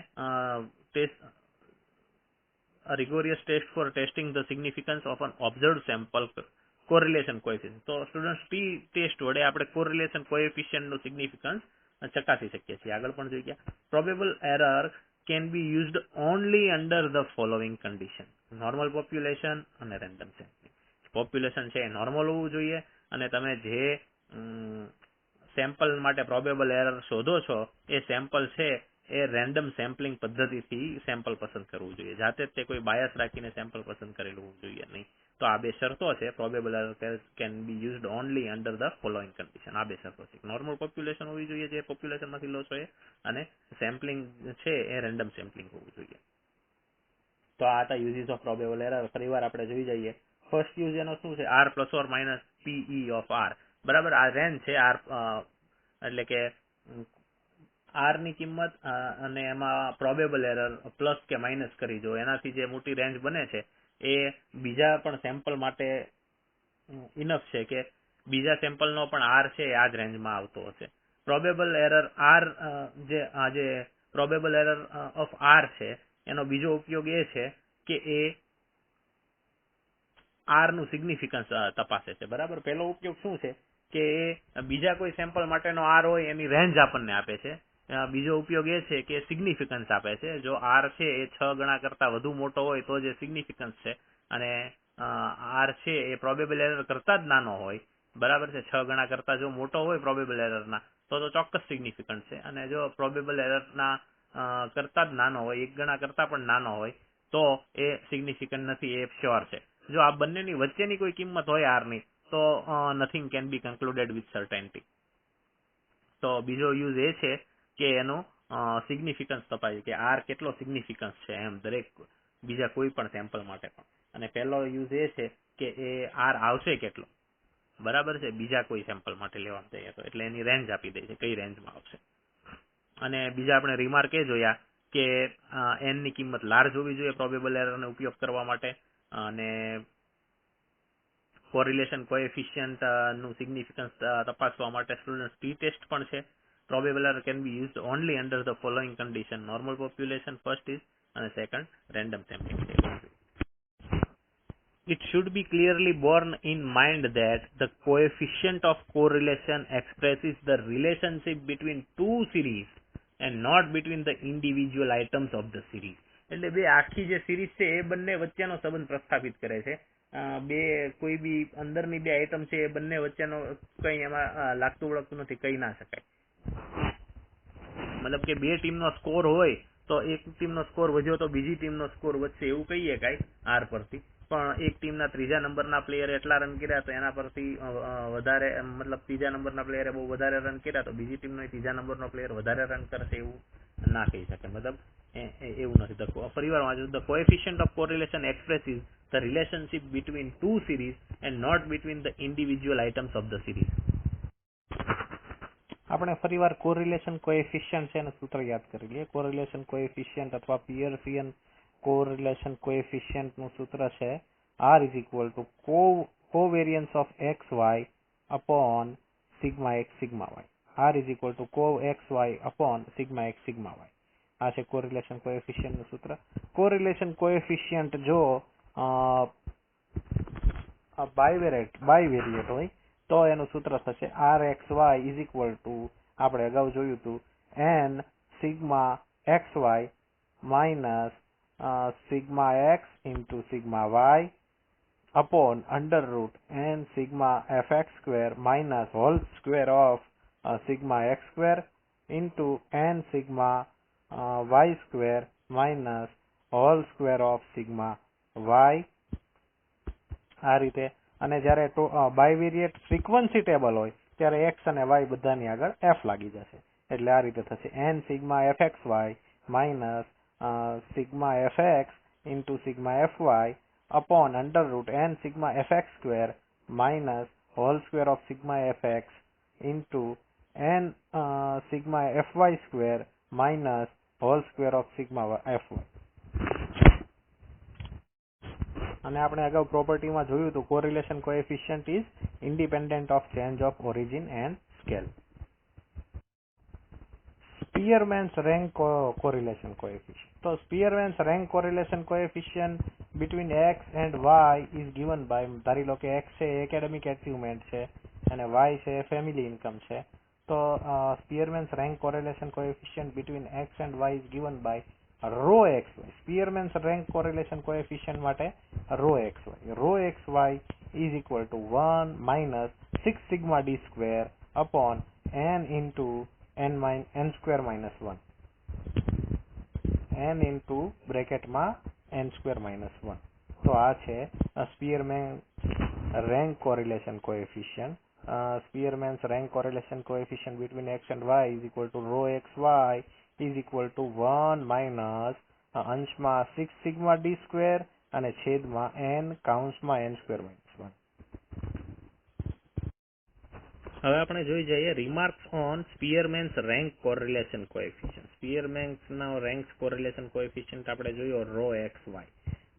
rigorous test for testing the significance of an observed sample correlation coefficient. તો student t-test વડે આપણે correlation coefficient નું significance ચકાસી શકીએ છીએ. આગળ પણ જોઈ ગયા. Probable error can be used only under the following condition: normal population અને random sampling. પોપ્યુલેશન છે એ નોર્મલ હોવું જોઈએ અને તમે જે સેમ્પલ માટે પ્રોબેબલ એરર શોધો છો એ સેમ્પલ છે એ રેન્ડમ સેમ્પલિંગ પદ્ધતિથી સેમ્પલ પસંદ કરવું જોઈએ. જાતે જ તે કોઈ બાયસ રાખીને સેમ્પલ પસંદ કરેલું હોવું જોઈએ નહીં. તો આ બે શરતો છે. Probable error can be used only under the following condition. આ બે શરતો છે. નોર્મલ પોપ્યુલેશન હોવી જોઈએ જે પોપ્યુલેશનમાંથી લો છો એ, અને સેમ્પલિંગ છે એ રેન્ડમ સેમ્પલિંગ હોવું જોઈએ. તો આ હતા યુઝીસ ઓફ પ્રોબેબલ એરર. ફરીવાર આપણે જોઈ જઈએ. ફર્સ્ટ યુઝ એનો શું છે? R plus or minus PE of r, બરાબર. આ રેન્જ છે આર, એટલે કે આર ની કિંમત અને એમાં પ્રોબેબલ એરર પ્લસ કે માઇનસ કરી જો એનાથી જે મોટી રેન્જ બને છે એ બીજા પણ સેમ્પલ માટે ઇનફ છે કે બીજા સેમ્પલનો પણ આર છે એ આ જ રેન્જમાં આવતો હશે. પ્રોબેબલ એરર આર જે પ્રોબેબલ એરર ઓફ આર છે એનો બીજો ઉપયોગ એ છે કે એ આર નું સિગ્નિફિકન્સ તપાસે છે. બરાબર, પહેલો ઉપયોગ શું છે કે બીજા કોઈ સેમ્પલ માટેનો આર હોય એની રેન્જ આપણને આપે છે. બીજો ઉપયોગ એ છે કે સિગ્નિફિકન્સ આપે છે. જો આર છે એ 6 ગણા કરતા વધુ મોટો હોય તો જે સિગ્નિફિકન્સ છે, અને આર છે એ પ્રોબેબલ એરર કરતા જ નાનો હોય, બરાબર છે, 6 ગણા કરતા જો મોટો હોય પ્રોબેબલ એરરના તો ચોક્કસ સિગ્નિફિકન્ટ છે. અને જો પ્રોબેબલ એરરના કરતા જ નાનો હોય, 1 ગણા કરતા પણ નાનો હોય તો એ સિગ્નિફિકન્ટ નથી, એ શ્યોર છે. જો આ બંનેની વચ્ચેની કોઈ કિંમત હોય આરની તો nothing can be concluded with સર્ટેનિટી. તો બીજો યુઝ એ છે કે એનું સિગ્નિફિકન્સ તપાસે કે આર કેટલો સિગ્નિફિકન્સ છે એમ દરેક બીજા કોઈ પણ સેમ્પલ માટે પણ. અને પહેલો યુઝ એ છે કે એ આર આવશે કેટલો, બરાબર છે, બીજા કોઈ સેમ્પલ માટે લેવા જઈએ તો, એટલે એની રેન્જ આપી દે છે કઈ રેન્જમાં આવશે. અને બીજા આપણે રિમાર્ક એ જોયા કે એન ની કિંમત લાર્જ હોવી જોઈએ પ્રોબેબલ એરરનો ઉપયોગ કરવા માટે, અને કોરિલેશન કોએફિશિયન્ટ નું સિગ્નિફિકન્સ તપાસવા માટે સ્ટુડન્ટ ટી ટેસ્ટ પણ છે. Probable error can be used only under the following condition: normal population first is, અને second random sampling. It should be clearly borne in mind that the coefficient of correlation expresses the relationship between two series and not between the individual items of the series. એટલે બે આખી જે series છે એ બંને વચ્ચેનો સંબંધ પ્રસ્થાપિત કરે છે. બે કોઈ બી અંદરની બે આઈટમ છે એ બંને વચ્ચેનો કઈ એમાં લાગતું વળગતું નથી, કહી ના શકાય. મતલબ કે બે ટીમનો સ્કોર હોય તો એક ટીમનો સ્કોર વધ્યો તો બીજી ટીમનો સ્કોર વધશે એવું કહીએ કાંઈ આર પરથી, પણ એક ટીમના ત્રીજા નંબરના પ્લેયરે એટલા રન કર્યા તો એના પરથી વધારે, મતલબ ત્રીજા નંબરના પ્લેયરે બહુ વધારે રન કર્યા તો બીજી ટીમનો ત્રીજા નંબરનો પ્લેયર વધારે રન કરશે એવું ના કહી શકે. મતલબ એવું નથી. ફરીવાર વાંચું, the coefficient of correlation expresses the relationship between two series and not between the individual items of the series. આપણે ફરીવાર કોરિલેશન કોએફિશિયન્ટ છે એનું સૂત્ર યાદ કરી લઈએ. કોરિલેશન કોએફિશિયન્ટ અથવા પિયર્સિયન કોરિલેશન કોએફિશિયન્ટ નું સૂત્ર છે R is equal to covariance of xy upon sigma x sigma y. R is equal to co-xy upon sigma x sigma y. આ છે કોરિલેશન કોએફિશિયન્ટ નું સૂત્ર. કોરિલેશન કોએફિશિયન્ટ જો બાયવેરિયેટ હોય તો એનું સૂત્ર થશે RXY is equal to, આપણે અગાઉ જોયું હતું, n sigma xy minus sigma x into sigma y upon under root n sigma fx square minus whole square of sigma x square into n sigma y square minus whole square of sigma y. આ રીતે. અને જ્યારે બાયવેરિયેટ frequency table હોય ત્યારે x અને y બધાની આગળ f લાગી જશે, એટલે આ રીતે થશે n sigma fxy minus sigma fx into sigma fy upon under root n sigma fx square minus whole square of sigma fx into n sigma fy square minus whole square of sigma fy. અને આપણે અગાઉ પ્રોપર્ટીમાં જોયું હતું correlation coefficient is independent of change of origin and scale. Spearman's rank correlation coefficient. So Spearman's rank correlation coefficient between x and y is given by, ધારી લો કે x છે academic achievement છે અને y છે ફેમિલી ઇન્કમ છે. તો Spearman's rank correlation coefficient between x and y is given by rho xy. Spearman's rank correlation coefficient માટે rho xy. Rho xy is equal to 1 minus 6 sigma d square upon n into n square minus 1. n into bracket માં n square minus 1. તો આ છે Spearman's rank correlation coefficient. Spearman's rank correlation coefficient between x and y is equal to rho xy is equal to 1 minus અંશમાં 6 sigma d square અને છેદમાં n કૌંસમાં n square minus 1. હવે આપણે જોઈ જઈએ remarks on Spearman's rank correlation coefficient. સ્પીયરમેન્સનો rank correlation coefficient આપણે જોયો રો XY.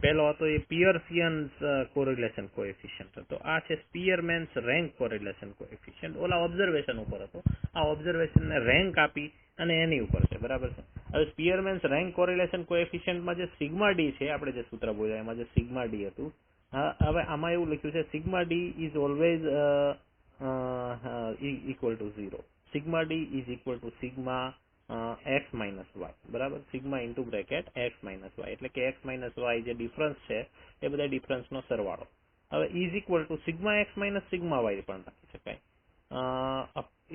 પહેલો હતો એ પિયર્સિયન્સ કોરિલેશન કોએફિશિયન્ટ હતો. આ છે સ્પીયરમેન્સ રેન્ક કોરિલેશન કોએફિશિયન્ટ. ઓલા ઓબ્ઝર્વેશન ઉપર હતો, આ ઓબ્ઝર્વેશનને રેન્ક આપી અને એની ઉપર છે, બરાબર છે. હવે સ્પીયરમેન્સ રેન્ક કોરિલેશન કોએફિશિયન્ટમાં જે સિગ્મા ડી છે, આપણે જે સૂત્ર બોલ્યા એમાં જે સિગ્મા ડી હતું, હવે આમાં એવું લખ્યું છે sigma D is always equal to 0. Sigma D is equal to sigma X minus Y, બરાબર, sigma into bracket X minus Y, એટલે કે એક્સ માઇનસ વાય જે ડિફરન્સ છે એ બધા ડિફરન્સનો સરવાળો. હવે is equal to sigma X minus sigma Y પણ લખી શકાય.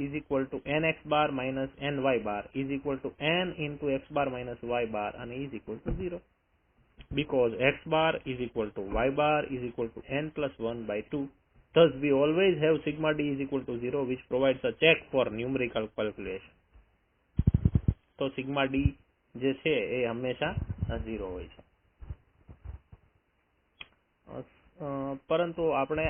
Is equal to N X bar minus N Y bar is equal to N into X bar minus Y બાર અને is equal to 0. Because x bar is equal to y bar is equal to n plus 1 by 2. Thus, we always have sigma d is equal to 0, which provides a check for numerical calculation. તો sigma D જે છે એ હંમેશા 0 હોય છે. પરંતુ આપણે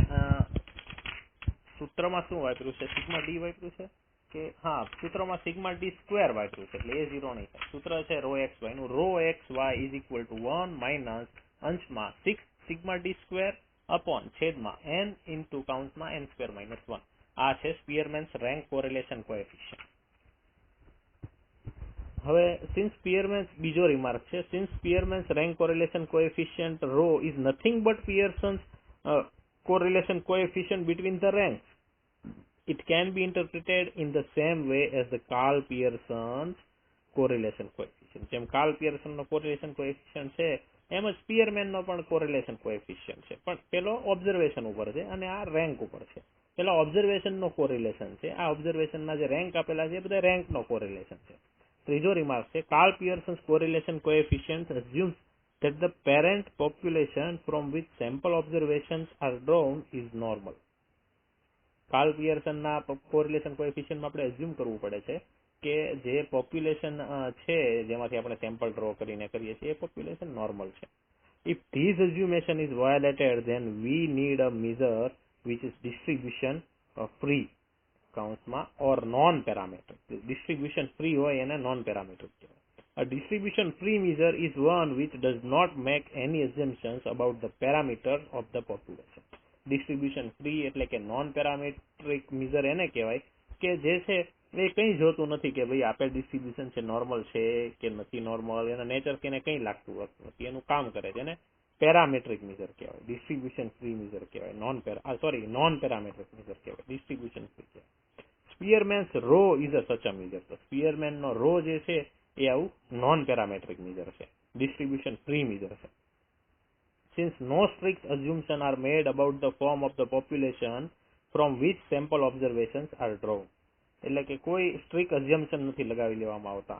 સૂત્રમાં શું વાપર્યું છે? સિગ્મા ડી વાપર્યું છે કે હા, સૂત્રમાં સિગ્મા ડી સ્ક્વેર વાપર્યું છે, એટલે એ 0 નહીં થાય. સૂત્ર છે રો એક્સ વાય નું. Rho X Y is equal to 1 minus અંશમાં 6 સિગ્મા ડી સ્ક્વેર અપોન છેદમાં n ઇન્ટુ કાઉન્ટમાં n સ્ક્વેર માઇનસ 1. આ છે સ્પીયરમેન્સ રેન્ક કોરિલેશન કોએફિશિયન્ટ. હવે સિન્સ સ્પીયરમેન્સ, બીજો રિમાર્ક છે, since Spearman's rank correlation coefficient rho is nothing but Pearson's correlation coefficient between the ranks. It can be interpreted in the same way as the Karl-Pearson's correlation coefficient. જેમ Karl Pearson નો correlation coefficient છે એમ જ સ્પીયરમેન નો પણ correlation coefficient છે, પણ પેલો observation ઉપર છે અને આ રેન્ક ઉપર છે. પેલા ઓબ્ઝર્વેશન નો કોરિલેશન છે, આ ઓબ્ઝર્વેશન ના જે રેન્ક આપેલા છે એ બધા રેન્ક નો કોરિલેશન છે. ત્રીજો રિમાર્ક છે, Karl પિયર્સન્સ correlation coefficient assumes that the parent population from which sample observations are drawn is normal. Karl પિયર્સનના કોરિલેશન કોએફિશિયન્ટમાં આપણે એઝ્યુમ કરવું પડે છે કે જે પોપ્યુલેશન છે જેમાંથી આપણે સેમ્પલ ડ્રો કરીને કરીએ છીએ એ પોપ્યુલેશન નોર્મલ છે. If this assumption is violated, then we need a measure which is distribution free કાઉન્સમાં or non-parametric. Distribution free હોય એને non-parametric કહેવાય. A distribution free measure is one which does not make any assumptions about the parameters of the population. Distribution free એટલે કે non parametric measure એને કહેવાય કે જે છે એ કંઈ જોતું નથી કે ભાઈ આપેલ ડિસ્ટ્રીબ્યુશન છે નોર્મલ છે કે નથી નોર્મલ, એના નેચર કે એને કંઈ લાગતું નથી, એનું કામ કરે છે, એને પેરામેટ્રિક મેજર કહેવાય, ડિસ્ટ્રીબ્યુશન ફ્રી મેજર કહેવાય, નોન પેરામેટ્રિક મેજર કહેવાય, ડિસ્ટ્રીબ્યુશન ફ્રી કહેવાય. સ્પીયરમેન્સ રો ઇઝ અ સચ અ મેજર. તો સ્પીયરમેન નો રો જે છે એ આવું નોન પેરામેટ્રિક મેજર છે, ડિસ્ટ્રીબ્યુશન ફ્રી મેજર છે. Since no strict assumptions are made about the form of the population from which sample observations are drawn. એટલે કે કોઈ સ્ટ્રિક્ટ assumption નથી લગાવી લેવામાં આવતા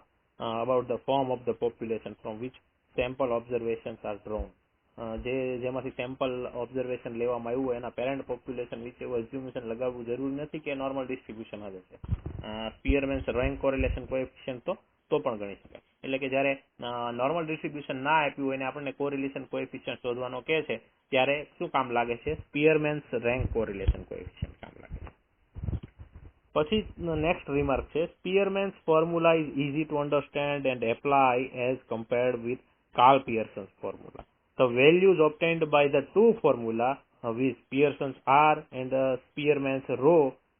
about the form of the population from which sample observations are drawn. જેમાંથી sample observation લેવામાં આવ્યું હોય એના પેરેન્ટ પોપ્યુલેશન વિશે એવું assumption લગાવવું જરૂરી નથી કે નોર્મલ ડિસ્ટ્રીબ્યુશન જ હશે. સ્પીયરમેન્સ રેન્ક કોરિલેશન કોએફિશિયન્ટ તો પણ ગણી શકાય. એટલે કે જ્યારે નોર્મલ ડિસ્ટ્રીબ્યુશન ના આપ્યું હોય ને આપણને કોરિલેશન કોએફિશિયન્ટ શોધવાનો કહે છે ત્યારે શું કામ લાગે છે? સ્પીયરમેન્સ રેન્ક કોરિલેશન કોએફિશિયન્ટ કામ લાગે છે. પછી નેક્સ્ટ રિમાર્ક છે, Spearman's formula is easy to understand and apply as compared with Karl Pearson's formula. The values obtained by the two formula with Pearson's R and Spearman's rho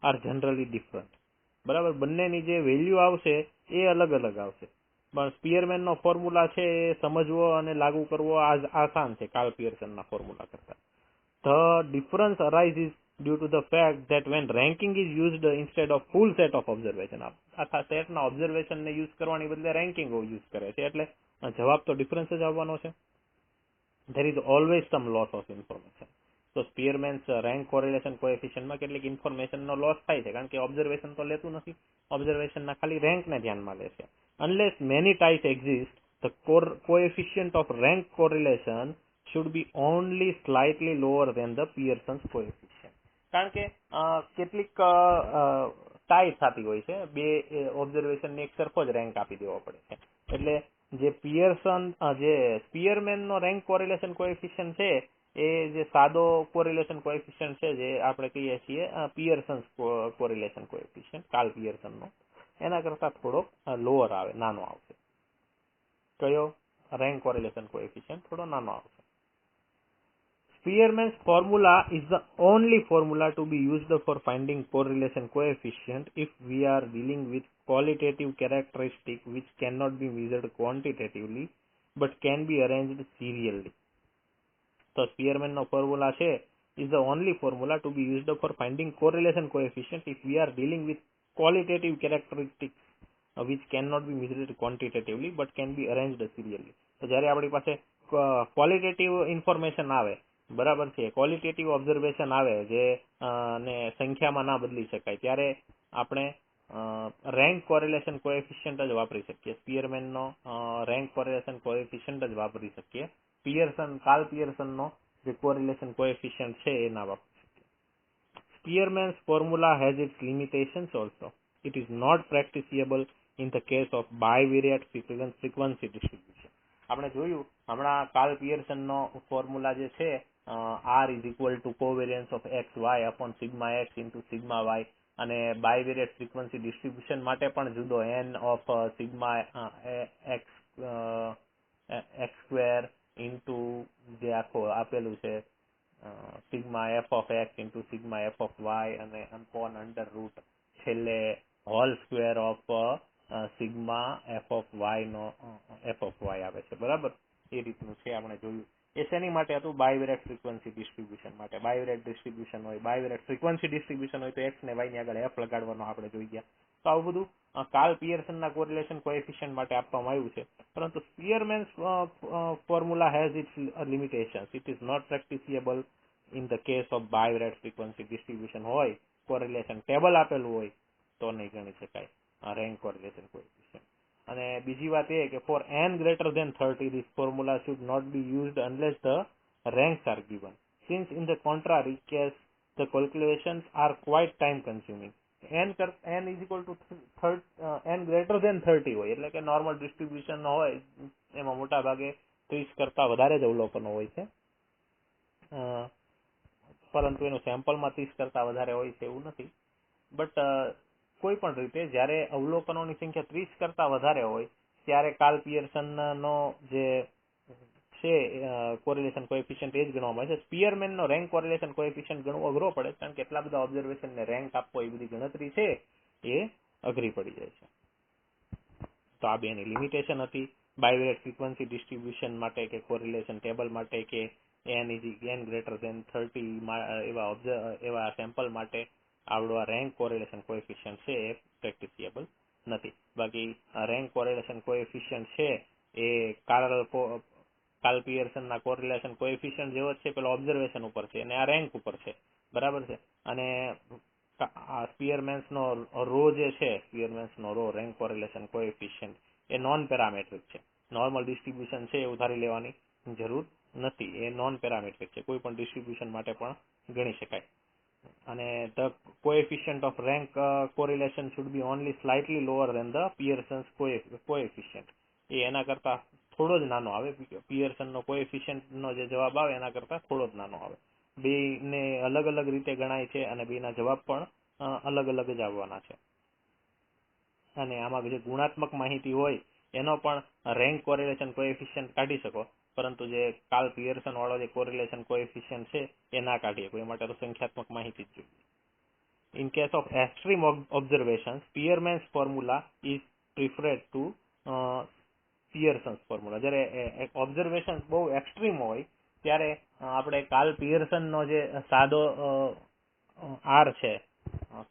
are generally different. બરાબર, બંનેની જે value આવશે એ અલગ અલગ આવશે, પણ સ્પીયરમેન નો formula છે એ સમજવો અને લાગુ કરવો આસાન છે કાર્લ પિયર્સનના ફોર્મ્યુલા કરતા. The difference arises due to the fact that when ranking is used instead of full set of observation, આખા સેટના ઓબ્ઝર્વેશનને યુઝ કરવાની બદલે રેન્કિંગ યુઝ કરે છે, એટલે જવાબ તો ડિફરન્સ જ આવવાનો છે. There is always some loss of information. So Spearman's rank correlation coefficient માં કેટલીક ઇન્ફોર્મેશન નો લોસ થાય છે, કારણ કે ઓબ્ઝર્વેશન તો લેતું નથી, ઓબ્ઝર્વેશન ના ખાલી રેન્ક ને ધ્યાનમાં લે છે. Unless many ties exist, the coefficient of rank correlation should be only slightly lower than the Pearson's coefficient. કારણ કે કેટલીક ટાઈ થતી હોય છે, બે ઓબ્ઝર્વેશન ને એક સરખો જ રેન્ક આપી દેવો પડે છે, એટલે જે સ્પીયરમેન નો રેન્ક કોરિલેશન કોએફિશિયન્ટ છે એ જે સાદો કોરિલેશન કોએફિશિયન્ટ છે જે આપણે કહીએ છીએ પિયર્સન્સ કોરિલેશન કોએફિશિયન્ટ કાર્લ પિયર્સન નો, એના કરતા થોડોક લોઅર આવે, નાનો આવશે. કયો? રેન્ક કોરિલેશન કોએફિશિયન્ટ થોડો નાનો આવશે. Spearman's formula is the only formula to be used for finding correlation coefficient if we are dealing with qualitative characteristic which cannot be measured quantitatively but can be arranged serially. તો સ્પીયરમેન નો formula છે is the only formula to be used for finding correlation coefficient if we are dealing with qualitative characteristics which cannot be measured quantitatively but can be arranged serially. તો જ્યારે આપણી પાસે qualitative information આવે, બરાબર છે, qualitative observation આવે જે ને સંખ્યામાં ના બદલી શકાય, ત્યારે આપણે રેન્ક કોરિલેશન કોએફિશિયન્ટ જ વાપરી શકીએ. સ્પીયરમેનનો રેન્ક કોરિલેશન કોએફિશિયન્ટ જ વાપરી શકીએ. કાર્લ પિયર્સનનો જે કોરિલેશન કોએફિશિયન્ટ છે એ ના વાપરી શકીએ. Spearman's formula has its limitations also. It is not practicable in the case of bivariate frequency distribution. આપણે જોયું હમણાં કાર્લ પિયર્સનનો ફોર્મ્યુલા જે છે R is equal to covariance of x y upon sigma x into sigma y, અને બાયવેરિયેટ frequency distribution માટે પણ જુદો n of sigma x square into જે આખો આપેલું છે sigma f of x into sigma f of y અને upon under root છેલ્લે whole square of sigma f of y no f of y આવે છે, બરાબર? એ રીતનું છે આપણે જોયું. એ શેની માટે હતું? બાયવેરિયેટ ફ્રીક્વન્સી ડિસ્ટ્રીબ્યુશન માટે. બાયવેરિયેટ ડિસ્ટ્રીબ્યુશન હોય, બાયવેરિયેટ ફ્રીક્વન્સી ડિસ્ટ્રીબ્યુશન હોય તો x ને y ની આગળ f લગાડવાનો આપણે જોઈ ગયા. તો આવું બધું કાર્લ પિયર્સનના કોરિલેશન કોએફિશિયન્ટ માટે આપવામાં આવ્યું છે. પરંતુ Spearman's formula has its limitations. It is not practicable in the case of bivariate frequency distribution હોય, કોરિલેશન ટેબલ આપેલું હોય તો નહીં ગણી શકાય રેન્ક કોરિલેશન કોએફિશિયન્ટ. અને બીજી વાત એ કે four n greater than 30 this formula should not be used unless the ranks are given, since in the contrary case the calculations are quite time consuming. n is equal to n greater than 30 હોય એટલે કે normal distribution હોય એમાં મોટા ભાગે 30 કરતા વધારે જ અવલોકનો હોય છે, પરંતુ એનું સેમ્પલમાં 30 કરતા વધારે હોય છે એવું નથી. બટ કોઈ પણ રીતે જ્યારે અવલોકનોની સંખ્યા 30 કરતા વધારે હોય ત્યારે કાર્લ પિયર્સનનો જે છે કોરિલેશન કોએફિશિયન્ટ એ જ ગણવામાં આવે છે. સ્પીયરમેનનો રેન્ક કોરિલેશન કોએફિશિયન્ટ ગણવો અઘરો પડે, કારણ કે એટલા બધા ઓબ્ઝર્વેશનને રેન્ક આપવો એ બધી ગણતરી છે એ અઘરી પડી જાય છે. તો આ બેની લિમિટેશન હતી બાયવેરિયેટ ફ્રીક્વન્સી ડિસ્ટ્રીબ્યુશન માટે કે કોરિલેશન ટેબલ માટે કે n ગ્રેટર ધેન 30 એવા સેમ્પલ માટે આવડો રેન્ક કોરિલેશન કોએફિશિયન્ટ છે એ પ્રેક્ટિસિએબલ નથી. બાકી રેન્ક કોરિલેશન કોએફિશિયન્ટ છે એ કાર્લ પિયર્સનના કોરિલેશન કોએફિશિયન્ટ જેવો જ છે, પેલો ઓબ્ઝર્વેશન ઉપર છે અને આ રેન્ક ઉપર છે, બરાબર છે. અને આ સ્પીયરમેન્સનો રો જે છે, સ્પીયરમેન્સનો રો રેન્ક કોરિલેશન કોએફિશિયન્ટ એ નોન પેરામેટ્રિક છે. નોર્મલ ડિસ્ટ્રીબ્યુશન છે એવું ધારી લેવાની જરૂર નથી, એ નોન પેરામેટ્રિક છે, કોઈ પણ ડિસ્ટ્રીબ્યુશન માટે પણ ગણી શકાય. અને the coefficient of rank correlation should be only slightly lower than the Pearson's coefficient. એ એના કરતા થોડો જ નાનો આવે. પિયર્સનનો કોએફિશિયન્ટનો જે જવાબ આવે એના કરતા થોડો જ નાનો આવે. બેને અલગ અલગ રીતે ગણાય છે અને બેના જવાબ પણ અલગ અલગ જ આવવાના છે. અને આમાં જે ગુણાત્મક માહિતી હોય એનો પણ રેન્ક કોરિલેશન કોએફિશિયન્ટ કાઢી શકો, પરંતુ જે કાર્લ પિયર્સન વાળો જે કોરિલેશન કોએફિશિયન્ટ છે એ ના કાઢીએ, કોઈ માટે તો સંખ્યાત્મક માહિતી જ જોઈએ. In case of extreme observation Spearman's formula is preferred to Pearson's formula. જ્યારે ઓબ્ઝર્વેશન બહુ એક્સ્ટ્રીમ હોય ત્યારે આપણે કાર્લ પિયર્સનનો જે સાદો R છે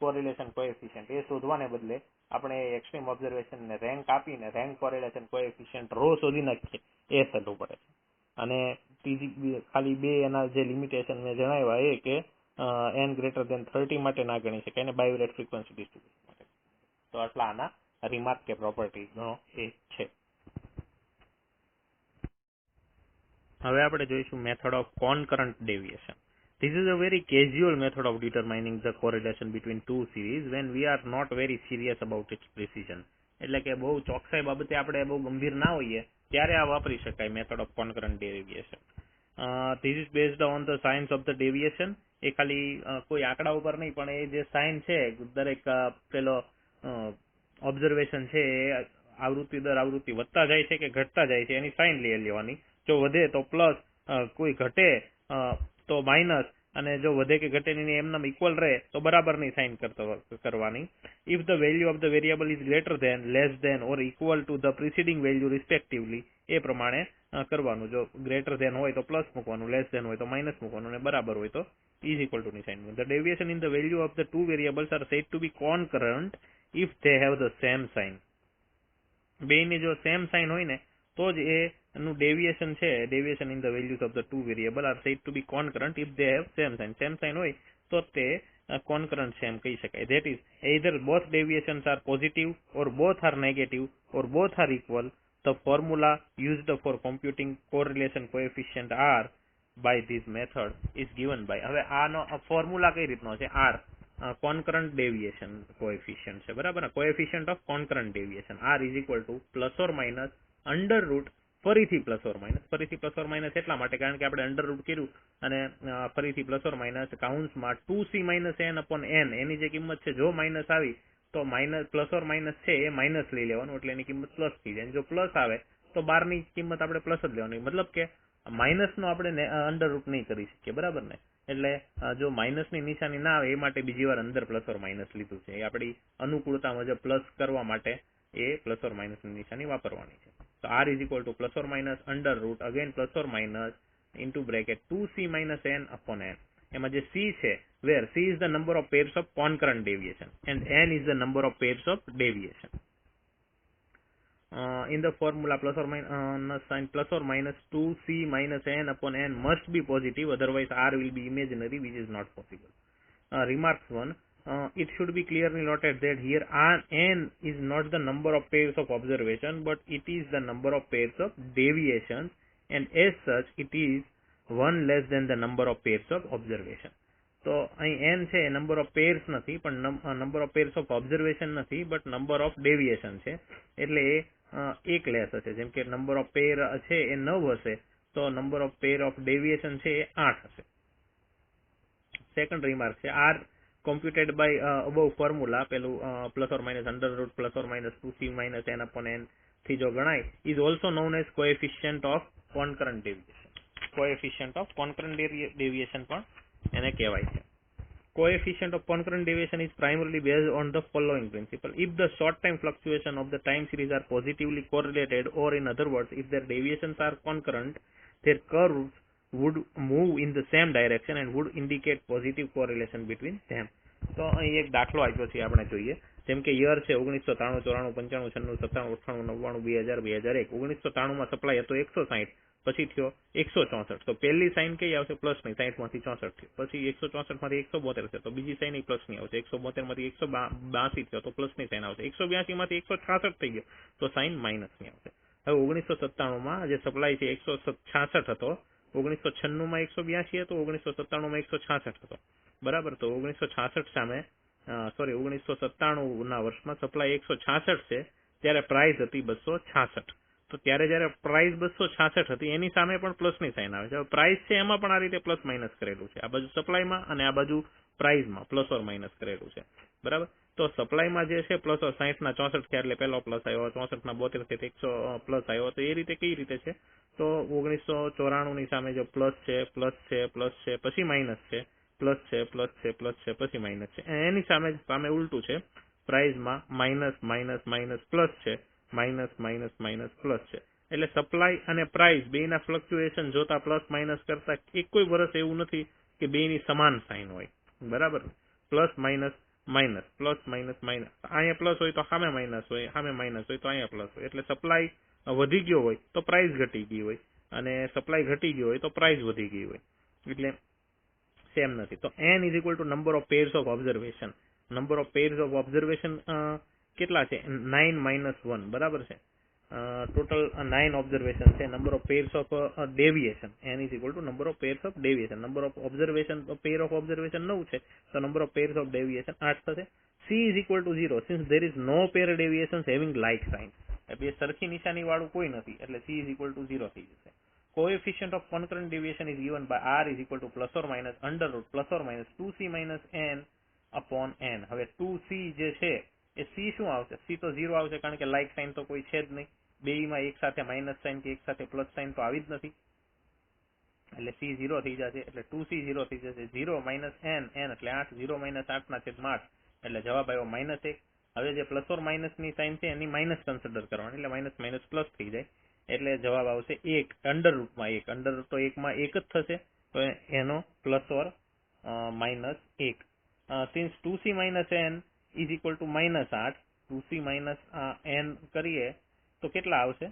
કોરિલેશન કોએફિશિયન્ટ એ શોધવાને બદલે આપણે એક્સ્ટ્રીમ ઓબ્ઝર્વેશનને રેન્ક આપીને રેન્ક કોરિલેશન કોએફિશિયન્ટ રો શોધી નાખીએ એ સહેલું પડે છે. અને ત્રીજી ખાલી બે એના જે લિમિટેશન મેં જણાવ્યા એ કે n ગ્રેટર ધેન 30 માટે ના ગણી શકાય અને બાયવેરિયેટ ફ્રીક્વન્સી ડિસ્ટ્રીબ્યુશન માટે. તો આટલા આના રિમાર્ક કે પ્રોપર્ટી ગણો એ છે. હવે આપણે જોઈશું method of concurrent deviation. This is a very casual method of determining the correlation between two series when we are not very serious about its precision. એટલે કે બહુ ચોકસાઈ બાબતે આપણે બહુ ગંભીર ના હોઈએ ત્યારે આ વાપરી શકાય method of concurrent deviation. This is based on the signs of the deviation. એ ખાલી કોઈ આંકડા ઉપર નહીં, પણ એ જે સાઇન છે દરેક પેલો ઓબ્ઝર્વેશન છે એ આવૃત્તિ દર આવૃત્તિ વધતા જાય છે કે ઘટતા જાય છે એની સાઇન લઈ લેવાની. જો વધે તો પ્લસ, કોઈ ઘટે તો માઇનસ, અને જો વધે કે ઘટે ની એમનામ ઇક્વલ રહે તો બરાબરની સાઇન કરવાની. If the value of the variable is greater than, less than or equal to the preceding value respectively એ પ્રમાણે કરવાનું. જો ગ્રેટર ધેન હોય તો પ્લસ મૂકવાનું, લેસ ધેન હોય તો માઇનસ મૂકવાનું, અને બરાબર હોય તો ઇઝ ઇક્વલ ટુ ની sign. The deviation in the value of the two variables are said to be concurrent if they have the same sign. બેયની જો સેમ સાઇન હોય ને તો જ એનું ડેવિએશન છે, deviation in the values of the two variable are said to be concurrent if they have same sign. Same sign હોય તો તે કોનકરન્ટ છે એમ કહી શકાય. That is either both deviations are positive or both are negative or both are equal. The formula used for computing correlation coefficient R by this method is given by. હવે આનો formula કઈ રીતનો છે? R concurrent deviation coefficient છે, બરાબર ને? coefficient of concurrent deviation R is equal to plus or minus under root, ફરીથી plus or minus. ફરીથી પ્લસ ઓર માઇનસ એટલા માટે કારણ કે આપણે અંડર રૂટ કર્યું અને ફરીથી પ્લસ ઓર માઇનસ કાઉન્સમાં 2c minus n upon n, એની જે કિંમત છે જો માઇનસ આવી તો માઇનસ પ્લસ ઓર માઇનસ છે એ માઇનસ લઈ લેવાનું, એટલે એની કિંમત પ્લસ થઈ જાય. જો પ્લસ આવે તો બારની કિંમત આપણે પ્લસ જ લેવાની, મતલબ કે માઇનસનો આપણે અંડર રૂટ નહીં કરી શકીએ, બરાબર ને? એટલે જો માઇનસની નિશાની ના આવે એ માટે બીજી વાર અંદર પ્લસ ઓર માઇનસ લીધું છે. એ આપણી અનુકૂળતા મુજબ પ્લસ કરવા માટે એ પ્લસ ઓર માઇનસની નિશાની વાપરવાની છે. તો R is equal to plus or minus under root, again plus or minus into bracket 2c minus n upon n. એમાં જે c છે, where c is the number of pairs of concurrent deviation and n is the number of pairs of deviation. In the formula plus or minus sign plus or minus 2c minus n upon n must be positive, otherwise R will be imaginary, which is not possible. Remarks 1. It should be clearly noted that here n is not the number of pairs of observation, but it is the number of pairs of deviations, and as such it is one less than the number of pairs of observation. તો અહીં n છે એ number of pairs નથી, પણ number of pairs of observation નથી, but number of deviation છે, એટલે એ એક less હશે. જેમ કે નંબર ઓફ પેર છે એ 9 હશે તો number of pair of deviation છે એ 8 હશે. સેકન્ડ રિમાર્ક છે, R computed by above formula, પેલું plus or minus under route plus or minus 2c minus n upon n થી જો ગણાય, is also known as coefficient of concurrent deviation. coefficient of concurrent deviation પણ એને કહેવાય છે. coefficient of concurrent deviation is primarily based on the following principle. If the short time fluctuation of the time series are positively correlated, or in other words, if their deviations are concurrent, their curves would move in the same direction and would indicate positive correlation between them. તો અહીં એક દાખલો આપ્યો છે, આપણે જોઈએ. જેમ કે યર છે 1993, 94, 95, 96, 97, 98, 99, 2000, 2001. 1993 માં સપ્લાય હતો 160, પછી થયો 164. તો પહેલી સાઇન કઈ આવશે? પ્લસ ની. 60 માંથી 64 થયો. પછી 164 માંથી 172 છે તો બીજી સાઇન પ્લસ ની આવશે. 172 માંથી 182 થયો તો પ્લસ ની સાઇન આવશે. 182 માંથી 166 થઈ ગયો તો સાઇન માઇનસ ની આવશે. હવે 1997 માં જે સપ્લાય છે 166 હતો, 1996 માં 182 હતો, 1997 માં 166 હતો, બરાબર? તો 1966 સામે 1997 ના વર્ષમાં સપ્લાય 166 છે, ત્યારે પ્રાઇસ હતી 266. તો ત્યારે જયારે પ્રાઇસ 266 હતી એની સામે પણ પ્લસ ની સાઇન આવે છે. પ્રાઇસ છે એમાં પણ આ રીતે પ્લસ માઇનસ કરેલું છે, આ બાજુ સપ્લાયમાં અને આ બાજુ પ્રાઇસમાં પ્લસ ઓર માઇનસ કરેલું છે, બરાબર? તો સપ્લાયમાં જે છે પ્લસ ઓર 60 ના 64 થયા એટલે પહેલો પ્લસ આવ્યો, 64 ના 72 થી 100 પ્લસ આવ્યો. તો એ રીતે કઈ રીતે છે? તો 1994 ની સામે જો પ્લસ છે, પ્લસ છે, પ્લસ છે, પછી માઇનસ છે, પ્લસ છે, પ્લસ છે, પ્લસ છે, પછી માઇનસ છે. એની સામે ઉલટું છે, પ્રાઇસમાં માઇનસ માઇનસ માઇનસ પ્લસ છે, માઇનસ માઇનસ માઇનસ પ્લસ છે. એટલે સપ્લાય અને પ્રાઇસ બેયના ફ્લક્ચ્યુએશન જોતા પ્લસ માઇનસ કરતા એક કોઈ વર્ષ એવું નથી કે બેયની સમાન સાઇન હોય, બરાબર? Plus minus minus, plus minus minus. અહીંયા પ્લસ હોય તો સામે માઇનસ હોય, સામે માઇનસ હોય તો અહીંયા પ્લસ હોય. એટલે સપ્લાય વધી ગયો હોય તો પ્રાઇસ ઘટી ગઈ હોય, અને સપ્લાય ઘટી ગયો હોય તો પ્રાઇસ વધી ગઈ હોય, એટલે સેમ નથી. તો n is equal to number of pairs of observation. number of pairs of observation કેટલા છે? 9 minus 1, બરાબર છે? ટોટલ 9 ઓબ્ઝર્વેશન છે. Number of pairs of deviation, n is equal to number of pairs of deviation. Number of observation, pair of observation 9 છે તો number of pairs of deviation 8 થશે. c is equal to 0 since there is no pair deviations having like sign. બે સરખી નિશાની વાળું કોઈ નથી એટલે c is equal to 0 થઈ જશે. coefficient of concurrent deviation is given by R is equal to plus or minus under root plus or minus 2c minus n upon n. હવે 2c જે છે એ c શું આવશે? c તો 0 આવશે કારણ કે લાઇક સાઇન તો કોઈ છે જ નહીં. બેયમાં એક સાથે માઇનસ સાઇન કે એક સાથે પ્લસ સાઇન તો આવી જ નથી, એટલે c 0 થઈ જશે. એટલે 2c 0 થઈ જશે. 0 minus n, n એટલે 8, 0 minus 8 ના છેદમાં 8, એટલે જવાબ આવ્યો -1. હવે જે પ્લસ ઓર માઇનસ ની સાઇન છે એની માઇનસ કન્સિડર કરવાની, એટલે માઇનસ માઇનસ પ્લસ થઈ જાય. એટલે જવાબ આવશે 1 અંડર રૂટમાં 1. અંડર રૂટ તો 1 માં 1 જ થશે, તો એનો plus or minus 1. Since 2c minus n is equal to -8, 2c minus n કરીએ તો કેટલા આવશે?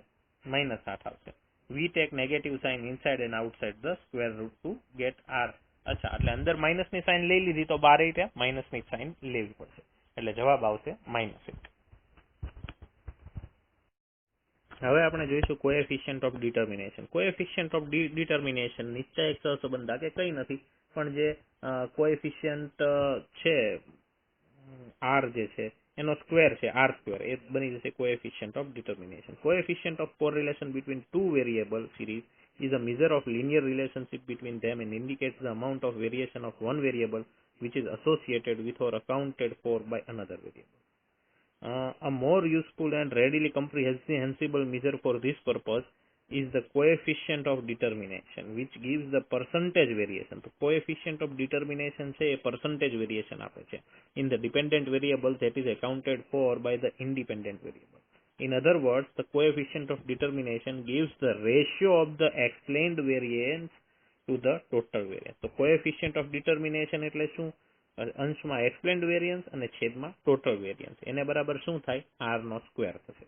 -8 આવશે. We take negative sign inside and outside the square root to get r. અચ્છા, એટલે અંદર માઇનસની સાઇન લઈ લીધી તો બાર ત્યાં માઇનસની સાઇન લેવી પડશે, એટલે જવાબ આવશે -1. હવે આપણે જોઈશું coefficient of determination. Coefficient of determination નિશ્ચયક સહસંબંધ કે કંઈ નથી પણ જે કોએફિશિયન્ટ છે r જે છે એનો સ્ક્વેર છે r², એ બની જશે coefficient of determination. Coefficient of correlation between two variable series is a measure of linear relationship between them and indicates the amount of variation of one variable which is associated with or accounted for by another variable. A more useful and readily comprehensible measure for this purpose is the coefficient of determination, which gives the percentage variation. તો coefficient of determination છે એ percentage variation આપે છે in the dependent variable that is accounted for by the independent variable. In other words, the coefficient of determination gives the ratio of the explained variance to the total variance. તો coefficient of determination એટલે શું? અંશમાં explained variance અને છેદમાં total variance. એને બરાબર શું થાય? r નો સ્ક્વેર થશે.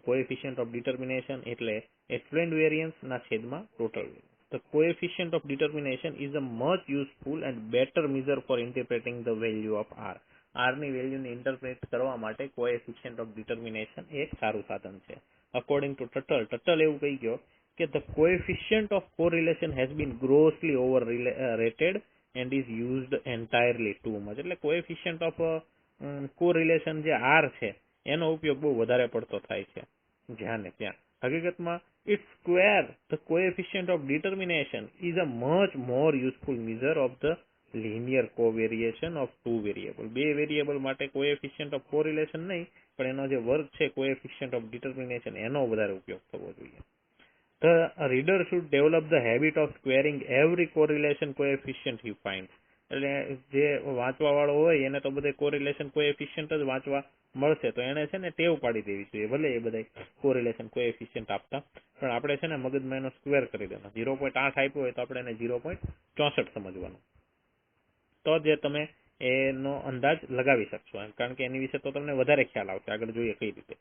coefficient of determination એટલે explained variance ના છેદમાં total variance. The coefficient of determination is a much useful and better measure for interpreting the value of r. r ની વેલ્યુને ઇન્ટરપ્રેટ કરવા માટે coefficient of determination એક સારું સાધન છે. According to Tuttle એવું કહી ગયો કે the coefficient of correlation has been grossly overrated and is used entirely too much. એટલે coefficient of correlation જે r છે એનો ઉપયોગ બહુ વધારે પડતો થાય છે જ્યાં ને ત્યાં. હકીકતમાં its square, the coefficient of determination, is a much more useful measure of the linear covariation of two variable. બે વેરિયેબલ માટે coefficient of correlation નહીં પણ એનો જે વર્ગ છે coefficient of determination એનો વધારે ઉપયોગ થવો જોઈએ. The reader should develop the habit of squaring every correlation coefficient he finds. એટલે જે વાંચવા વાળો હોય એને તો બધે કોરિલેશન કોએફિશિયન્ટ જ વાંચવા મળશે, તો એને છે ને ટેવ પાડી દેવી જોઈએ. ભલે એ બધા કોરિલેશન કોએફિશિયન્ટ આપતા પણ આપણે છે ને મગજમાં એનો સ્ક્વેર કરી દેવાનો. 0.8 આપ્યો હોય તો આપણે એને 0.64 સમજવાનું, તો જે તમે એનો અંદાજ લગાવી શકશો એમ, કારણ કે એની વિશે તો તમને વધારે ખ્યાલ આવશે. આગળ જોઈએ કઈ રીતે.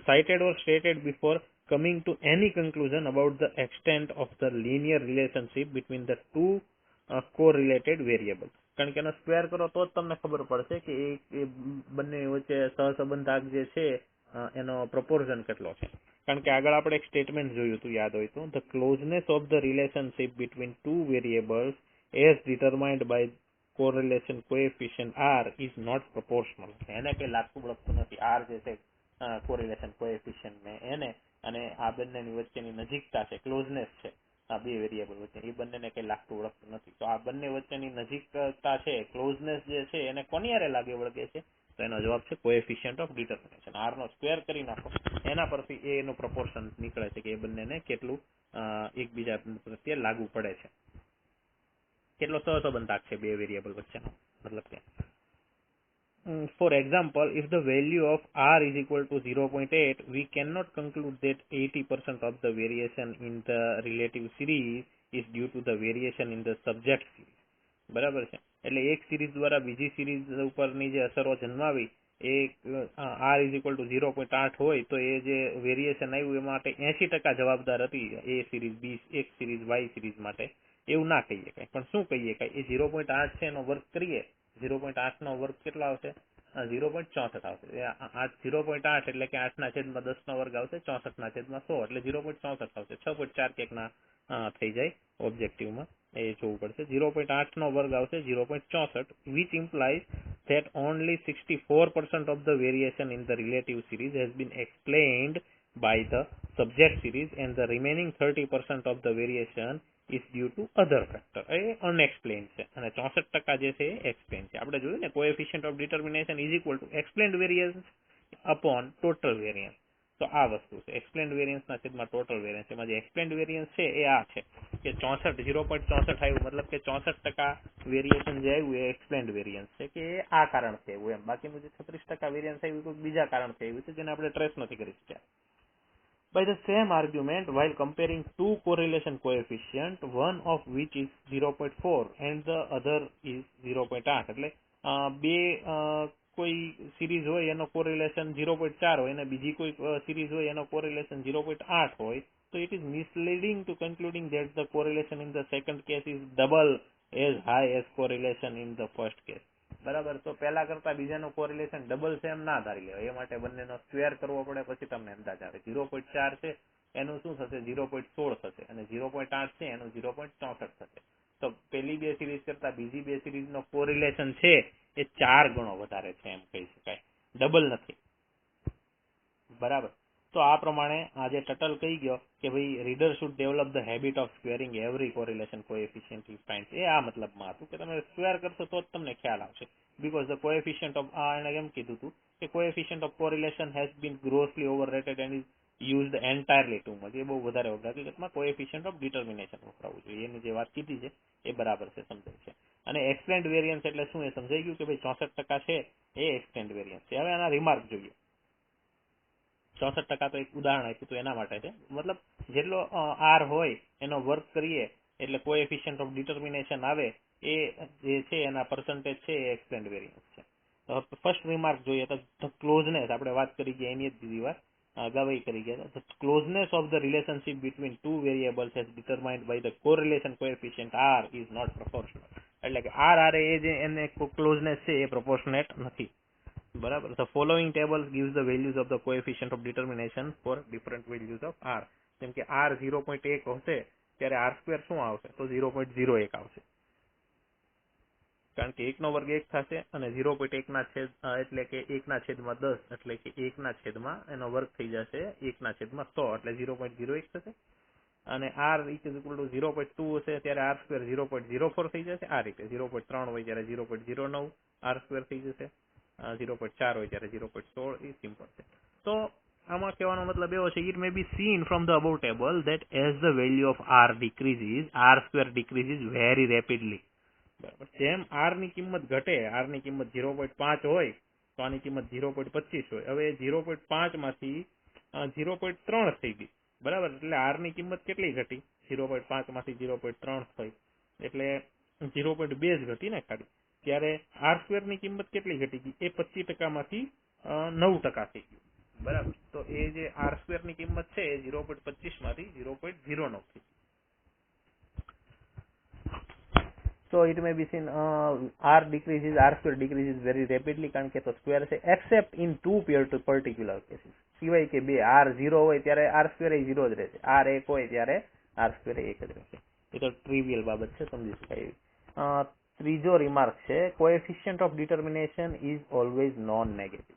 Cited or stated before coming to any conclusion about the extent of the linear relationship between the two correlated variable. કારણ કે એનો સ્ક્વેર કરો તો જ તમને ખબર પડશે કે એ બંને વચ્ચે સહસંબંધાંક જે છે એનો proportion કેટલો છે. કારણ કે આગળ આપણે એક સ્ટેટમેન્ટ જોયું હતું, યાદ હોય તો, the closeness of the relationship between two variables as determined by correlation coefficient r is not proportional. એને કઈ લાગતું વળગતું નથી r જે છે correlation coefficient ને એને, અને આ બંનેની વચ્ચેની નજીકતા છે, ક્લોઝનેસ છે આ બે વેરિયેબલ વચ્ચે, એ બંનેને કઈ લાગતું વળગતું નથી. તો આ બંને વચ્ચેની નજીકતા છે, ક્લોઝનેસ જે છે એને કોની હારે લાગે વળગે છે? તો એનો જવાબ છે કોએફિશિયન્ટ ઓફ ડિટર્મિનેશન. r નો સ્ક્વેર કરી નાખો, એના પરથી એ એનું પ્રપોર્શન નીકળે છે કે એ બંનેને કેટલું એકબીજા પ્રત્યે લાગુ પડે છે, કેટલો સહસંબંધાંક છે બે વેરિયેબલ વચ્ચેનો. મતલબ કે for example, if the value of r is equal to 0.8, we cannot conclude that 80% of the variation in the relative series is due to the variation in the subject series. બરાબર છે? એટલે એક series દ્વારા બીજી series ઉપરની જે અસરો જન્માવી એ r is equal to 0.8 હોય તો એ જે વેરિએશન આવ્યું એ માટે 80% જવાબદાર હતી એ સિરીઝ બી, એક સિરીઝ વાય સિરીઝ માટે, એવું ના કહીએ કાંઈ. પણ શું કહીએ કાંઈ, એ 0.8 છે એનો વર્ક કરીએ, 0.8 નો વર્ગ કેટલો આવશે? 0.64 આવશે. 0.8 એટલે કે 8/10 નો વર્ગ આવશે, 64/100 એટલે 0.64 આવશે. 6.4 ક્યાંક ના થઈ જાય ઓબ્જેક્ટિવમાં, એ જોવું પડશે. 0.8 નો વર્ગ આવશે 0.64, which implies that only 64% of the variation in the relative series has been explained by the subject series and the remaining 30% of the variation is due to other factor. A unexplained છે અને 64% જે છે એ explained છે. આપણે જોયું ને coefficient of determination is equal to explained variance upon total variance. તો આ વસ્તુ છે explained variance ના છેદમાં total variance. એમાં જે explained variance છે એ આ છે કે 0.64 આવ્યું, મતલબ કે 64% વેરિએશન જે આવ્યું એ explained variance છે કે એ આ કારણથી આવ્યું એમ. બાકીનું જે 36% વેરિયન્સ આવ્યું કોઈ બીજા કારણથી આવ્યું છે જેને આપણે ટ્રેસ નથી કરી શક્યા. by the same argument while comparing two correlation coefficient, one of which is 0.4 and the other is 0.8. એટલે બે કોઈ સિરીઝ હોય એનો કોરિલેશન 0.4 હોય અને બીજી કોઈ સિરીઝ હોય એનો કોરિલેશન 0.8 હોય, so it is misleading to concluding that the correlation in the second case is double as high as correlation in the first case. બરાબર. તો પહેલા કરતા બીજાનું કોરિલેશન ડબલ છે એમ ના ધારી લેવાય, એ માટે બંનેનો સ્ક્વેર કરવો પડે પછી તમને અંદાજ આવે. 0.4 છે એનું શું થશે? 0.16 થશે અને 0.8 છે એનું 0.64 થશે. તો પેલી બે સિરીઝ કરતા બીજી બે સિરીઝનો કોરિલેશન છે એ 4 ગણો વધારે છે એમ કહી શકાય, ડબલ નથી. બરાબર. તો આ પ્રમાણે આજે ટટલ કહી ગયો કે ભાઈ reader should develop the habit of squaring every correlation coefficient he finds. એ આ મતલબમાં હતું કે તમે સ્ક્વેર કરશો તો જ તમને ખ્યાલ આવશે. બીકોઝ ધ કોએફિશિયન્ટ ઓફ એને એમ કીધું હતું કે coefficient of correlation has been grossly overrated and is used entirely too much. એ બહુ વધારે વપરાય. હકીકતમાં કોએફિશિયન્ટ ઓફ ડિટર્મિનેશન વપરાવું જોઈએ. એની જે વાત કીધી છે એ બરાબર છે, સમજાય છે. અને એક્સપ્લેન્ડ વેરિયન્સ એટલે શું એ સમજાઈ ગયું કે ભાઈ 64% છે એ એક્સપ્લેન્ડ વેરિયન્સ છે. હવે આના રિમાર્ક જોઈએ. 64% તો એક ઉદાહરણ આપ્યું હતું એના માટે છે. મતલબ જેટલો આર હોય એનો વર્ક કરીએ એટલે કોએફિશિયન્ટ ઓફ ડિટર્મિનેશન આવે એ જે છે એના પર્સન્ટેજ છે એ એક્સપ્લેન્ડ વેરિયન્સ છે. ફર્સ્ટ રિમાર્ક જોઈએ તો ધ ક્લોઝનેસ, આપણે વાત કરી ગયા એની જ બીજી વાર અગાઉ કરી ગયા. The closeness of the relationship between two variables has determined by the correlation coefficient r is not proportional. એટલે કે આર એ જે એને ક્લોઝનેસ છે એ પ્રોપોર્શનેટ નથી. બરાબર. The following table gives the values of the coefficient of determination for different values of r. જેમ કે r 0.1 હશે ત્યારે r સ્ક્વેર શું આવશે? તો 0.01 આવશે, કારણ કે 1 નો વર્ગ 1 થશે અને 0.1 ના છેદ એટલે કે 1 ના છેદમાં 10 એટલે કે 1 ના છેદમાં એનો વર્ગ થઈ જશે 1 ના છેદમાં 100 એટલે 0.01 થશે. અને r = 0.2 હશે ત્યારે r સ્ક્વેર 0.04 થઈ જશે. આ રીતે 0.3 હોય ત્યારે 0.09 r સ્ક્વેર થઈ જશે. 0.4 હોય ત્યારે 0.16. એ સિમ્પલ છે. તો આમાં કહેવાનો મતલબ એવો છે, it may be seen from the above table that as the value of r decreases, r square decreases very rapidly. બરાબર. જેમ r ની કિંમત ઘટે, r ની કિંમત 0.5 હોય તો આની કિંમત 0.25 હોય. હવે 0.5 માંથી 0.3 થઈ ગઈ. બરાબર. એટલે r ની કિંમત કેટલી ઘટી? 0.5 માંથી 0.3 થઈ એટલે 0.2 જ ઘટી ને ખાલી. ત્યારે આર સ્ક્વેર ની કિંમત કેટલી ઘટી ગઈ? એ 25% માંથી 9% થઈ ગયું. બરાબર. તો એ જે આર સ્ક્વેર ની કિંમત છે એ 0.25 માંથી 0.09 થઈ. So it may be seen r square decreases very rapidly, કારણ કે તો સ્ક્વેર છે, except in two particular cases. સિવાય કે બે r 0 હોય ત્યારે r સ્ક્વેર એ 0 જ રહેશે, r 1 હોય ત્યારે r સ્ક્વેર એ 1 જ રહેશે. એ તો ટ્રિવિયલ બાબત છે, સમજી શકાય એવી. ત્રીજો રિમાર્ક છે, coefficient of determination is always non negative.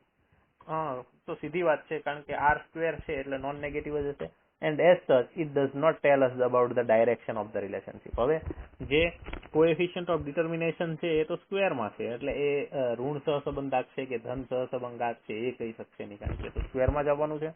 તો સીધી વાત છે, કારણ કે r સ્ક્વેર છે એટલે નોન નેગેટિવ જ હશે. And as such it does not tell us about the direction of the relationship. હવે જે કોએફિશિયન્ટ ઓફ ડિટર્મિનેશન છે એ તો સ્ક્વેરમાં છે એટલે એ ઋણ સહસંબંધાંક છે કે ધન સહસંબંધાંક છે એ કહી શકશે નહીં, કારણ કે તો સ્ક્વેરમાં જ આવવાનું છે.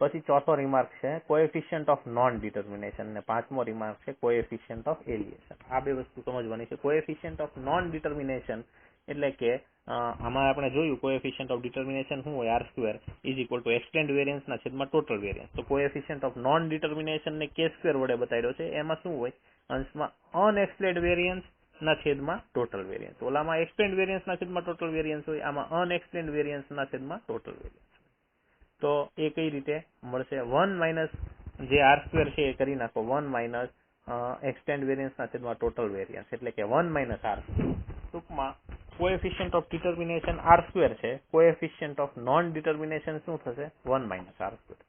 પછી ચોથો રિમાર્ક છે કોએફિશિયન્ટ ઓફ નોન ડિટર્મિનેશન અને પાંચમો રિમાર્ક છે કોએફિશિયન્ટ ઓફ એલિએશન. આ બે વસ્તુ સમજવાની છે. કોએફિશિયન્ટ ઓફ નોન ડિટર્મિનેશન એટલે કે આમાં આપણે જોયું કોએફિશિયન્ટ ઓફ ડિટર્મિનેશન શું હોય? r square is equal two extend variance ના છેદમાં ટોટલ વેરિયન્સ. તો કોએફિશિયન્ટ ઓફ નોન ડિટર્મિનેશન ને k સ્ક્વેર વડે બતાવ્યો છે. એમાં શું હોય? અંશમાં અનએક્સપ્લેન્ડ વેરિયન્સ ના છેદમાં ટોટલ વેરિયન્સ. ઓલામાં એક્સપ્લેન્ડ વેરિયન્સ ના છેદમાં ટોટલ વેરિયન્સ હોય, આમાં અનએક્સપ્લેન્ડ વેરિયન્સ ના છેદમાં ટોટલ વેરિયન્સ. તો એ કઈ રીતે મળશે? 1 માઇનસ જે r સ્ક્વેર છે એ કરી નાખો, 1 માઇનસ એક્સટેન્ડ વેરિયન્સ ના છેદમાં ટોટલ વેરિયન્સ એટલે કે 1 માઇનસ r. ટૂંકમાં coefficient of determination r square છે, કોએફિશિયન્ટ ઓફ નોન ડિટર્મિનેશન શું થશે? 1 minus r square.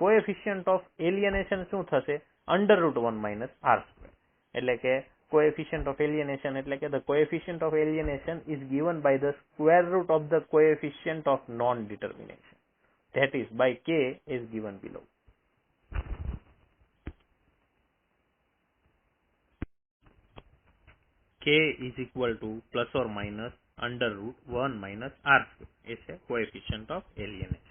Coefficient of alienation શું થશે? √1 માઇનસ r સ્ક્વેર. એટલે કે coefficient of alienation એટલે કે the coefficient of alienation is given by the square root of the coefficient of non determination, that is by k is given below. K is equal to plus or minus √1 minus r square. એ છે coefficient of alienation.